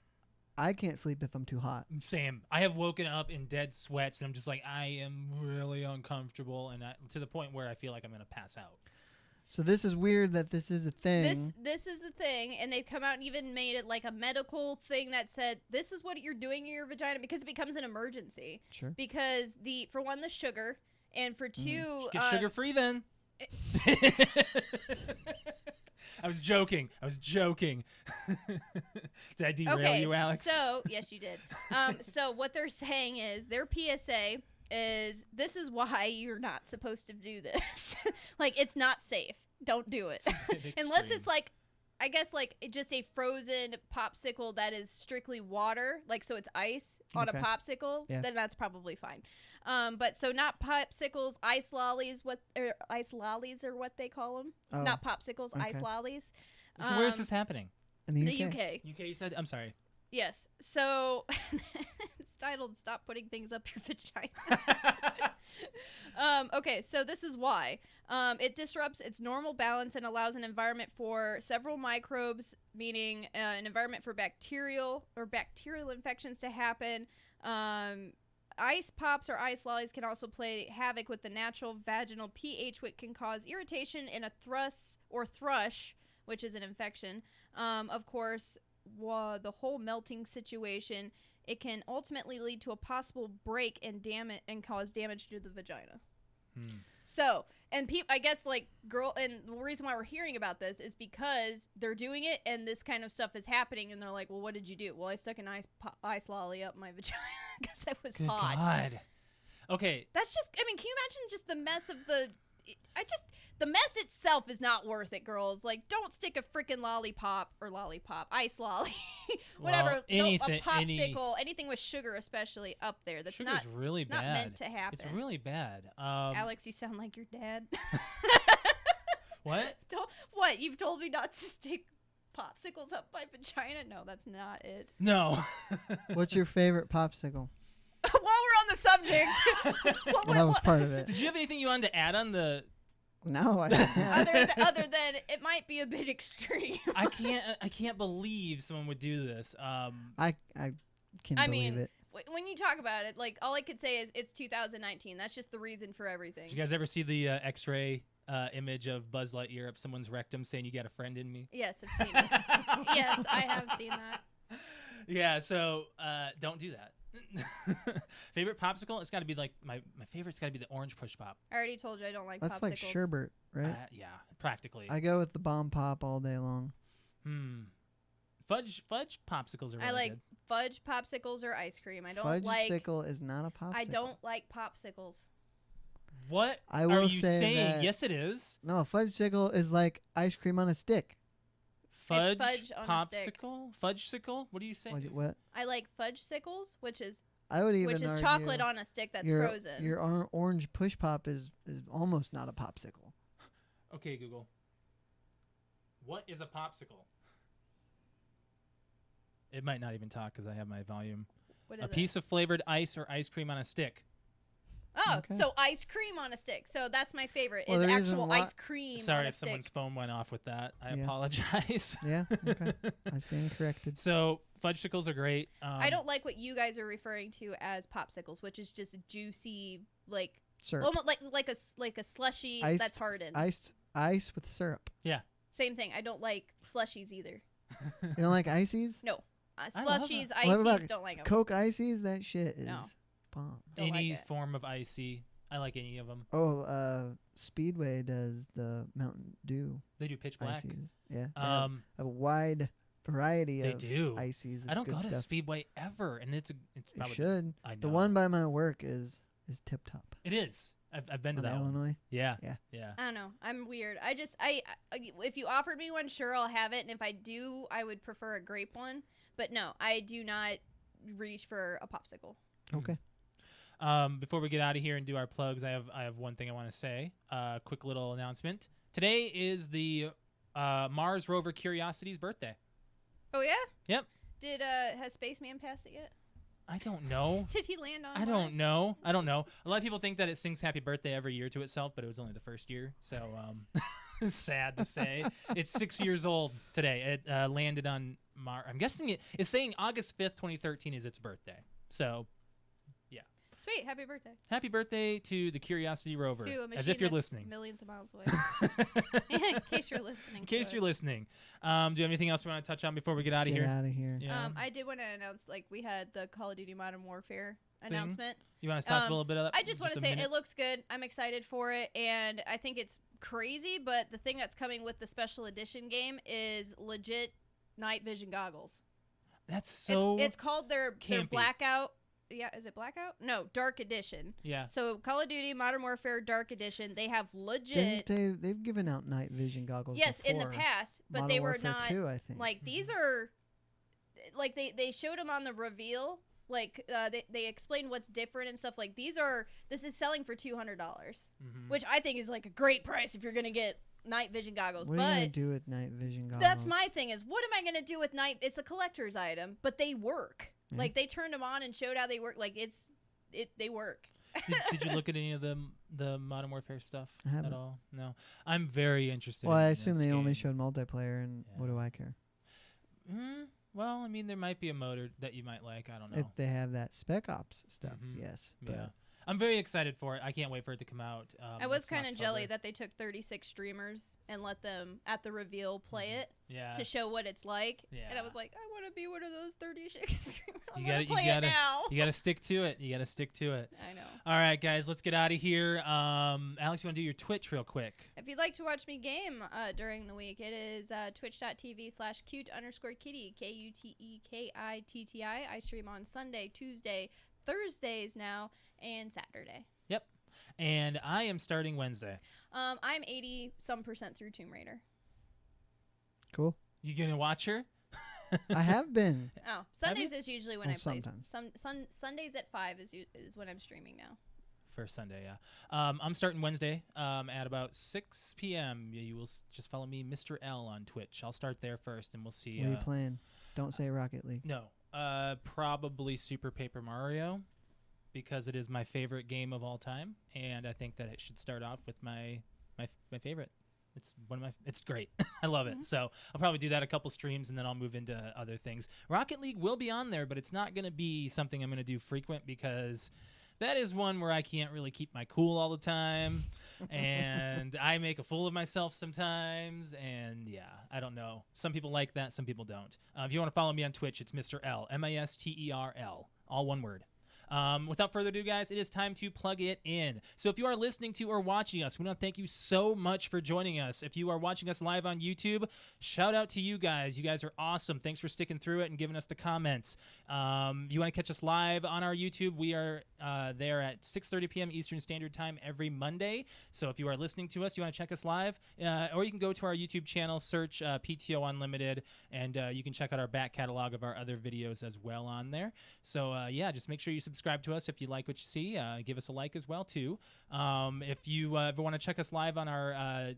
Speaker 4: I can't sleep if I'm too hot.
Speaker 1: Same. I have woken up in dead sweats and I'm just like, I am really uncomfortable, and to the point where I feel like I'm going to pass out.
Speaker 4: So this is weird that this is a thing.
Speaker 2: This is the thing, and they've come out and even made it like a medical thing that said this is what you're doing in your vagina because it becomes an emergency.
Speaker 4: Sure.
Speaker 2: Because for one, the sugar, and for two,
Speaker 1: Get sugar free then. I was joking. Did I derail
Speaker 2: okay,
Speaker 1: you, Alex?
Speaker 2: So yes, you did. So what they're saying is their PSA is this is why you're not supposed to do this. Like, it's not safe. Don't do it unless
Speaker 1: Extreme.
Speaker 2: it's like, I guess like just a frozen popsicle that is strictly water, like so it's ice on
Speaker 4: Okay.
Speaker 2: a popsicle.
Speaker 4: Yeah.
Speaker 2: Then that's probably fine. But so not popsicles, ice lollies. Ice lollies are what they call them.
Speaker 4: Oh,
Speaker 2: Not popsicles, ice
Speaker 4: okay.
Speaker 2: lollies.
Speaker 1: So where's this happening?
Speaker 4: in the
Speaker 2: The
Speaker 4: UK.
Speaker 2: UK.
Speaker 1: UK, you said? I'm sorry.
Speaker 2: Yes. So it's titled "Stop Putting Things Up Your Vagina." Okay, so this is why. It disrupts its normal balance and allows an environment for several microbes, meaning an environment for bacterial infections to happen. Ice pops or ice lollies can also play havoc with the natural vaginal pH, which can cause irritation in a thrush, which is an infection. Of course, the whole melting situation, it can ultimately lead to a possible break and cause damage to the vagina. So, and I guess like and the reason why we're hearing about this is because they're doing it and this kind of stuff is happening and they're like, well, what did you do? Well, I stuck an ice lolly up my vagina because it was
Speaker 1: Good
Speaker 2: hot.
Speaker 1: God. Okay.
Speaker 2: That's just, I mean, can you imagine just the mess of the mess itself is not worth it, girls. Like, don't stick a freaking ice lolly, whatever,
Speaker 1: Well, anything,
Speaker 2: a popsicle, anything with sugar especially up there. That's
Speaker 1: sugar's
Speaker 2: not,
Speaker 1: really
Speaker 2: it's
Speaker 1: bad.
Speaker 2: not meant to happen.
Speaker 1: It's really bad.
Speaker 2: Alex, you sound like your dad.
Speaker 1: What?
Speaker 2: What? You've told me not to stick popsicles up my vagina? No, that's not it.
Speaker 1: No.
Speaker 4: What's your favorite popsicle?
Speaker 2: While we're on the subject,
Speaker 4: Well, that was part of it.
Speaker 1: Did you have anything you wanted to add on the?
Speaker 4: No, I
Speaker 2: other than it might be a bit extreme.
Speaker 1: I can't believe someone would do this.
Speaker 4: I can believe it.
Speaker 2: When you talk about it, like all I could say is it's 2019. That's just the reason for everything.
Speaker 1: Did you guys ever see the X-ray image of Buzz Lightyear up someone's rectum saying you got a friend in me?
Speaker 2: Yes, I've seen it. Yes, I have seen that.
Speaker 1: Yeah, so don't do that. Favorite popsicle? It's got to be like my favorite's got to be the orange push pop.
Speaker 2: I already told you I don't like
Speaker 4: That's
Speaker 2: popsicles.
Speaker 4: like sherbet, right?
Speaker 1: Yeah, practically.
Speaker 4: I go with the bomb pop all day long.
Speaker 1: Fudge popsicles are really
Speaker 2: I like
Speaker 1: good.
Speaker 2: fudge popsicles or ice cream. I don't
Speaker 4: Fudge-sicle is not a popsicle.
Speaker 2: I don't like popsicles.
Speaker 1: What
Speaker 4: I
Speaker 1: are
Speaker 4: will
Speaker 1: you
Speaker 4: say
Speaker 1: saying?
Speaker 4: that-
Speaker 1: Yes, it is.
Speaker 4: No, fudge-sicle is like ice cream on a stick.
Speaker 2: Fudge on a stick.
Speaker 1: popsicle? Fudge-sicle? What are you saying?
Speaker 4: What?
Speaker 2: I like fudge sickles, which is
Speaker 4: I would even argue
Speaker 2: chocolate on a stick that's
Speaker 4: your,
Speaker 2: frozen.
Speaker 4: Your orange push pop is almost not a popsicle.
Speaker 1: Okay, Google. What is a popsicle? It might not even talk because I have my volume.
Speaker 2: What is
Speaker 1: A piece of flavored ice or ice cream on a stick.
Speaker 2: Oh,
Speaker 4: Okay.
Speaker 2: so ice cream on a stick. So that's my favorite.
Speaker 4: Well,
Speaker 2: is
Speaker 4: the reason
Speaker 2: actual
Speaker 4: why-
Speaker 2: ice cream
Speaker 1: Sorry
Speaker 2: on a
Speaker 1: if
Speaker 2: stick.
Speaker 1: someone's phone went off with that. I
Speaker 4: Yeah.
Speaker 1: apologize.
Speaker 4: Yeah, okay. I stand corrected.
Speaker 1: So fudgesicles are great.
Speaker 2: I don't like what you guys are referring to as popsicles, which is just juicy, like
Speaker 4: Syrup.
Speaker 2: almost like a slushy that's hardened.
Speaker 4: Ice with syrup.
Speaker 2: Same thing. I don't like slushies either.
Speaker 4: You don't like ices?
Speaker 2: No,
Speaker 1: I love
Speaker 2: slushies,
Speaker 1: that.
Speaker 4: What about
Speaker 2: ices, don't like them.
Speaker 4: Coke ices? That shit is
Speaker 2: No.
Speaker 4: bomb.
Speaker 2: Don't
Speaker 1: Any
Speaker 2: like it.
Speaker 1: form of icy. I like any of them.
Speaker 4: Oh, Speedway does the Mountain Dew
Speaker 1: They do pitch black.
Speaker 4: ices. Yeah. They have a wide variety
Speaker 1: They
Speaker 4: of
Speaker 1: do.
Speaker 4: ices. It's
Speaker 1: I don't
Speaker 4: good
Speaker 1: go to
Speaker 4: stuff.
Speaker 1: Speedway ever, and it's
Speaker 4: You
Speaker 1: probably
Speaker 4: should.
Speaker 1: I know.
Speaker 4: The one by my work is Tip Top.
Speaker 1: It is. I've been to
Speaker 4: On
Speaker 1: that one.
Speaker 4: Illinois.
Speaker 1: Yeah.
Speaker 4: Yeah.
Speaker 1: Yeah.
Speaker 2: I don't know. I'm weird. I if you offered me one, sure, I'll have it. And if I do, I would prefer a grape one. But no, I do not reach for a popsicle.
Speaker 4: Okay.
Speaker 1: Before we get out of here and do our plugs, I have one thing I want to say. Quick little announcement. Today is the Mars rover Curiosity's birthday.
Speaker 2: Oh yeah.
Speaker 1: Yep.
Speaker 2: Has Spaceman passed it yet?
Speaker 1: I don't know.
Speaker 2: Did he land on?
Speaker 1: I don't know. I don't know. A lot of people think that it sings happy birthday every year to itself, but it was only the first year. So sad to say. It's 6 years old today. It landed on Mars. I'm guessing it's saying August 5th, 2013 is its birthday. So
Speaker 2: Sweet. Happy birthday.
Speaker 1: happy birthday to the Curiosity rover.
Speaker 2: To a machine
Speaker 1: As if you're
Speaker 2: that's
Speaker 1: listening.
Speaker 2: millions of miles away. In case you're listening.
Speaker 1: In case
Speaker 2: to
Speaker 1: you're
Speaker 2: us.
Speaker 1: listening. Do you have anything else you want to touch on before we get out of
Speaker 4: Get
Speaker 1: here?
Speaker 4: out of here.
Speaker 1: Yeah.
Speaker 2: I did want to announce, like, we had the Call of Duty Modern Warfare announcement.
Speaker 1: You want to talk a little bit of that?
Speaker 2: I just want to
Speaker 1: a
Speaker 2: say
Speaker 1: minute?
Speaker 2: it looks good. I'm excited for it, and I think it's crazy, but the thing that's coming with the special edition game is legit night vision goggles.
Speaker 1: That's so.
Speaker 2: It's called their
Speaker 1: campy.
Speaker 2: Blackout. Yeah, is it Blackout? No, Dark Edition.
Speaker 1: Yeah.
Speaker 2: So Call of Duty Modern Warfare Dark Edition, they have legit.
Speaker 4: They've given out night vision goggles.
Speaker 2: Yes, in the
Speaker 4: before.
Speaker 2: past, but
Speaker 4: Modern
Speaker 2: they were
Speaker 4: Warfare
Speaker 2: not
Speaker 4: 2, I think.
Speaker 2: like these are like they showed them on the reveal. Like they explained what's different and stuff. Like this is selling for $200, which I think is like a great price if you're gonna get night vision goggles.
Speaker 4: What
Speaker 2: but
Speaker 4: are you gonna do with night vision goggles?
Speaker 2: that's my thing is what am I gonna do with night? It's a collector's item, but they work.
Speaker 4: Yeah.
Speaker 2: Like they turned them on and showed how they work. Like they work.
Speaker 1: Did you look at any of the Modern Warfare stuff
Speaker 4: I haven't.
Speaker 1: at all? No. I'm very interested.
Speaker 4: Well, I
Speaker 1: in
Speaker 4: assume
Speaker 1: this
Speaker 4: they only
Speaker 1: game.
Speaker 4: showed multiplayer, and what do I care?
Speaker 1: Well, I mean, there might be a motor that you might like. I don't know.
Speaker 4: If they have that Spec Ops stuff,
Speaker 1: Mhm.
Speaker 4: yes.
Speaker 1: Yeah.
Speaker 4: But
Speaker 1: I'm very excited for it. I can't wait for it to come out.
Speaker 2: I was
Speaker 1: It's in
Speaker 2: kind of jelly
Speaker 1: October.
Speaker 2: that they took 36 streamers and let them at the reveal play it
Speaker 1: Yeah.
Speaker 2: to show what it's like. And I
Speaker 1: Yeah.
Speaker 2: was like, I want to be one of those 36 streamers. I
Speaker 1: You
Speaker 2: want to
Speaker 1: gotta-
Speaker 2: play
Speaker 1: you
Speaker 2: it
Speaker 1: gotta-
Speaker 2: now.
Speaker 1: You got to stick to it. You got to stick to it.
Speaker 2: I know.
Speaker 1: All right, guys, let's get out of here. Alex, you want to do your Twitch real quick?
Speaker 2: If you'd like to watch me game during the week, it is twitch.tv/cute_kitty, KUTEKITTI. I stream on Sunday, Tuesday, Thursdays now, and Saturday.
Speaker 1: And I am starting Wednesday.
Speaker 2: I'm 80% through Tomb Raider.
Speaker 4: Cool.
Speaker 1: You gonna watch her?
Speaker 4: I have been.
Speaker 2: Oh, Sundays is usually when
Speaker 4: Well,
Speaker 2: I play.
Speaker 4: sometimes.
Speaker 2: Sundays at 5 is when I'm streaming now.
Speaker 1: First Sunday, yeah. I'm starting Wednesday at about 6 p.m. You will just follow me, Mr. L, on Twitch. I'll start there first, and we'll see.
Speaker 4: What are you playing? Don't say Rocket League.
Speaker 1: No, probably Super Paper Mario, because it is my favorite game of all time, and I think that it should start off with my favorite. It's one of my. It's great. I love it. So I'll probably do that a couple streams, and then I'll move into other things. Rocket League will be on there, but it's not going to be something I'm going to do frequent because that is one where I can't really keep my cool all the time, and I make a fool of myself sometimes. And yeah, I don't know. Some people like that, some people don't. If you want to follow me on Twitch, it's Mr. L, MASTERL, all one word. Without further ado, guys, it is time to plug it in. So if you are listening to or watching us, we want to thank you so much for joining us. If you are watching us live on YouTube, shout out to you guys. You guys are awesome. Thanks for sticking through it and giving us the comments. If you want to catch us live on our YouTube, we are there at 6:30 p.m. Eastern Standard Time every Monday. So if you are listening to us, you want to check us live, or you can go to our YouTube channel, search PTO Unlimited, and you can check out our back catalog of our other videos as well on there. So yeah, just make sure you subscribe to us if you like what you see. Give us a like as well too. If you ever want to check us live on our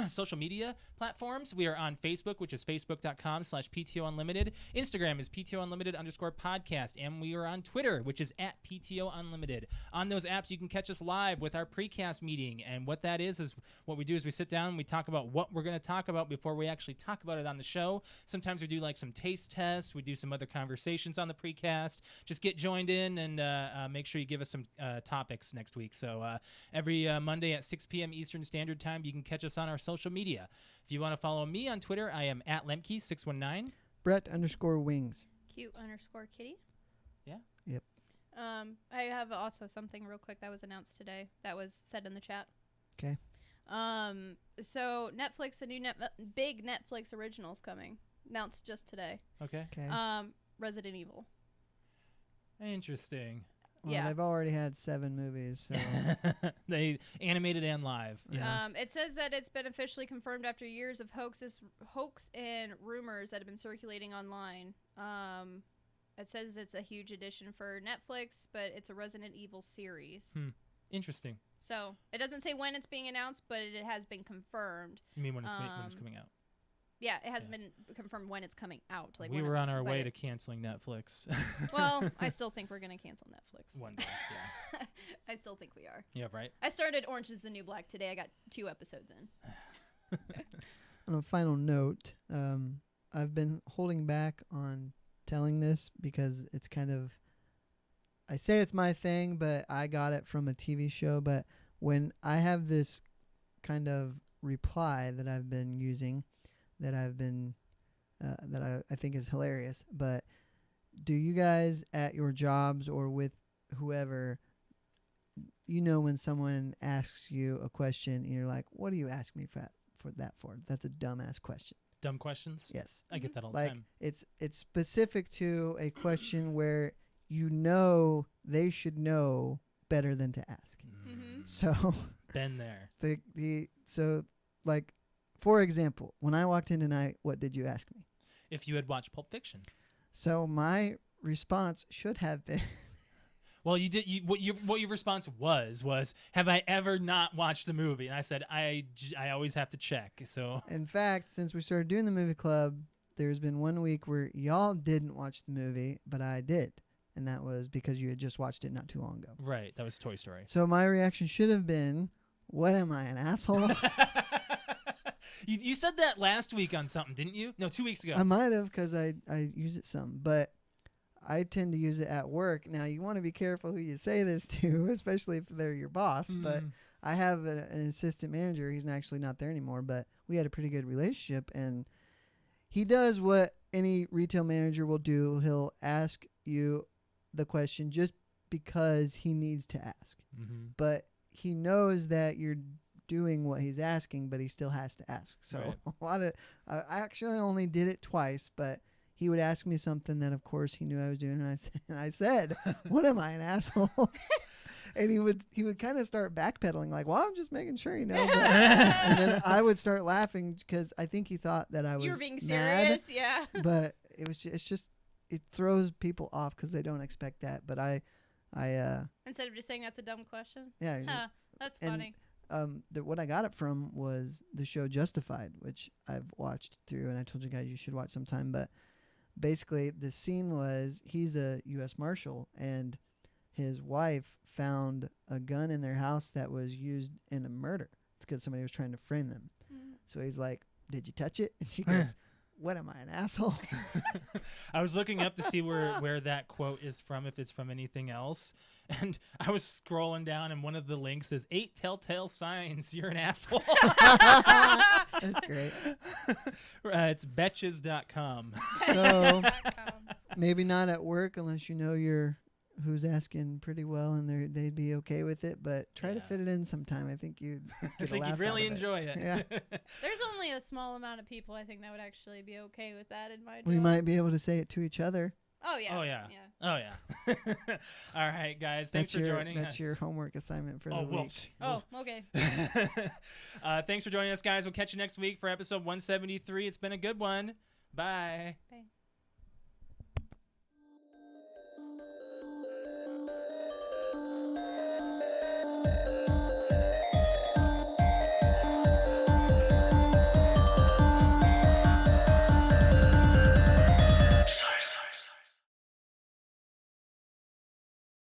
Speaker 1: social media platforms, we are on Facebook, which is facebook.com/PTOUnlimited. Instagram is PTOUnlimited_podcast, and we are on Twitter, which is at PTOUnlimited. On those apps, you can catch us live with our precast meeting, and what that is what we do is we sit down and we talk about what we're going to talk about before we actually talk about it on the show. Sometimes we do like some taste tests, we do some other conversations on the precast. Just get joined in and make sure you give us some topics next week. So every Monday at 6 p.m. Eastern Standard Time, you can catch us on our social media. If you want to follow me on Twitter, I am at Lemke619.
Speaker 4: Brett_Wings.
Speaker 2: Cute_kitty.
Speaker 1: Yeah.
Speaker 4: Yep.
Speaker 2: I have also something real quick that was announced today that was said in the chat.
Speaker 4: 'Kay.
Speaker 2: So Netflix, a new big Netflix original's coming. Announced just today.
Speaker 1: Okay.
Speaker 4: Okay.
Speaker 2: Resident Evil.
Speaker 1: Interesting.
Speaker 4: Well,
Speaker 2: yeah.
Speaker 4: they've already had 7 movies, so
Speaker 1: They animated and live. Yes.
Speaker 2: It says that it's been officially confirmed after years of hoax and rumors that have been circulating online. It says it's a huge addition for Netflix, but it's a Resident Evil series.
Speaker 1: Interesting.
Speaker 2: So it doesn't say when it's being announced, but it has been confirmed.
Speaker 1: You mean when it's coming out?
Speaker 2: Yeah, it has been confirmed when it's coming out. Like
Speaker 1: We
Speaker 2: when
Speaker 1: were on our
Speaker 2: but
Speaker 1: way
Speaker 2: it-
Speaker 1: to canceling Netflix.
Speaker 2: Well, I still think we're gonna cancel Netflix.
Speaker 1: One day. Yeah.
Speaker 2: I still think we are.
Speaker 1: Yeah. Right.
Speaker 2: I started Orange Is the New Black today. I got 2 episodes in.
Speaker 4: on a final note, I've been holding back on telling this because it's kind of, I say it's my thing, but I got it from a TV show. But when I have this kind of reply that I've been using, that I think is hilarious, but do you guys at your jobs or with whoever, when someone asks you a question and you're like, what do you ask me for that for? That's a dumbass question.
Speaker 1: Dumb questions.
Speaker 4: Yes.
Speaker 1: I get that all the
Speaker 4: Like
Speaker 1: time.
Speaker 4: it's specific to a question where they should know better than to ask.
Speaker 2: Mhm.
Speaker 4: So
Speaker 1: Been there.
Speaker 4: for example, when I walked in tonight, what did you ask me?
Speaker 1: If you had watched Pulp Fiction.
Speaker 4: So my response should have been
Speaker 1: Well, you did. What your response was have I ever not watched the movie? And I said I always have to check. So
Speaker 4: in fact, since we started doing the movie club, there's been 1 week where y'all didn't watch the movie, but I did. And that was because you had just watched it not too long ago.
Speaker 1: right, that was Toy Story.
Speaker 4: So my reaction should have been, what am I, an asshole?
Speaker 1: You said that last week on something, didn't you? No, 2 weeks ago.
Speaker 4: I might have because I use it some. But I tend to use it at work. Now, you want to be careful who you say this to, especially if they're your boss. But I have an assistant manager. He's actually not there anymore, but we had a pretty good relationship. And he does what any retail manager will do. He'll ask you the question just because he needs to ask. But he knows that you're doing what he's asking, but he still has to ask. So a lot of I actually only did it twice, but he would ask me something that of course he knew I was doing, and I said what am I, an asshole? And he would kind of start backpedaling like, well, I'm just making sure you know. And then I would start laughing because I think he thought that I was
Speaker 2: You were being
Speaker 4: mad,
Speaker 2: serious, yeah.
Speaker 4: but it's just it throws people off because they don't expect that. But I
Speaker 2: Instead of just saying that's a dumb question.
Speaker 4: yeah, it's
Speaker 2: Huh, that's
Speaker 4: and-
Speaker 2: funny.
Speaker 4: what I got it from was the show Justified, which I've watched through, and I told you guys you should watch sometime. But basically, the scene was he's a U.S. Marshal, and his wife found a gun in their house that was used in a murder. It's because somebody was trying to frame them. So he's like, "Did you touch it?" And she goes, "What am I, an asshole?"
Speaker 1: I was looking up to see where that quote is from, if it's from anything else. And I was scrolling down, and one of the links is 8 telltale signs you're an asshole.
Speaker 4: That's great.
Speaker 1: It's betches.com.
Speaker 4: So maybe not at work unless you know who's asking pretty well and they'd be okay with it, but try to fit it in sometime. I think you'd
Speaker 1: I think you'd really enjoy it.
Speaker 4: Yeah.
Speaker 2: There's only a small amount of people I think that would actually be okay with that in my job.
Speaker 4: We might be able to say it to each other.
Speaker 2: Oh yeah.
Speaker 1: Oh yeah. Oh yeah. All right, guys. Thanks for joining us.
Speaker 4: That's your homework assignment for the
Speaker 1: well,
Speaker 4: week.
Speaker 2: Oh, okay.
Speaker 1: Thanks for joining us, guys. We'll catch you next week for episode 173. It's been a good one. Bye.
Speaker 2: Bye.